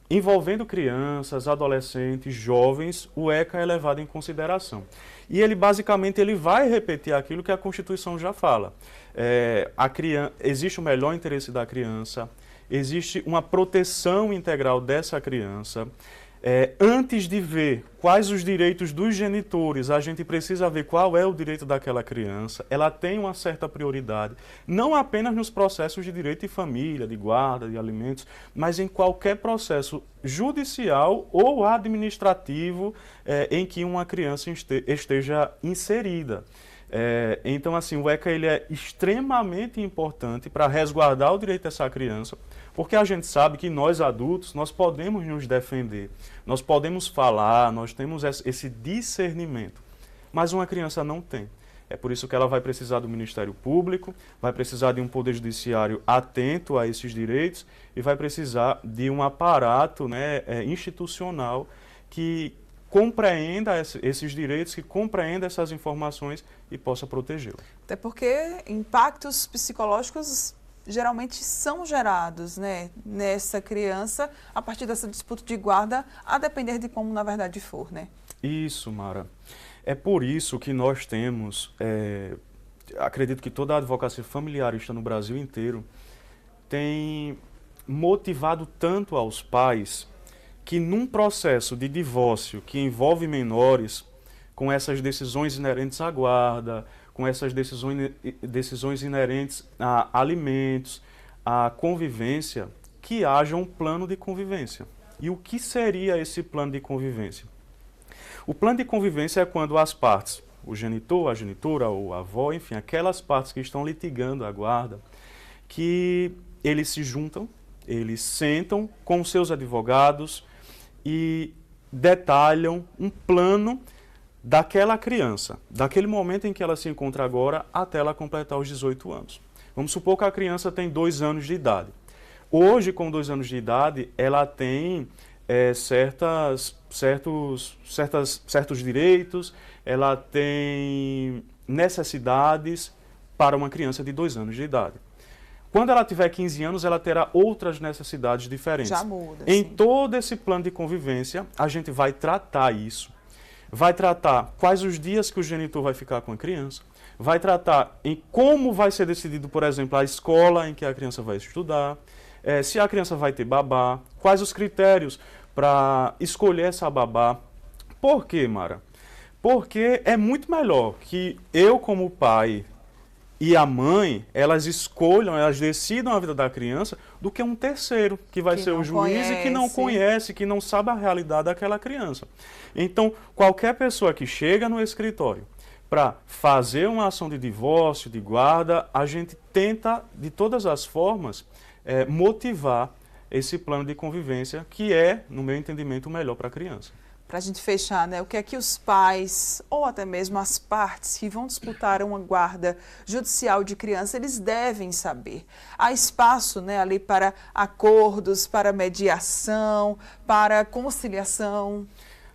Envolvendo crianças, adolescentes, jovens, o ECA é levado em consideração. E ele basicamente vai repetir aquilo que a Constituição já fala. Existe o melhor interesse da criança, existe uma proteção integral dessa criança. Antes de ver quais os direitos dos genitores, a gente precisa ver qual é o direito daquela criança. Ela tem uma certa prioridade, não apenas nos processos de direito de família, de guarda, de alimentos, mas em qualquer processo judicial ou administrativo em que uma criança esteja inserida. Então, assim, o ECA ele é extremamente importante para resguardar o direito dessa criança, porque a gente sabe que nós adultos, nós podemos nos defender, nós podemos falar, nós temos esse discernimento, mas uma criança não tem. É por isso que ela vai precisar do Ministério Público, vai precisar de um poder judiciário atento a esses direitos e vai precisar de um aparato, né, institucional que compreenda esses direitos, que compreenda essas informações e possa protegê-lo. Até porque impactos psicológicos geralmente são gerados, né, nessa criança a partir dessa disputa de guarda, a depender de como na verdade for, né? Isso, Mara. É por isso que nós temos, acredito que toda a advocacia familiarista no Brasil inteiro tem motivado tanto aos pais que num processo de divórcio que envolve menores, com essas decisões inerentes à guarda, com essas decisões inerentes a alimentos, a convivência, que haja um plano de convivência. E o que seria esse plano de convivência? O plano de convivência é quando as partes, o genitor, a genitora ou a avó, enfim, aquelas partes que estão litigando a guarda, que eles se juntam, eles sentam com seus advogados e detalham um plano daquela criança, daquele momento em que ela se encontra agora até ela completar os 18 anos. Vamos supor que a criança tem 2 anos de idade. Hoje, com 2 anos de idade, ela tem certos direitos, ela tem necessidades para uma criança de 2 anos de idade. Quando ela tiver 15 anos, ela terá outras necessidades diferentes. Já muda. Em sim. todo esse plano de convivência, a gente vai tratar isso. Vai tratar quais os dias que o genitor vai ficar com a criança, vai tratar em como vai ser decidido, por exemplo, a escola em que a criança vai estudar, se a criança vai ter babá, quais os critérios para escolher essa babá. Por quê, Mara? Porque é muito melhor que eu, como pai, e a mãe, elas escolham, elas decidam a vida da criança, do que um terceiro, que vai ser o juiz e que não conhece, que não sabe a realidade daquela criança. Então, qualquer pessoa que chega no escritório para fazer uma ação de divórcio, de guarda, a gente tenta, de todas as formas, motivar esse plano de convivência, que é, no meu entendimento, o melhor para a criança. Para a gente fechar, né, o que é que os pais, ou até mesmo as partes que vão disputar uma guarda judicial de criança, eles devem saber? Há espaço, né, ali para acordos, para mediação, para conciliação?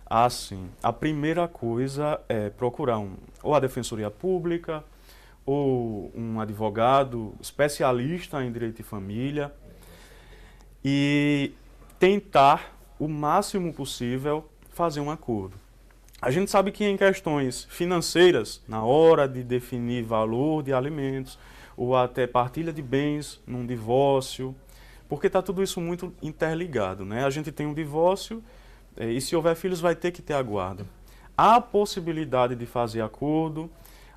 Ah, sim. A primeira coisa é procurar ou a Defensoria Pública, ou um advogado especialista em direito de família, e tentar, o máximo possível, fazer um acordo. A gente sabe que em questões financeiras, na hora de definir valor de alimentos, ou até partilha de bens num divórcio, porque está tudo isso muito interligado, né? A gente tem um divórcio e se houver filhos vai ter que ter a guarda. Há a possibilidade de fazer acordo,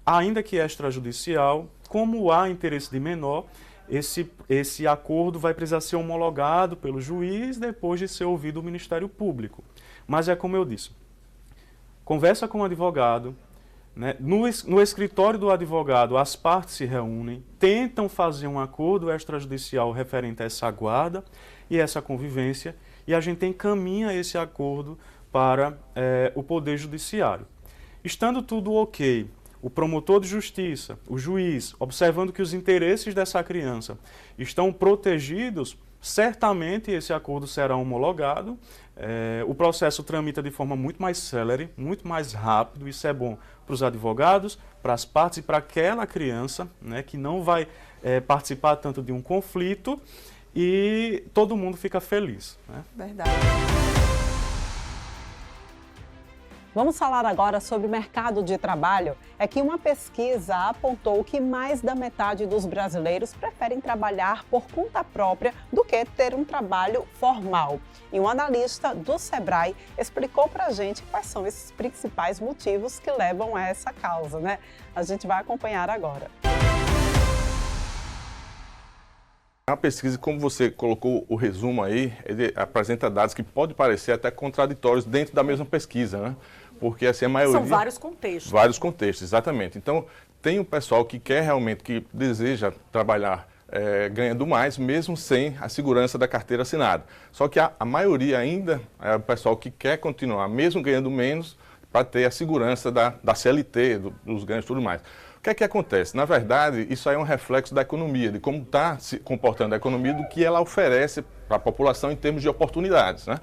ainda que extrajudicial, como há interesse de menor, esse acordo vai precisar ser homologado pelo juiz depois de ser ouvido o Ministério Público. Mas é como eu disse, conversa com o advogado, né? No escritório do advogado as partes se reúnem, tentam fazer um acordo extrajudicial referente a essa guarda e essa convivência, e a gente encaminha esse acordo para o Poder Judiciário. Estando tudo ok, o promotor de justiça, o juiz, observando que os interesses dessa criança estão protegidos, certamente esse acordo será homologado, o processo tramita de forma muito mais célere, muito mais rápido, isso é bom para os advogados, para as partes e para aquela criança, né, que não vai participar tanto de um conflito e todo mundo fica feliz, né? Verdade. Vamos falar agora sobre o mercado de trabalho. É que uma pesquisa apontou que mais da metade dos brasileiros preferem trabalhar por conta própria do que ter um trabalho formal. E um analista do Sebrae explicou para a gente quais são esses principais motivos que levam a essa causa, né? A gente vai acompanhar agora. A pesquisa, como você colocou o resumo aí, ele apresenta dados que podem parecer até contraditórios dentro da mesma pesquisa, né? Porque assim, a maioria... São vários contextos. Vários contextos, exatamente. Então, tem um pessoal que quer realmente, que deseja trabalhar ganhando mais, mesmo sem a segurança da carteira assinada. Só que a maioria ainda é o pessoal que quer continuar, mesmo ganhando menos, para ter a segurança da CLT, dos ganhos e tudo mais. O que é que acontece? Na verdade, isso aí é um reflexo da economia, de como está se comportando a economia, do que ela oferece para a população em termos de oportunidades, né?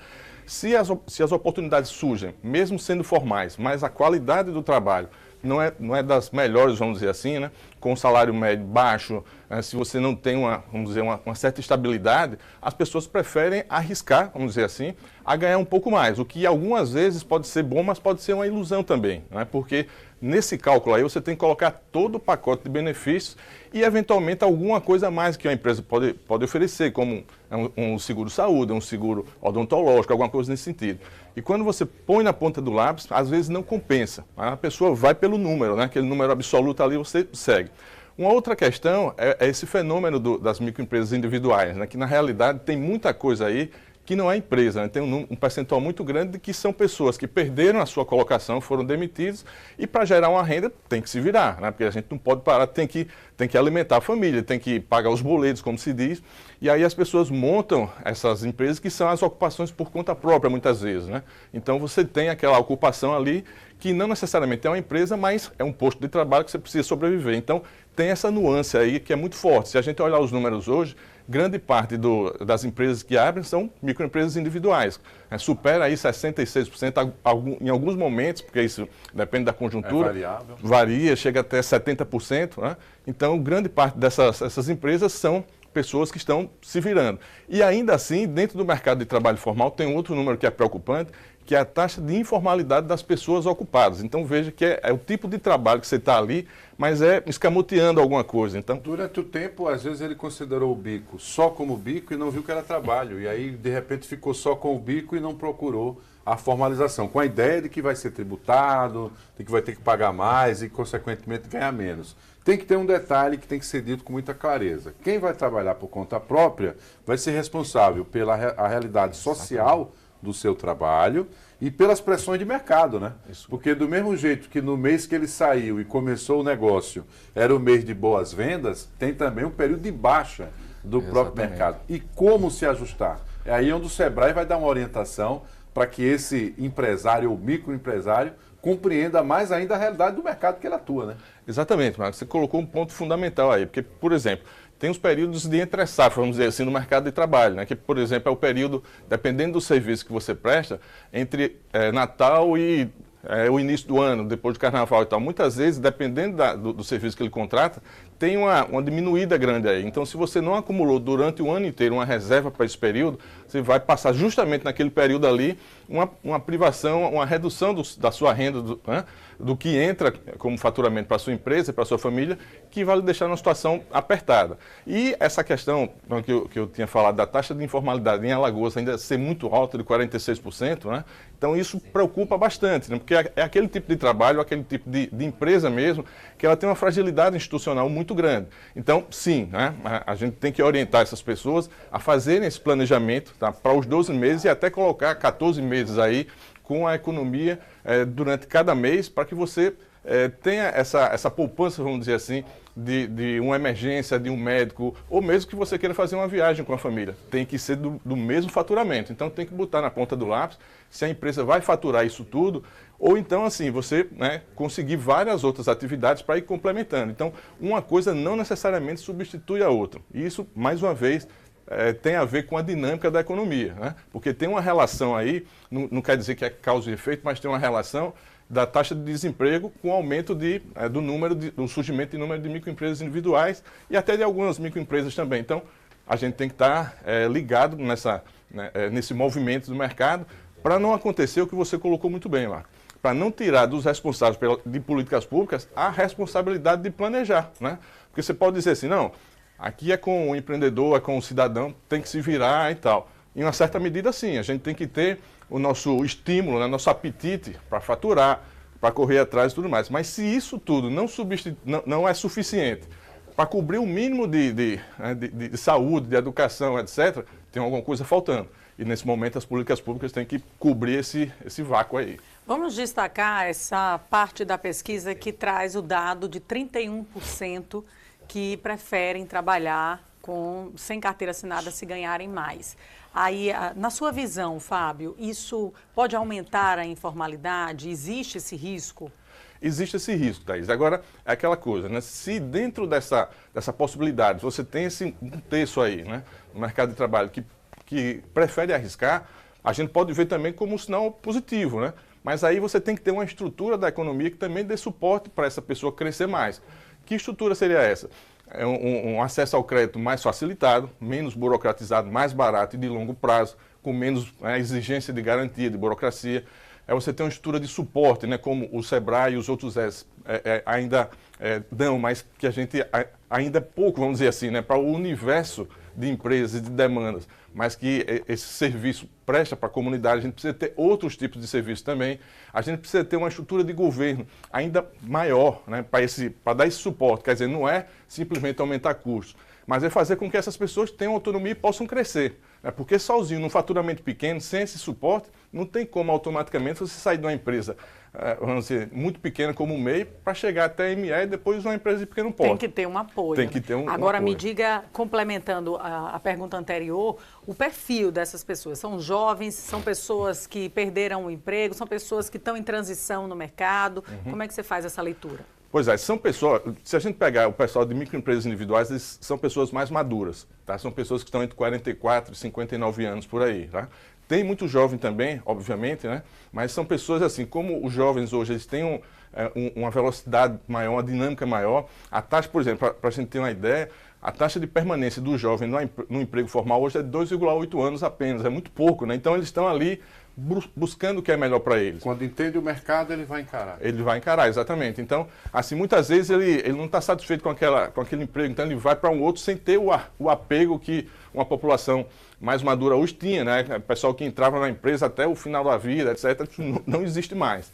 Se as oportunidades surgem, mesmo sendo formais, mas a qualidade do trabalho não é das melhores, vamos dizer assim, né? Com um salário médio baixo, se você não tem uma certa estabilidade, as pessoas preferem arriscar, vamos dizer assim, a ganhar um pouco mais, o que algumas vezes pode ser bom, mas pode ser uma ilusão também, né? Porque nesse cálculo aí você tem que colocar todo o pacote de benefícios e eventualmente alguma coisa a mais que a empresa pode oferecer, como um seguro-saúde, um seguro odontológico, alguma coisa nesse sentido. E quando você põe na ponta do lápis, às vezes não compensa. A pessoa vai pelo número, né? Aquele número absoluto ali você segue. Uma outra questão é esse fenômeno das microempresas individuais, né? Que na realidade tem muita coisa aí que não é empresa, né? Tem um percentual muito grande de que são pessoas que perderam a sua colocação, foram demitidos e para gerar uma renda tem que se virar, né? Porque a gente não pode parar, tem que alimentar a família, tem que pagar os boletos, como se diz, E aí as pessoas montam essas empresas que são as ocupações por conta própria, muitas vezes, né? Então você tem aquela ocupação ali que não necessariamente é uma empresa, mas é um posto de trabalho que você precisa sobreviver. Então tem essa nuance aí que é muito forte. Se a gente olhar os números hoje, grande parte das empresas que abrem são microempresas individuais. Supera aí 66% em alguns momentos, porque isso depende da conjuntura. É variável. Varia, chega até 70%. Né? Então, grande parte dessas empresas são pessoas que estão se virando. E ainda assim, dentro do mercado de trabalho formal, tem um outro número que é preocupante, que é a taxa de informalidade das pessoas ocupadas. Então veja que é o tipo de trabalho que você está ali, mas é escamoteando alguma coisa. Então, durante o tempo, às vezes ele considerou o bico só como bico e não viu que era trabalho. E aí, de repente, ficou só com o bico e não procurou a formalização, com a ideia de que vai ser tributado, de que vai ter que pagar mais e, consequentemente, ganhar menos. Tem que ter um detalhe que tem que ser dito com muita clareza. Quem vai trabalhar por conta própria vai ser responsável pela a realidade social do seu trabalho e pelas pressões de mercado, né? Isso. Porque do mesmo jeito que no mês que ele saiu e começou o negócio era o mês de boas vendas, tem também um período de baixa do próprio mercado. E como se ajustar? É aí onde o Sebrae vai dar uma orientação para que esse empresário ou microempresário compreenda mais ainda a realidade do mercado que ele atua, né? Exatamente, Marcos. Você colocou um ponto fundamental aí, porque, por exemplo, tem os períodos de entre-safra, vamos dizer assim, no mercado de trabalho, né? Que, por exemplo, é o período, dependendo do serviço que você presta, entre Natal e o início do ano, depois do Carnaval e tal. Muitas vezes, dependendo do serviço que ele contrata, tem uma diminuída grande aí. Então, se você não acumulou durante o ano inteiro uma reserva para esse período, você vai passar justamente naquele período ali uma privação, uma redução da sua renda, do que entra como faturamento para a sua empresa, para a sua família, que vai lhe deixar numa situação apertada. E essa questão que eu tinha falado da taxa de informalidade em Alagoas ainda ser muito alta, de 46%, né? Então isso preocupa bastante, né? Porque é aquele tipo de trabalho, aquele tipo de empresa mesmo, que ela tem uma fragilidade institucional muito grande. Então, sim, né? A gente tem que orientar essas pessoas a fazerem esse planejamento, tá? Para os 12 meses e até colocar 14 meses aí com a economia durante cada mês, para que você tenha essa poupança, vamos dizer assim, de uma emergência, de um médico, ou mesmo que você queira fazer uma viagem com a família. Tem que ser do mesmo faturamento. Então tem que botar na ponta do lápis se a empresa vai faturar isso tudo, ou então assim, você conseguir várias outras atividades para ir complementando. Então uma coisa não necessariamente substitui a outra. E isso, mais uma vez, tem a ver com a dinâmica da economia, né? Porque tem uma relação aí, não quer dizer que é causa e efeito, mas tem uma relação da taxa de desemprego com o aumento do surgimento de número de microempresas individuais e até de algumas microempresas também. Então, a gente tem que estar ligado nesse movimento do mercado para não acontecer o que você colocou muito bem lá. Para não tirar dos responsáveis de políticas públicas a responsabilidade de planejar, né? Porque você pode dizer assim, não, aqui é com o empreendedor, é com o cidadão, tem que se virar e tal. Em uma certa medida, sim, a gente tem que ter o nosso estímulo, né, nosso apetite para faturar, para correr atrás e tudo mais. Mas se isso tudo não é suficiente para cobrir o mínimo de saúde, de educação, etc., tem alguma coisa faltando. E nesse momento as políticas públicas têm que cobrir esse vácuo aí. Vamos destacar essa parte da pesquisa que traz o dado de 31% que preferem trabalhar sem carteira assinada se ganharem mais. Aí, na sua visão, Fábio, isso pode aumentar a informalidade? Existe esse risco? Existe esse risco, Thaís. Agora, é aquela coisa, né? Se dentro dessa possibilidade você tem um terço aí, né, no mercado de trabalho que prefere arriscar, a gente pode ver também como um sinal positivo, né? Mas aí você tem que ter uma estrutura da economia que também dê suporte para essa pessoa crescer mais. Que estrutura seria essa? É um acesso ao crédito mais facilitado, menos burocratizado, mais barato e de longo prazo, com menos exigência de garantia, de burocracia. É você ter uma estrutura de suporte, né, como o Sebrae e os outros ainda dão, mas que a gente ainda é pouco, vamos dizer assim, né, para o universo de empresas e de demandas, mas que esse serviço presta para a comunidade. A gente precisa ter outros tipos de serviços também. A gente precisa ter uma estrutura de governo ainda maior, né, para dar esse suporte. Quer dizer, não é simplesmente aumentar custos, mas é fazer com que essas pessoas tenham autonomia e possam crescer. Né? Porque sozinho, num faturamento pequeno, sem esse suporte, não tem como automaticamente você sair de uma empresa vamos dizer, muito pequena como o MEI, para chegar até a ME e depois uma empresa de pequeno porte. Tem que ter um apoio. Tem que ter um Agora, apoio. me diga, complementando a pergunta anterior, o perfil dessas pessoas. São jovens, são pessoas que perderam o emprego, são pessoas que estão em transição no mercado. Como é que você faz essa leitura? Pois é, são pessoas, se a gente pegar o pessoal de microempresas individuais, eles são pessoas mais maduras, tá? São pessoas que estão entre 44 e 59 anos por aí, tá? Tem muito jovem também, obviamente, né? Mas são pessoas assim, como os jovens hoje, eles têm uma velocidade maior, uma dinâmica maior. A taxa, por exemplo, para a gente ter uma ideia, a taxa de permanência do jovem no emprego formal hoje é de 2,8 anos apenas, é muito pouco, né? Então eles estão ali buscando o que é melhor para eles. Quando entende o mercado, ele vai encarar. Ele vai encarar, exatamente. Então, assim, muitas vezes ele não está satisfeito com aquele emprego, então ele vai para um outro sem ter o apego que uma população mais madura hoje tinha, né? O pessoal que entrava na empresa até o final da vida, etc., não existe mais.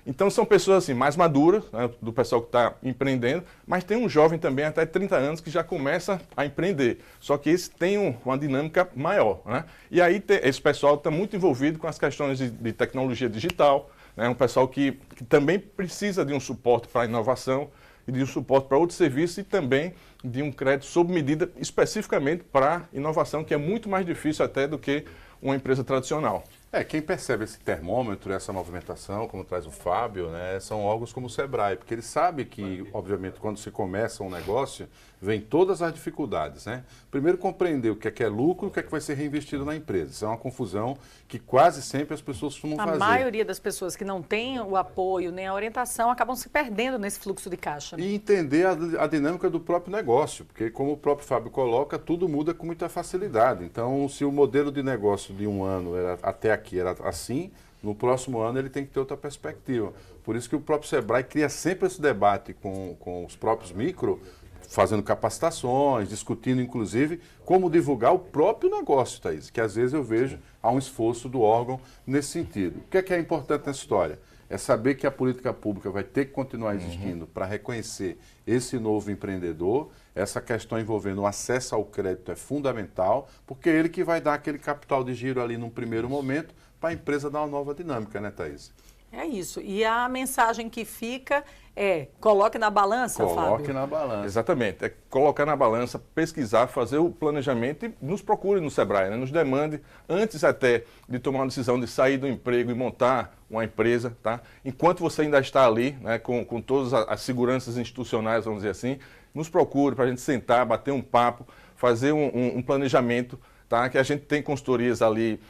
Então, são pessoas assim, mais maduras, né, do pessoal que está empreendendo, mas tem um jovem também até 30 anos que já começa a empreender. Só que esse tem uma dinâmica maior, né? E aí esse pessoal está muito envolvido com as questões de tecnologia digital, né? Um pessoal que também precisa de um suporte para a inovação e de um suporte para outros serviços e também de um crédito sob medida especificamente para inovação, que é muito mais difícil até do que uma empresa tradicional. Quem percebe esse termômetro, essa movimentação, como traz o Fábio, né, são órgãos como o Sebrae, porque ele sabe que, obviamente, quando se começa um negócio, vem todas as dificuldades, né? Primeiro, compreender o que é lucro e o que vai ser reinvestido na empresa. Isso é uma confusão que quase sempre as pessoas costumam fazer. A maioria das pessoas que não têm o apoio nem a orientação acabam se perdendo nesse fluxo de caixa. Né? E entender a dinâmica do próprio negócio, porque, como o próprio Fábio coloca, tudo muda com muita facilidade. Então, se o modelo de negócio de um ano até aqui era assim, no próximo ano ele tem que ter outra perspectiva. Por isso que o próprio Sebrae cria sempre esse debate com os próprios micro, fazendo capacitações, discutindo, inclusive, como divulgar o próprio negócio, Thaís, que às vezes eu vejo há um esforço do órgão nesse sentido. O que é importante nessa história? É saber que a política pública vai ter que continuar existindo para reconhecer esse novo empreendedor. Essa questão envolvendo o acesso ao crédito é fundamental, porque é ele que vai dar aquele capital de giro ali num primeiro momento para a empresa dar uma nova dinâmica, né, Thaís? É isso. E a mensagem que fica é: coloque na balança, Fábio. Coloque na balança. Exatamente. É colocar na balança, pesquisar, fazer o planejamento e nos procure no Sebrae, né? Nos demande, antes até de tomar uma decisão de sair do emprego e montar uma empresa, tá? Enquanto você ainda está ali, né, com todas as seguranças institucionais, vamos dizer assim, nos procure para a gente sentar, bater um papo, fazer um planejamento, tá? Que a gente tem consultorias ali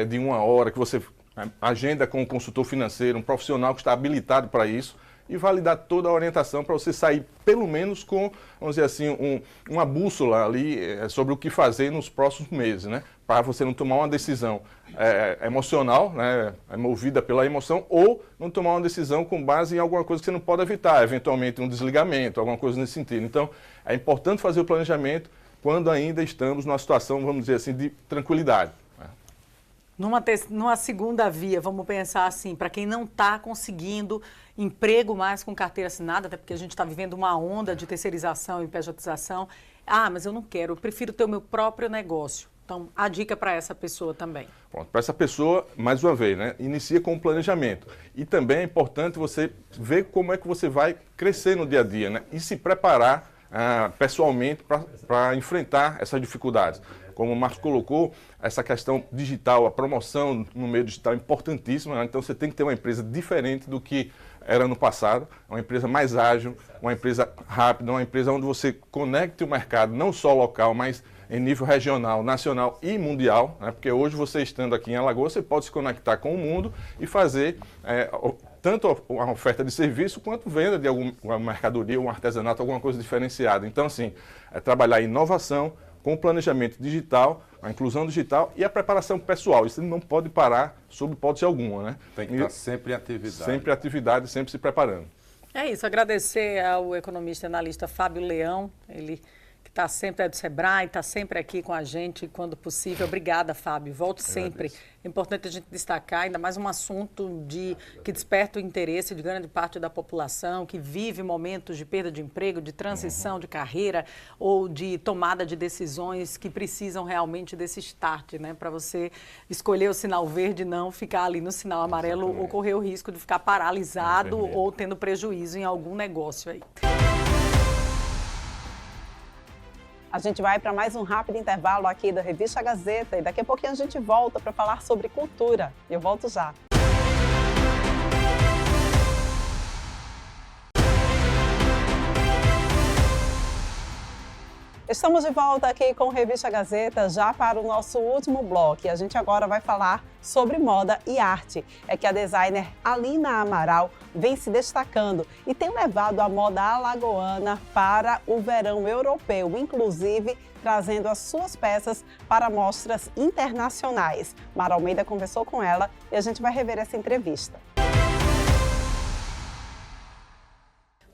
de 1 hora, que você agenda com um consultor financeiro, um profissional que está habilitado para isso, e vai lhe dar toda a orientação para você sair, pelo menos com, vamos dizer assim, uma bússola ali sobre o que fazer nos próximos meses, né? Para você não tomar uma decisão emocional, né? Movida pela emoção, ou não tomar uma decisão com base em alguma coisa que você não pode evitar, eventualmente um desligamento, alguma coisa nesse sentido. Então, é importante fazer o planejamento quando ainda estamos numa situação, vamos dizer assim, de tranquilidade. Numa segunda via, vamos pensar assim, para quem não está conseguindo emprego mais com carteira assinada, até porque a gente está vivendo uma onda de terceirização e pejotização. Mas eu não quero, eu prefiro ter o meu próprio negócio. Então, a dica para essa pessoa também. Para essa pessoa, mais uma vez, né, inicia com o planejamento. E também é importante você ver como é que você vai crescer no dia a dia, né, e se preparar pessoalmente para enfrentar essas dificuldades. Como o Marcos colocou, essa questão digital, a promoção no meio digital é importantíssima, né? Então você tem que ter uma empresa diferente do que era no passado, uma empresa mais ágil, uma empresa rápida, uma empresa onde você conecte o mercado, não só local, mas em nível regional, nacional e mundial, né? Porque hoje você estando aqui em Alagoas, você pode se conectar com o mundo e fazer tanto a oferta de serviço quanto venda de alguma mercadoria, um artesanato, alguma coisa diferenciada. Então, assim, trabalhar em inovação, com o planejamento digital, a inclusão digital e a preparação pessoal. Isso não pode parar sob hipótese alguma, né? Tem que estar sempre em atividade. Sempre em atividade, sempre se preparando. É isso, agradecer ao economista e analista Fábio Leão, ele que está sempre, é do Sebrae, está sempre aqui com a gente quando possível. Obrigada, Fábio. Volto sempre. É importante a gente destacar, ainda mais um assunto que desperta o interesse de grande parte da população, que vive momentos de perda de emprego, de transição de carreira ou de tomada de decisões que precisam realmente desse start, né? Para você escolher o sinal verde e não ficar ali no sinal amarelo ou correr o risco de ficar paralisado ou tendo prejuízo em algum negócio aí. A gente vai para mais um rápido intervalo aqui da Revista Gazeta e daqui a pouquinho a gente volta para falar sobre cultura. Eu volto já. Estamos de volta aqui com Revista Gazeta, já para o nosso último bloco. E a gente agora vai falar sobre moda e arte. É que a designer Alina Amaral vem se destacando e tem levado a moda alagoana para o verão europeu, inclusive trazendo as suas peças para mostras internacionais. Mara Almeida conversou com ela e a gente vai rever essa entrevista.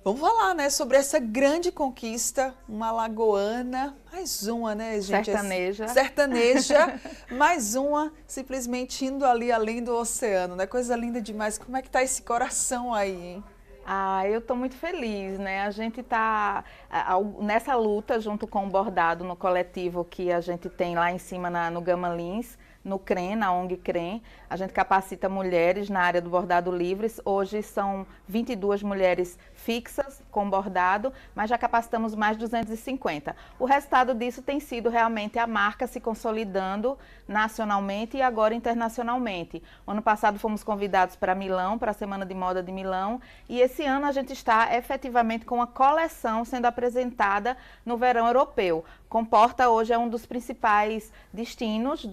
Vamos falar, né, sobre essa grande conquista, uma alagoana, mais uma, né, gente? Sertaneja. Sertaneja, mais uma, simplesmente indo ali além do oceano, né? Coisa linda demais. Como é que tá esse coração aí, hein? Eu estou muito feliz, né? A gente está nessa luta junto com o bordado no coletivo que a gente tem lá em cima no Gama Lins, no CREM, na ONG CREM. A gente capacita mulheres na área do bordado livres. Hoje são 22 mulheres fixas com bordado, mas já capacitamos mais de 250. O resultado disso tem sido realmente a marca se consolidando nacionalmente e agora internacionalmente. Ano passado fomos convidados para Milão, para a Semana de Moda de Milão, e esse ano a gente está efetivamente com uma coleção sendo apresentada no verão europeu. Comporta hoje é um dos principais destinos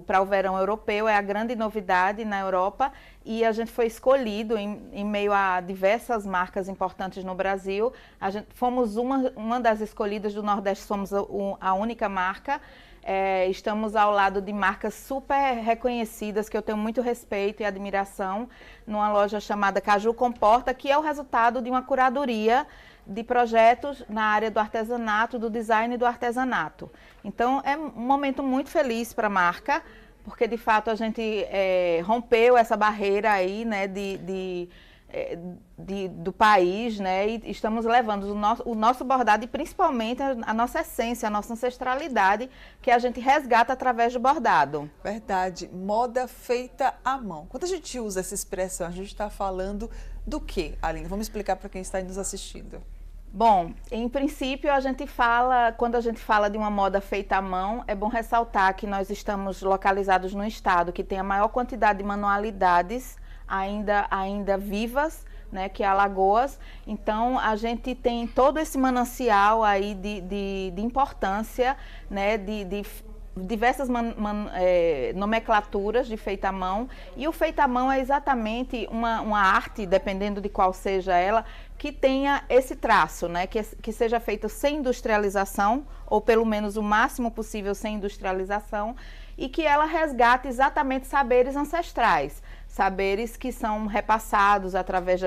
para o verão europeu, é a grande novidade na Europa, e a gente foi escolhido em meio a diversas marcas importantes no Brasil. Fomos uma das escolhidas do Nordeste, somos a única marca. Estamos ao lado de marcas super reconhecidas, que eu tenho muito respeito e admiração, numa loja chamada Caju Comporta, que é o resultado de uma curadoria de projetos na área do artesanato, do design e do artesanato. Então, é um momento muito feliz para a marca, porque, de fato, a gente rompeu essa barreira aí, né, do país, né, e estamos levando o nosso bordado e, principalmente, a nossa essência, a nossa ancestralidade, que a gente resgata através do bordado. Verdade. Moda feita à mão. Quando a gente usa essa expressão, a gente está falando do quê, Aline? Vamos explicar para quem está nos assistindo. Bom, em princípio quando a gente fala de uma moda feita à mão, é bom ressaltar que nós estamos localizados no estado que tem a maior quantidade de manualidades ainda vivas, né, que é Alagoas. Então, a gente tem todo esse manancial aí de importância, né, de diversas nomenclaturas de feita à mão, e o feita à mão é exatamente uma arte, dependendo de qual seja ela, que tenha esse traço, né? Que seja feito sem industrialização, ou pelo menos o máximo possível sem industrialização, e que ela resgate exatamente saberes ancestrais, saberes que são repassados através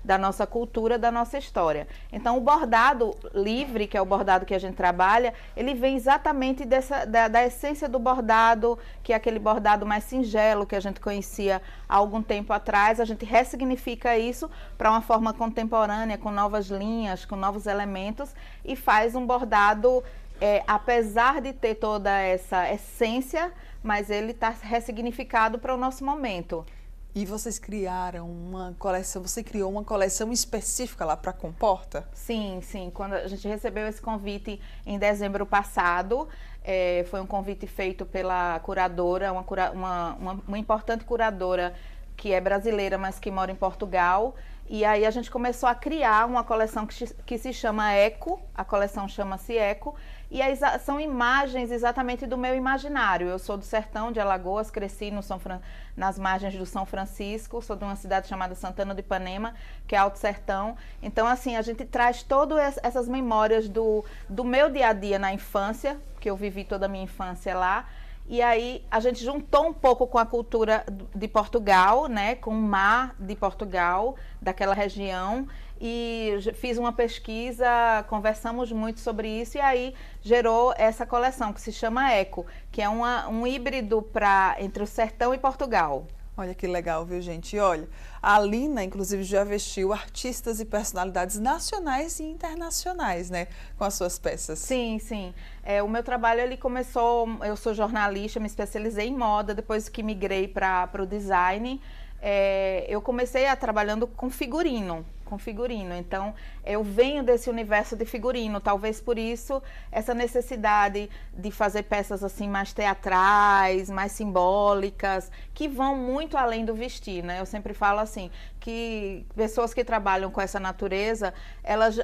da nossa cultura, da nossa história. Então, o bordado livre, que é o bordado que a gente trabalha, ele vem exatamente da essência do bordado, que é aquele bordado mais singelo que a gente conhecia há algum tempo atrás. A gente ressignifica isso para uma forma contemporânea, com novas linhas, com novos elementos, e faz um bordado, apesar de ter toda essa essência, mas ele está ressignificado para o nosso momento. E vocês criaram uma coleção, você criou uma coleção específica lá para Comporta? Sim. Quando a gente recebeu esse convite em dezembro passado, foi um convite feito pela curadora, uma importante curadora que é brasileira, mas que mora em Portugal. E aí a gente começou a criar uma coleção que se chama Eco, a coleção chama-se Eco, e aí são imagens exatamente do meu imaginário. Eu sou do sertão de Alagoas, cresci nas margens do São Francisco, sou de uma cidade chamada Santana do Ipanema, que é Alto Sertão. Então, assim, a gente traz todas essas memórias do meu dia a dia na infância, que eu vivi toda a minha infância lá, E aí a gente juntou um pouco com a cultura de Portugal, né, com o mar de Portugal, daquela região, e fiz uma pesquisa, conversamos muito sobre isso, e aí gerou essa coleção que se chama Eco, que é um híbrido entre o sertão e Portugal. Olha que legal, viu, gente? E olha, a Alina, inclusive, já vestiu artistas e personalidades nacionais e internacionais, né? Com as suas peças. Sim, sim. O meu trabalho, ele começou... Eu sou jornalista, me especializei em moda, depois que migrei para o design. Eu comecei trabalhando com figurino. Então, eu venho desse universo de figurino, talvez por isso essa necessidade de fazer peças assim mais teatrais, mais simbólicas, que vão muito além do vestir, né? Eu sempre falo assim, que pessoas que trabalham com essa natureza,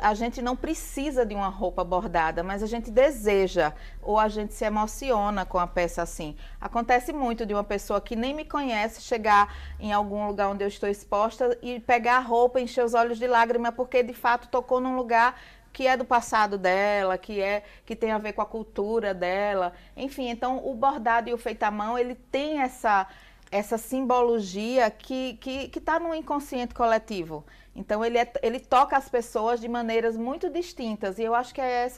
a gente não precisa de uma roupa bordada, mas a gente deseja, ou a gente se emociona com a peça assim. Acontece muito de uma pessoa que nem me conhece chegar em algum lugar onde eu estou exposta e pegar a roupa, encher os olhos de lágrima, porque de fato tocou num lugar que é do passado dela, que tem a ver com a cultura dela. Enfim, então o bordado e o feito à mão, ele tem essa simbologia que está no inconsciente coletivo. Então ele toca as pessoas de maneiras muito distintas, e eu acho que é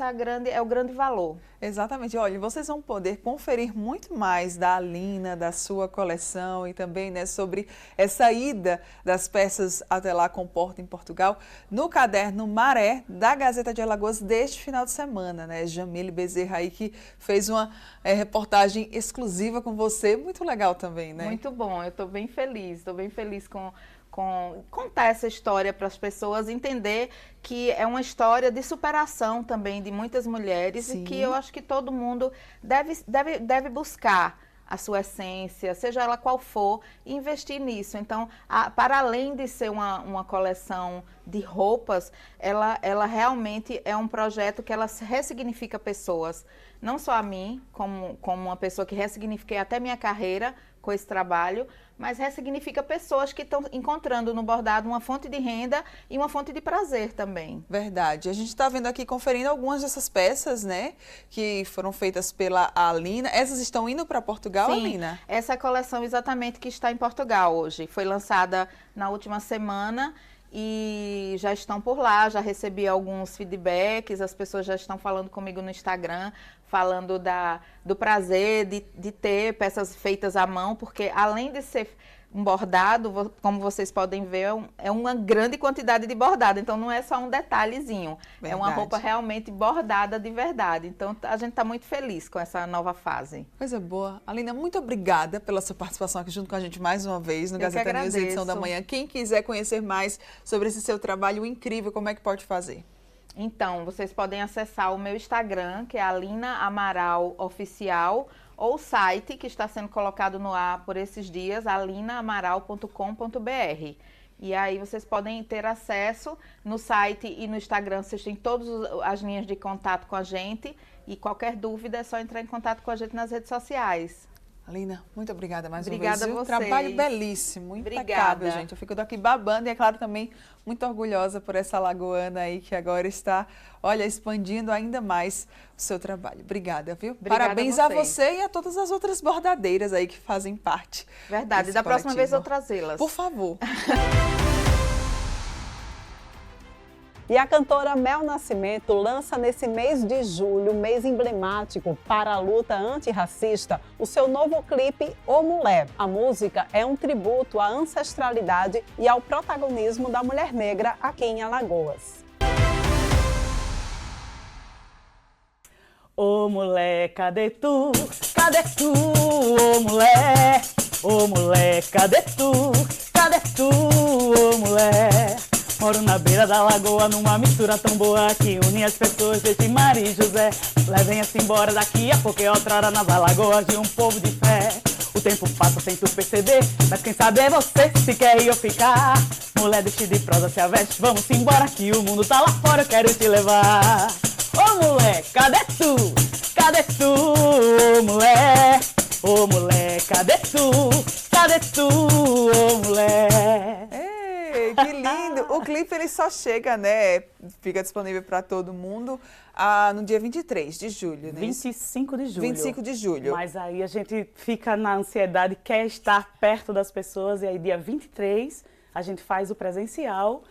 o grande valor. Exatamente. Olha, vocês vão poder conferir muito mais da Alina, da sua coleção, e também, né, sobre essa ida das peças até lá com Porto em Portugal, no caderno Maré da Gazeta de Alagoas deste final de semana, né? Jamile Bezerra aí que fez uma reportagem exclusiva com você, muito legal também, né? Muito bom, eu estou bem feliz com contar essa história para as pessoas, entender que é uma história de superação também de muitas mulheres. Sim. E que eu acho que todo mundo deve buscar a sua essência, seja ela qual for, e investir nisso. Então, para além de ser uma coleção de roupas, ela realmente é um projeto que ela ressignifica pessoas. Não só a mim, como uma pessoa que ressignifiquei até minha carreira com esse trabalho, mas ressignifica pessoas que estão encontrando no bordado uma fonte de renda e uma fonte de prazer também. Verdade. A gente está vendo aqui, conferindo algumas dessas peças, né, que foram feitas pela Alina. Essas estão indo para Portugal, Sim, Alina? Essa é a coleção exatamente que está em Portugal hoje. Foi lançada na última semana e já estão por lá, já recebi alguns feedbacks, as pessoas já estão falando comigo no Instagram, falando do prazer de ter peças feitas à mão, porque além de ser um bordado, como vocês podem ver, é uma grande quantidade de bordado, então não é só um detalhezinho, verdade. É uma roupa realmente bordada de verdade, então a gente está muito feliz com essa nova fase. Coisa boa. Alina, muito obrigada pela sua participação aqui junto com a gente mais uma vez no Gazeta News, edição da manhã. Quem quiser conhecer mais sobre esse seu trabalho incrível, como é que pode fazer? Então, vocês podem acessar o meu Instagram, que é Alina Amaral Oficial, ou o site que está sendo colocado no ar por esses dias, alinaamaral.com.br. E aí vocês podem ter acesso no site e no Instagram, vocês têm todas as linhas de contato com a gente, e qualquer dúvida é só entrar em contato com a gente nas redes sociais. Alina, muito obrigada mais uma vez. Obrigada a vocês. Trabalho belíssimo, impecável, gente. Eu fico daqui babando e, é claro, também muito orgulhosa por essa alagoana aí que agora está, olha, expandindo ainda mais o seu trabalho. Obrigada, viu? Obrigada. Parabéns a você e a todas as outras bordadeiras aí que fazem parte. Verdade. Da próxima vez eu trazê-las. Por favor. E a cantora Mel Nascimento lança nesse mês de julho, mês emblemático para a luta antirracista, o seu novo clipe Ô Mulher. A música é um tributo à ancestralidade e ao protagonismo da mulher negra aqui em Alagoas. Ô mulher, cadê tu? Cadê tu? Ô mulher, cadê tu? Cadê tu? Ô mulher. Moro na beira da lagoa, numa mistura tão boa que une as pessoas desse mar e José. Levem-se embora daqui a pouco é outra hora nas alagoas de um povo de fé. O tempo passa sem tu perceber, mas quem sabe é você se quer ir ou ficar. Mulher, deixa de prosa, se aveste, vamos embora que o mundo tá lá fora, eu quero te levar. Ô mulher, cadê tu? Cadê tu? Ô mulher, cadê tu? Cadê tu? Ô mulher. que lindo! O clipe ele só chega, né? Fica disponível para todo mundo no dia 23 de julho, né? 25 de julho. 25 de julho. Mas aí a gente fica na ansiedade, quer estar perto das pessoas, e aí dia 23 a gente faz o presencial.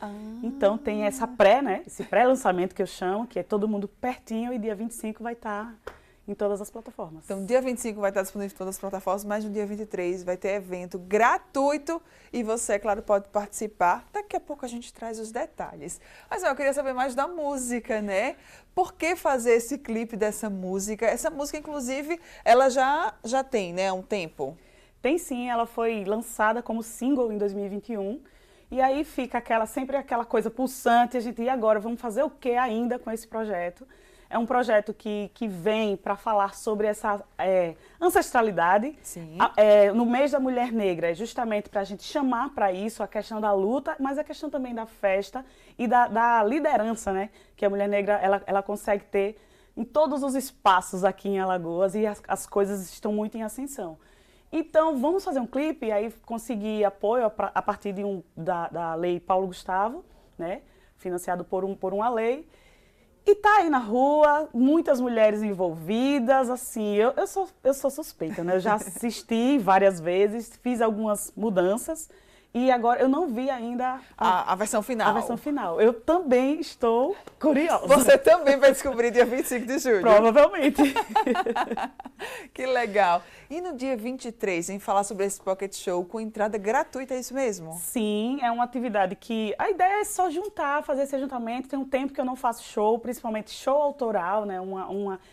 Então tem essa né? Esse pré-lançamento que eu chamo, que é todo mundo pertinho, e dia 25 vai estar em todas as plataformas. Então, dia 25 vai estar disponível em todas as plataformas, mas no dia 23 vai ter evento gratuito e você, é claro, pode participar. Daqui a pouco a gente traz os detalhes. Mas eu queria saber mais da música, né? Por que fazer esse clipe dessa música? Essa música, inclusive, ela já tem, né, há um tempo? Tem sim, ela foi lançada como single em 2021. E aí fica sempre aquela coisa pulsante, e agora, vamos fazer o que ainda com esse projeto? É um projeto que vem para falar sobre essa ancestralidade. Sim. No mês da Mulher Negra, é justamente para a gente chamar para isso a questão da luta, mas a questão também da festa e da liderança, né? Que a Mulher Negra ela consegue ter em todos os espaços aqui em Alagoas, e as coisas estão muito em ascensão. Então, vamos fazer um clipe, e aí consegui apoio a partir da lei Paulo Gustavo, né? Financiado por uma lei. E tá aí na rua, muitas mulheres envolvidas, assim, eu sou suspeita, né? Eu já assisti várias vezes, fiz algumas mudanças, e agora eu não vi ainda a versão final. A versão final. Eu também estou curiosa. Você também vai descobrir dia 25 de julho. Provavelmente. Que legal. E no dia 23, em falar sobre esse Pocket Show com entrada gratuita, é isso mesmo? Sim, é uma atividade que a ideia é só fazer esse ajuntamento. Tem um tempo que eu não faço show, principalmente show autoral, né?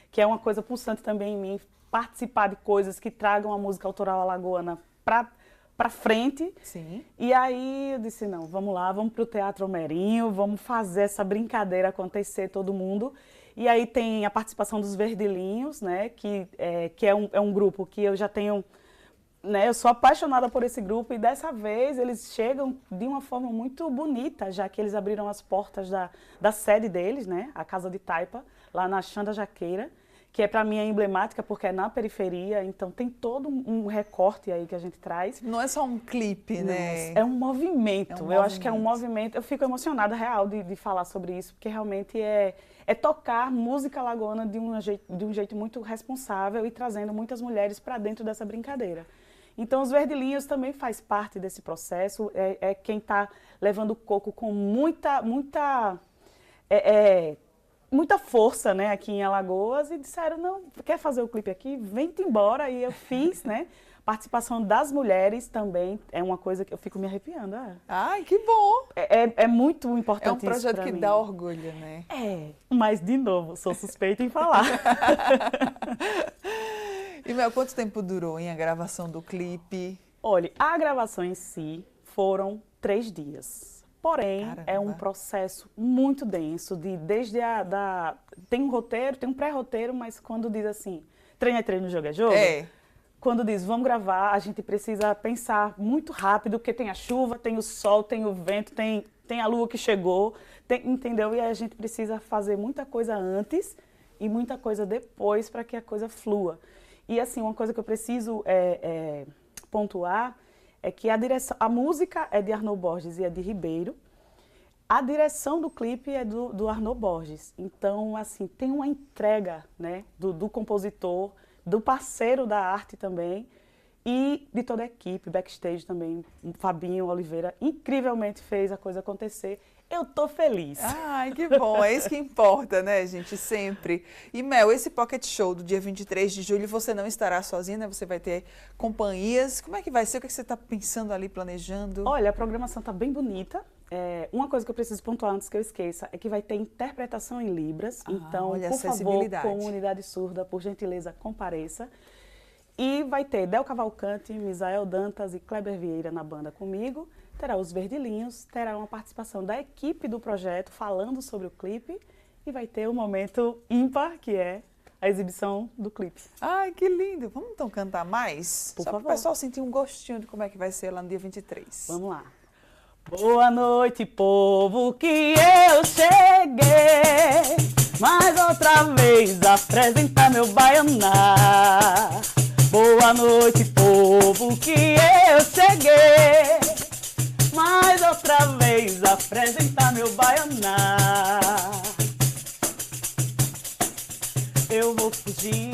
Que é uma coisa pulsante também em mim, participar de coisas que tragam a música autoral alagoana para frente. Sim. E aí eu disse, não, vamos lá, vamos para o Teatro Homerinho, vamos fazer essa brincadeira acontecer, todo mundo. E aí tem a participação dos Verdelinhos, né, que é um grupo que eu já tenho, né, eu sou apaixonada por esse grupo, e dessa vez eles chegam de uma forma muito bonita, já que eles abriram as portas da sede deles, né, a Casa de Taipa, lá na Xanda Jaqueira, que para mim é emblemática porque é na periferia, então tem todo um recorte aí que a gente traz. Não é só um clipe, né? É um movimento. Acho que é um movimento. Eu fico emocionada, real, de falar sobre isso, porque realmente é tocar música alagoana de um jeito muito responsável e trazendo muitas mulheres para dentro dessa brincadeira. Então, os Verdelinhos também faz parte desse processo, é quem está levando o coco com muita força, né, aqui em Alagoas, e disseram, não, quer fazer o clipe aqui? Vem-te embora, e eu fiz, né, participação das mulheres também, é uma coisa que eu fico me arrepiando. Ai, que bom! É muito importante isso. É um projeto que dá orgulho, né? Mas, de novo, sou suspeita em falar. E, Mel, quanto tempo durou a gravação do clipe? Olha, a gravação em si foram 3 dias. Porém, Caramba. É um processo muito denso, tem um roteiro, tem um pré-roteiro, mas quando diz assim, treino é treino, jogo é jogo, quando diz vamos gravar, a gente precisa pensar muito rápido, porque tem a chuva, tem o sol, tem o vento, tem a lua que chegou, entendeu? E aí a gente precisa fazer muita coisa antes e muita coisa depois para que a coisa flua. E assim, uma coisa que eu preciso pontuar é que a música é de Arnaud Borges e é de Ribeiro. A direção do clipe é do Arnaud Borges. Então, assim, tem uma entrega, né, do compositor, do parceiro da arte também, e de toda a equipe, backstage também. O Fabinho Oliveira incrivelmente fez a coisa acontecer. Eu tô feliz. Ai, que bom. É isso que importa, né, gente? Sempre. E, Mel, esse Pocket Show do dia 23 de julho, você não estará sozinha, né? Você vai ter companhias. Como é que vai ser? O que você está pensando ali, planejando? Olha, a programação tá bem bonita. Uma coisa que eu preciso pontuar antes que eu esqueça é que vai ter interpretação em Libras. Então, por favor, comunidade surda, por gentileza, compareça. E vai ter Del Cavalcante, Misael Dantas e Kleber Vieira na banda comigo. Terá os Verdelinhos, terá uma participação da equipe do projeto falando sobre o clipe e vai ter um momento ímpar, que é a exibição do clipe. Ai, que lindo! Vamos então cantar mais? Por favor. Só para o pessoal sentir um gostinho de como é que vai ser lá no dia 23. Vamos lá. Boa noite, povo, que eu cheguei mais outra vez apresentar meu baianá. Boa noite, povo, que eu cheguei mais outra vez apresentar meu baianá. Eu vou fugir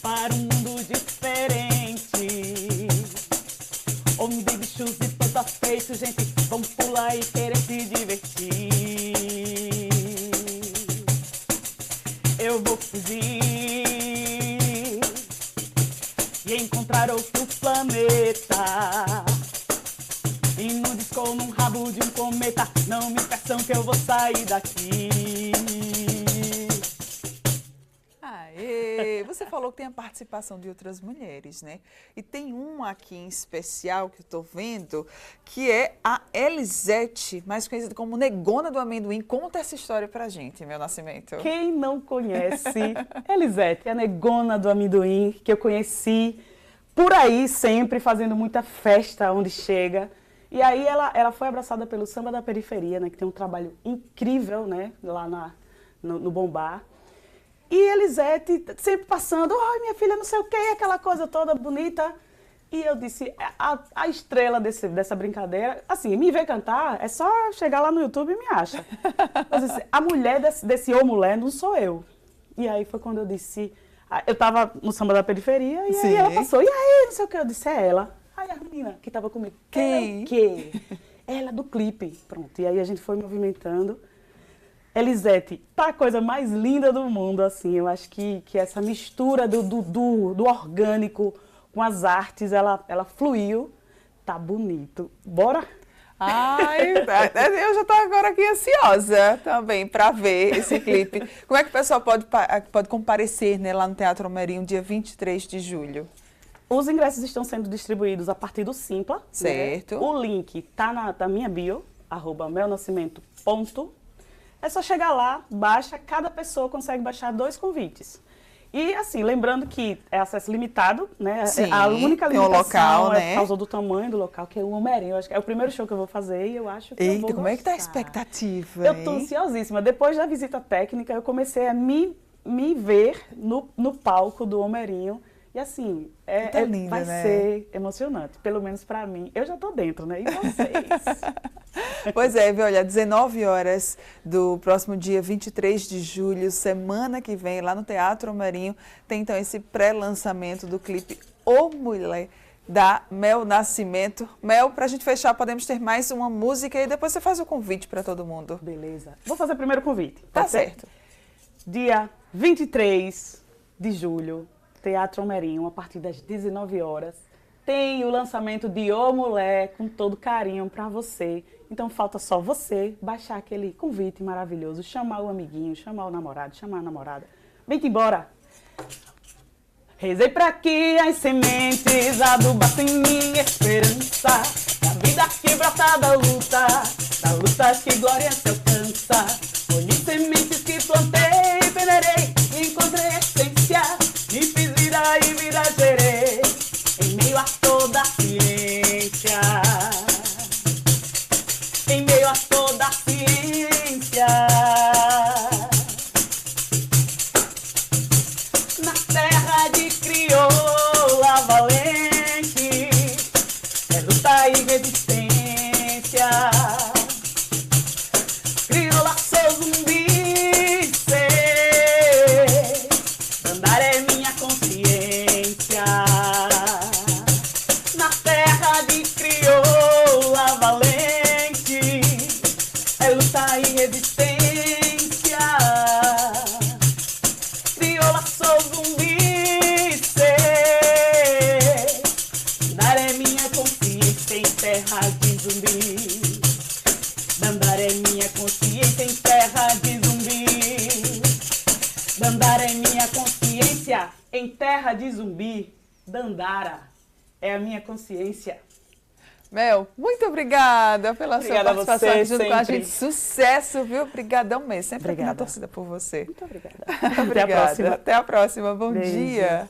para um mundo diferente, onde bichos e toda feito, gente, vão pular e querer se divertir. Eu vou fugir e encontrar outro planeta, e no disco ou num rabo de um cometa, não me peçam que eu vou sair daqui. Aê, você falou que tem a participação de outras mulheres, né? E tem uma aqui em especial que eu tô vendo, que é a Elisete, mais conhecida como Negona do Amendoim. Conta essa história pra gente, meu Nascimento. Quem não conhece Elisete, a Negona do Amendoim, que eu conheci por aí sempre, fazendo muita festa onde chega. E aí ela foi abraçada pelo Samba da Periferia, né, que tem um trabalho incrível, né, lá no Bombar. E Elisete sempre passando, ai, minha filha, não sei o quê, aquela coisa toda bonita. E eu disse, a estrela dessa brincadeira, assim, me ver cantar, é só chegar lá no YouTube e me acha. Mas disse, a mulher desse Ô Mulher não sou eu. E aí foi quando eu disse, eu tava no Samba da Periferia, e aí ela passou, e aí, não sei o que, eu disse, é ela. Aí a menina que tava comigo, quem? Que? Ela do clipe, pronto. E aí a gente foi movimentando. Elisete, tá a coisa mais linda do mundo, assim. Eu acho que essa mistura do orgânico com as artes, ela fluiu. Tá bonito. Bora? Ai, eu já tô agora aqui ansiosa também para ver esse clipe. Como é que o pessoal pode comparecer, né, lá no Teatro Homerinho, dia 23 de julho? Os ingressos estão sendo distribuídos a partir do Simpla. Certo. Né? O link tá na minha bio, @melnascimento. É só chegar lá, baixa, cada pessoa consegue baixar 2 convites. E assim, lembrando que é acesso limitado, né? Sim, a única limitação local, né? Por causa do tamanho do local, que é o Homerinho. Eu acho que é o primeiro show que eu vou fazer e eu acho que eu vou como é que tá a gostar. expectativa? Eu tô ansiosíssima. Depois da visita técnica, eu comecei a me ver no palco do Homerinho. E assim, linda, vai né? ser emocionante, pelo menos pra mim. Eu já tô dentro, né? E vocês? Pois é, viu? Olha, 19 horas do próximo dia 23 de julho, semana que vem, lá no Teatro Homerinho, tem então esse pré-lançamento do clipe Ô Mulher, da Mel Nascimento. Mel, pra gente fechar, podemos ter mais uma música e depois você faz o convite pra todo mundo. Beleza. Vou fazer primeiro o convite. Tá certo. Dia 23 de julho, Teatro Homerinho, a partir das 19 horas. Tem o lançamento de Ô Mulher, com todo carinho pra você. Então falta só você baixar aquele convite maravilhoso, chamar o amiguinho, chamar o namorado, chamar a namorada. Vem-te embora! Rezei pra que as sementes adubassem minha esperança, da vida que brota da luta que glória se alcança. Colhi sementes que plantei, peneirei, encontrei essência, me fiz vida e vida gerei, em meio a toda a ciência. Em meio a toda a ciência. Na terra de crioula valente, é luta e resistência. Crioula, sou zumbi, sei, andar é minha consciência. Na terra de crioula valente, é luta e resistência. Crioula, sou zumbi, sei, andar é minha consciência em terra de zumbi. Dandara é minha consciência em terra de zumbi. Dandara é minha consciência em terra de zumbi. Dandara é a minha consciência. Mel, muito obrigada pela sua participação aqui junto com a gente. Sucesso, viu? Obrigadão mesmo. Sempre aqui na torcida por você. Muito obrigada. Obrigada. Até a próxima. Até a próxima. Bom Beijo. dia.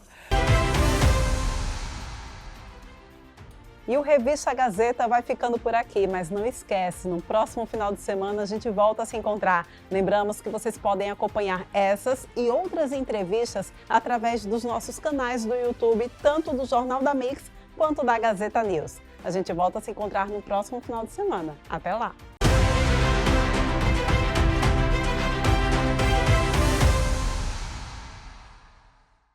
E o Revista Gazeta vai ficando por aqui, mas não esquece, no próximo final de semana a gente volta a se encontrar. Lembramos que vocês podem acompanhar essas e outras entrevistas através dos nossos canais do YouTube, tanto do Jornal da Mix quanto da Gazeta News. A gente volta a se encontrar no próximo final de semana. Até lá!